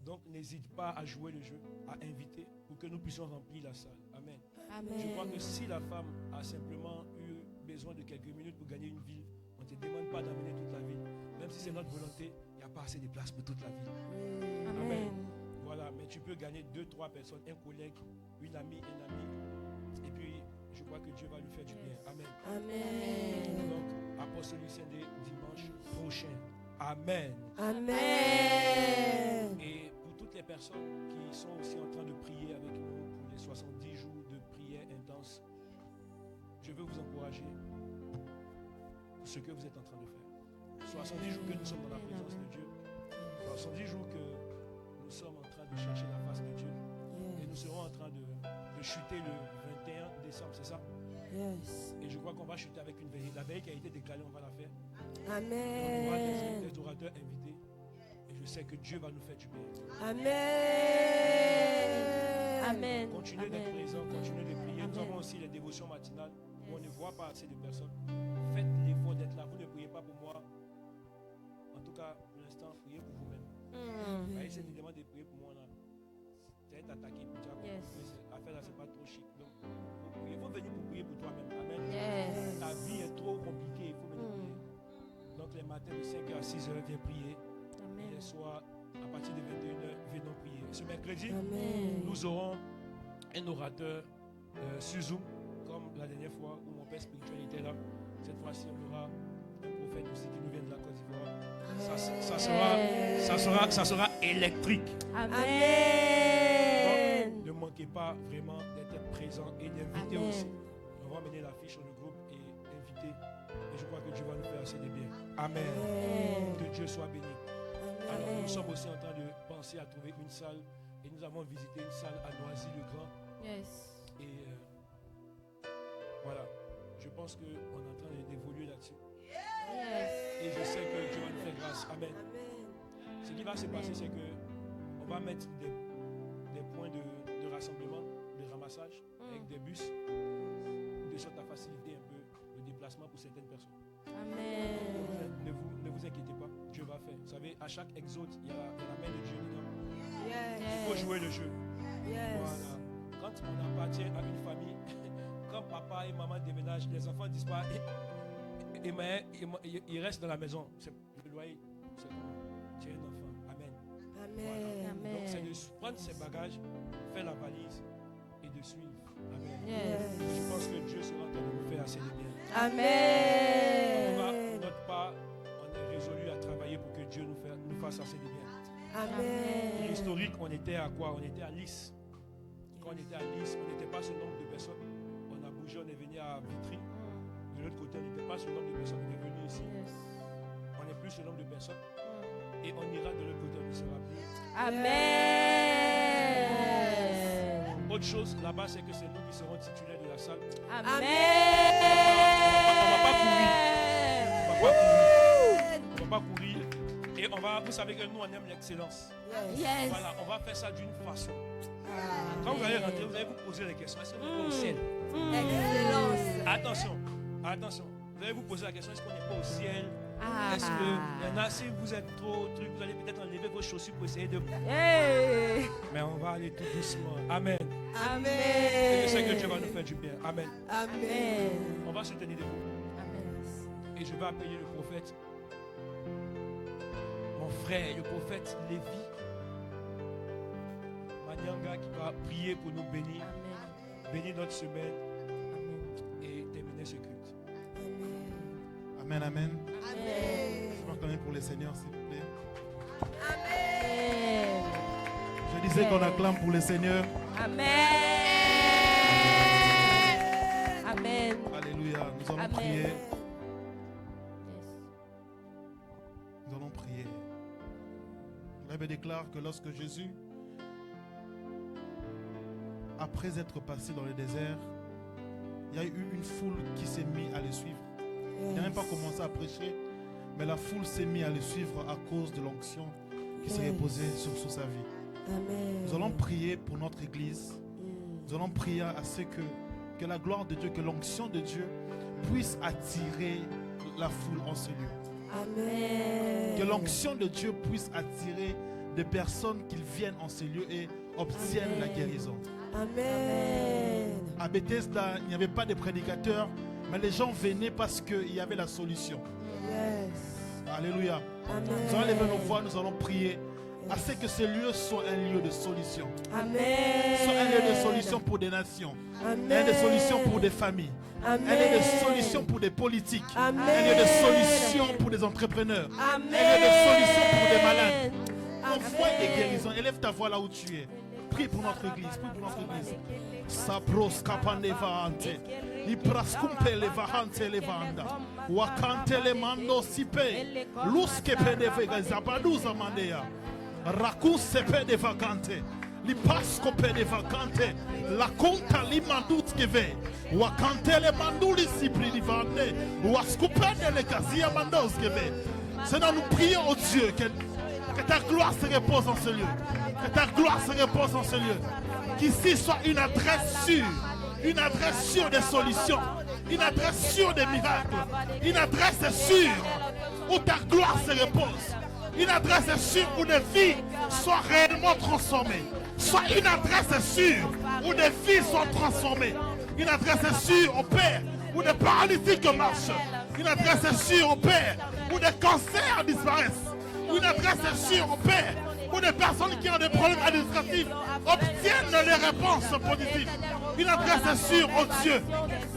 Donc n'hésite pas à jouer le jeu, à inviter pour que nous puissions remplir la salle. Amen. Amen. Je crois que si la femme a simplement eu besoin de quelques minutes pour gagner une ville, on ne te demande pas d'amener toute la ville. Même si c'est notre volonté, il n'y a pas assez de place pour toute la ville. Amen. Voilà, mais tu peux gagner 2-3 personnes, un collègue, une amie, un ami. Et puis, je crois que Dieu va lui faire du bien. Amen. Amen. Donc, Apostolic Sunday dimanche prochain. Amen. Amen. Et pour toutes les personnes qui sont aussi en train de prier avec nous pour les 70 jours de prière intense, je veux vous encourager pour ce que vous êtes en train de faire. 70 jours que nous sommes dans la présence de Dieu. 70 jours que nous sommes en train de chercher la face de Dieu. Et nous serons en train de chuter le 21 décembre, c'est ça? Yes. Et je crois qu'on va chuter avec une veille. La veille qui a été déclarée, on va la faire. On aura Amen. des orateurs invités. Et je sais que Dieu va nous faire du bien. Amen. Amen. Continuez d'être présents, continuez de prier. Nous avons aussi les dévotions matinales où on ne voit pas assez de personnes. Faites l'effort d'être là. Vous ne priez pas pour moi. En tout cas, pour l'instant, priez pour vous-même. Voyez, c'est une demande de prier pour moi là. Tu vas être attaqué. L'affaire là, c'est pas trop chic. Donc, il faut venir pour prier pour toi-même. Amen. Yes. Ta vie est trop compliquée. Il faut venir prier. Donc, les matins de 5h à 6h, viens prier. Et les soirs, à partir de 21h, venons prier. Ce mercredi, Amen. nous aurons un orateur sur Zoom, comme la dernière fois où mon père spirituel était là. Cette fois-ci, on aura un prophète aussi qui nous vient de la Côte d'Ivoire. Ça sera électrique. Amen. Donc, ne manquez pas vraiment d'être présent et d'inviter Amen. aussi. On va mettre l'affiche sur le groupe et inviter. Et je crois que Dieu va nous faire assez de bien. Amen. Amen. Que Dieu soit béni. Alors, Amen. nous sommes aussi en train de penser à trouver une salle. Et nous avons visité une salle à Noisy-le-Grand. Yes. Et voilà. Je pense qu'on est en train d'évoluer là-dessus. Yes. Et je sais que Dieu va nous faire grâce. Amen. Amen. Ce qui va se passer, c'est que on va mettre des points de rassemblement, de ramassage avec des bus, de sorte à faciliter un peu le déplacement pour certaines personnes. Amen. Ne vous inquiétez pas, Dieu va faire. Vous savez, à chaque exode, il y a la main de Dieu dedans. Yes. Il faut jouer le jeu. Yes. Voilà. Quand on appartient à une famille, quand papa et maman déménagent, les enfants disent pas, ils restent dans la maison. C'est le loyer. C'est tu es un enfant. Amen. Amen. Donc c'est de prendre ses bagages, faire la valise et de suivre. Amen. Yes. Je pense que Dieu sera en train de nous faire assez de bien. Amen. Pour notre part, on est résolu à travailler pour que Dieu nous fasse assez de bien. Amen. L'historique, on était à quoi? On était à Lys. Quand on était à Lys, on n'était pas ce nombre de personnes. On a bougé, on est venu à Vitry. De l'autre côté, on n'était pas ce nombre de personnes. On est venu ici. On n'est plus ce nombre de personnes. Et on ira de l'autre côté, on ne sera plus. Amen. Autre chose là-bas, c'est que c'est nous qui serons titulaires de la salle. Amen. On va pas courir. Et vous savez que nous, on aime l'excellence. Yes. Voilà, on va faire ça d'une façon. Quand vous allez rentrer, vous allez vous poser des questions. Est-ce qu'on est pas au ciel? Excellence. Attention. Vous allez vous poser la question, est-ce qu'on n'est pas au ciel? Est-ce que il y en a, si vous êtes trop truc, vous allez peut-être enlever vos chaussures pour essayer de... Hey. Mais on va aller tout doucement. Amen. Amen. Et je sais que Dieu va nous faire du bien. Amen. Amen. On va se tenir debout. Amen. Et je vais appeler le prophète. Mon frère, le prophète Lévi Maniang. va prier pour nous bénir, Amen. bénir notre semaine Amen. et terminer ce culte. Amen, amen. Amen. Je vais acclamer pour le Seigneur, s'il vous plaît. Amen. Je disais qu'on acclame pour le Seigneur. Amen. Amen. Alléluia. Nous allons Amen. prier. Yes. Nous allons prier. La Bible déclare que lorsque Jésus, après être passé dans le désert, il y a eu une foule qui s'est mise à le suivre. Il n'a même pas commencé à prêcher, mais la foule s'est mise à le suivre à cause de l'onction qui s'est reposée sur sa vie. Amen. Nous allons prier pour notre Église. Nous allons prier à ce que la gloire de Dieu, que l'onction de Dieu puisse attirer la foule en ce lieu. Amen. Que l'onction de Dieu puisse attirer des personnes qui viennent en ce lieu et obtiennent la guérison. Amen. À Bethesda, il n'y avait pas de prédicateurs, mais les gens venaient parce qu'il y avait la solution. Yes. Alléluia. Amen. Nous allons lever nos voix, nous allons prier à ce que ce lieu soit un lieu de solution. Amen. Soit un lieu de solution pour des nations. Amen. Un lieu de solution pour des familles. Amen. Un lieu de solution pour des politiques. Amen. Un lieu de solution pour des entrepreneurs. Amen. Un lieu de solution pour des malades. Amen. Envoie des guérisons. Élève ta voix là où tu es. Prie pour notre église. Prie pour notre église. Sapros kapaneva ante. Ipraskumpe levahante levanda. Wakante le mando sipe. Luske pedeve zabaduza mandea. Rakuse pedeva kante. Lipasko pedeva kante. La conta li mandut keve. Wakante le manduli sipri divane. Waskupene le kazia mandos keve. Seigneur, nous prions au Dieu que ta gloire se repose en ce lieu. Que ta gloire se repose en ce lieu. Qu'ici soit une adresse sûre des solutions, une adresse sûre des miracles, une adresse sûre où ta gloire se repose, une adresse sûre où des vies soient réellement transformées, soit une adresse sûre où des vies sont transformées, une adresse sûre au Père où des paralytiques marchent, une adresse sûre au Père où des cancers disparaissent, une adresse sûre au Père où des personnes qui ont des problèmes administratifs obtiennent les réponses positives. Une adresse sûre au Dieu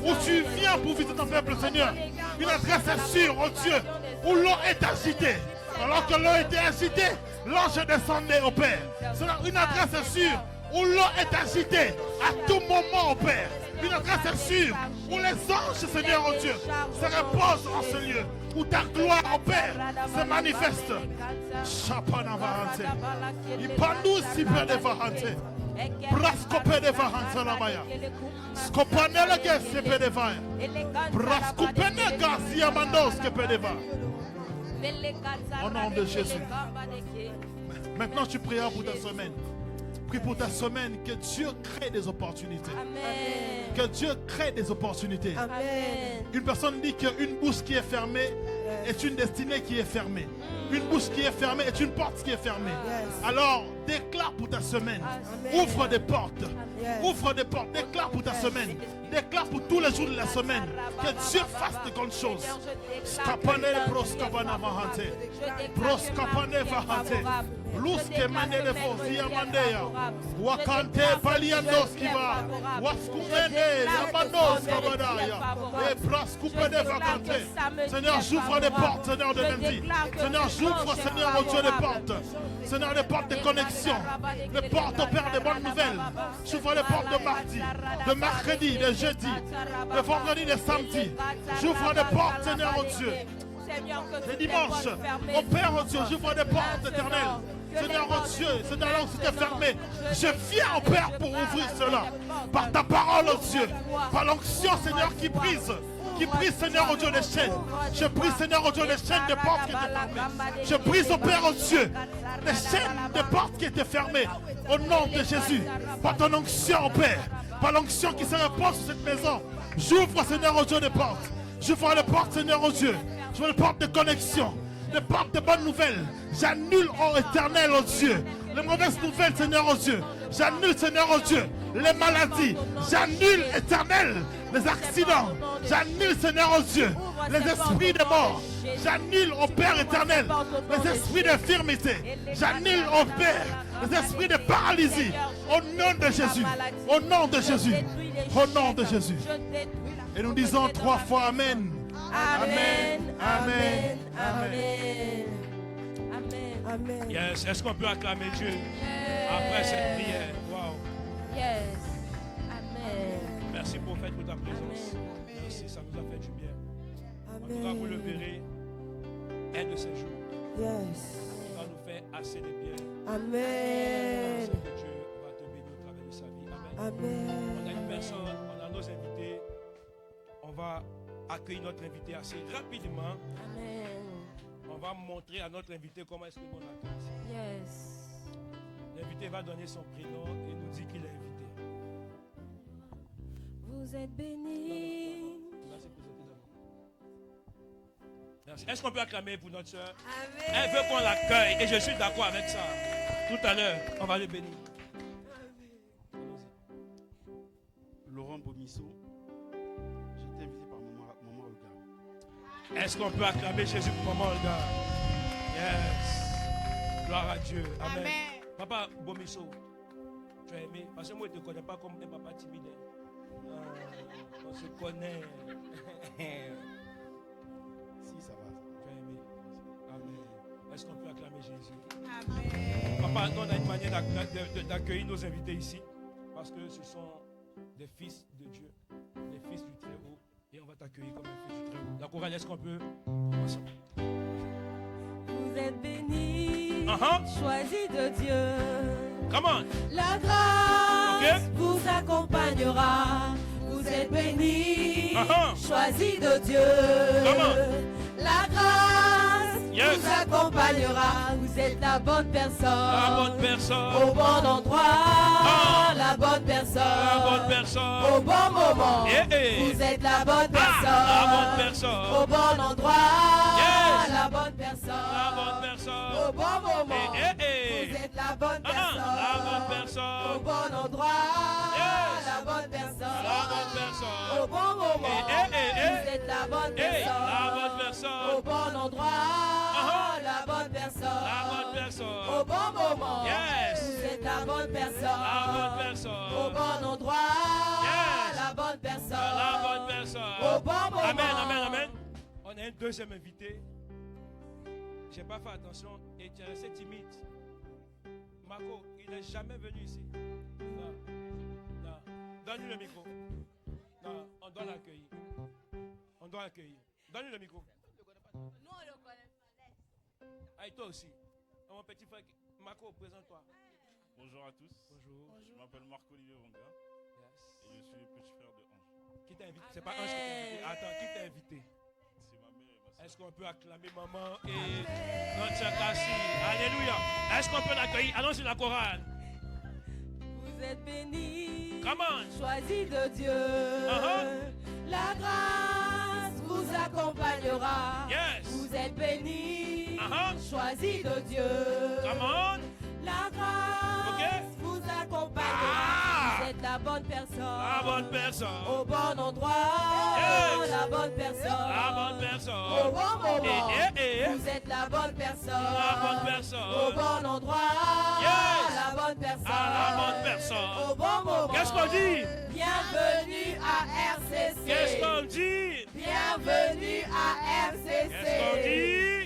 où tu viens pour visiter ton peuple, Seigneur. Une adresse sûre au Dieu où l'eau est agitée. Alors que l'eau était agitée, l'ange descendait au Père. C'est une adresse sûre où l'eau est agitée à tout moment au Père. Une adresse sûre où les anges, Seigneur, oh Dieu, se reposent en ce lieu. Où ta gloire, au Père, se manifeste. Chapanavahante. Ipandu sipe de vahante. Braskope de vahante la maya. Skopanele gesipe de vaya. Braskopene gasia mandos kepe de vaya. Au nom de Jésus. Maintenant, tu prieras pour ta semaine. Prie pour ta semaine, que Dieu crée des opportunités. Amen. Que Dieu crée des opportunités. Amen. Une personne dit qu'une bouche qui est fermée est une destinée qui est fermée. Une bouche qui est fermée est une porte qui est fermée. Alors, déclare pour ta semaine. Ouvre des portes. Ouvre des portes. Déclare pour ta semaine. Déclare pour tous les jours de la semaine. Que Dieu fasse de grandes choses. Skapane proskapana vahante. Proskapane vahante. Luske manele fosia mandeya. Wakante paliandos kiva. Waskumene yamandos kabadaya. Et praskupene vakante. Seigneur, j'ouvre des portes, Seigneur, de lundi. Seigneur, j'ouvre, Seigneur, au Dieu, des portes. Seigneur, des portes de connexion. Des portes, au Père, de bonnes nouvelles. J'ouvre les portes de mardi, de mercredi, de jeudi, de vendredi, de samedi. J'ouvre des portes, Seigneur, au Dieu. Le dimanche, au Père, au Dieu, j'ouvre des portes éternelles. Seigneur, oh Dieu, Seigneur, là où c'était fermé, je viens au Père pour ouvrir cela. Par ta parole, oh Dieu, par l'onction, Seigneur, qui brise, Seigneur, oh Dieu, les chaînes. Je brise, Seigneur, oh Dieu, les chaînes de portes qui étaient fermées. Je brise, au Père, oh Dieu, les chaînes de portes qui étaient fermées. Au nom de Jésus, par ton onction, oh Père, par l'onction qui se repose sur cette maison, j'ouvre, Seigneur, oh Dieu, des portes. J'ouvre les portes, Seigneur, oh Dieu. J'ouvre les portes de connexion, des portes de bonnes nouvelles. J'annule, oh éternel, oh Dieu, les mauvaises nouvelles, Seigneur, oh Dieu. J'annule, Seigneur, oh Dieu, les maladies. J'annule, éternel, les accidents. J'annule, Seigneur, oh Dieu, les esprits de mort. J'annule, oh Père éternel, les esprits d'infirmité. J'annule, oh Père, les esprits de paralysie. Au nom de Jésus. Au nom de Jésus. Au nom de Jésus. Et nous disons 3 fois Amen. Amen. Amen. Amen. Amen. Amen. Yes. Est-ce qu'on peut acclamer Dieu après cette prière? Wow. Yes. Amen. Merci prophète pour ta présence. Merci, ça nous a fait du bien. En tout cas, vous le verrez, un de ces jours. Yes. Ça nous fait assez de bien. Amen. C'est que Dieu va te bénir au travers de sa vie. Amen. Amen. On a une personne, on a nos invités. On va accueillir notre invité assez rapidement. Amen. On va montrer à notre invité comment est-ce que l'on accueille. Yes. L'invité va donner son prénom et nous dit qu'il est invité. Vous êtes bénis. Merci pour cette d'abord. Merci. Est-ce qu'on peut acclamer pour notre soeur? Amen. Elle veut qu'on l'accueille et je suis d'accord avec ça. Tout à l'heure, on va le bénir. Laurent Bomisso, j'étais invité par Maman Olga. Est-ce qu'on peut acclamer Jésus pour Maman Olga? Yes. Gloire à Dieu. Amen. Papa Bomisso, tu as aimé? Parce que moi, je ne te connais pas comme un papa timide. On se connaît. Si, ça va. Tu as aimé? Amen. Est-ce qu'on peut acclamer Jésus? Amen. Papa, nous, on a une manière d'accueillir nos invités ici. Parce que ce sont des fils de Dieu, des fils du Très-Haut. Et on va t'accueillir comme un fils du Très-Haut. D'accord, est-ce qu'on peut? Ensemble. Vous êtes bénis, Uh-huh. choisis de Dieu. Comment? La grâce Ok. vous accompagnera. Vous êtes bénis, Uh-huh. choisis de Dieu. Comment? La grâce Yes. vous accompagnera. Vous êtes la bonne personne. La bonne personne. Au bon endroit. Ah. La bonne personne. La bonne personne. Au bon moment. Yeah. Vous êtes la bonne personne. La bonne personne. Au bon endroit. Yes. La bonne personne. La bonne personne. Au bon moment. Eh. Vous êtes la bonne Ah, personne. la bonne personne. Au bon endroit. Yes. La bonne personne. La bonne personne. Au bon moment. Eh. Vous êtes la bonne Hey, personne. la bonne personne. Au bon endroit. Uh-huh. La bonne personne. La bonne personne. Au bon moment. Yes. Vous êtes la bonne personne. La bonne personne. Au bon endroit. Yes. La bonne personne. La bonne personne. Au bon moment. Amen, amen, amen. On a un deuxième invité. Je n'ai pas fait attention et tu es resté timide. Marco, il n'est jamais venu ici. Non. Non. Donne-lui le micro. Non, on doit l'accueillir. On doit l'accueillir. Donne-lui le micro. Nous, on le connaît pas. Ah, et toi aussi. Mon petit frère, Marco, présente-toi. Bonjour à tous. Bonjour. Je m'appelle Marc-Olivier Wanga Yes. et je suis le petit frère de Ange. Qui t'a invité? C'est pas Ange qui t'a invité. Attends, qui t'a invité? C'est ma mère et ma soeur. Est-ce qu'on peut acclamer maman et notre sœur Cassie? Alléluia. Est-ce qu'on peut l'accueillir? Allons-y la chorale. Vous êtes bénis, Come on. Choisis de Dieu. Uh-huh. La grâce vous accompagnera. Yes. Vous êtes bénis. Uh-huh. Choisis de Dieu. Come on. La grâce Ok. vous accompagnera. Ah. Vous êtes la bonne personne. La bonne personne. Au bon endroit. Yes. La bonne personne. La bonne Au personne. bon moment. Eh. Vous êtes la bonne personne. La bonne personne. Au bon endroit. Yes. La bonne personne. Ah, la bonne personne. Au bon moment. Qu'est-ce qu'on dit? Bienvenue à RCC. Qu'est-ce qu'on dit? Bienvenue à RCC. Qu'est-ce qu'on dit?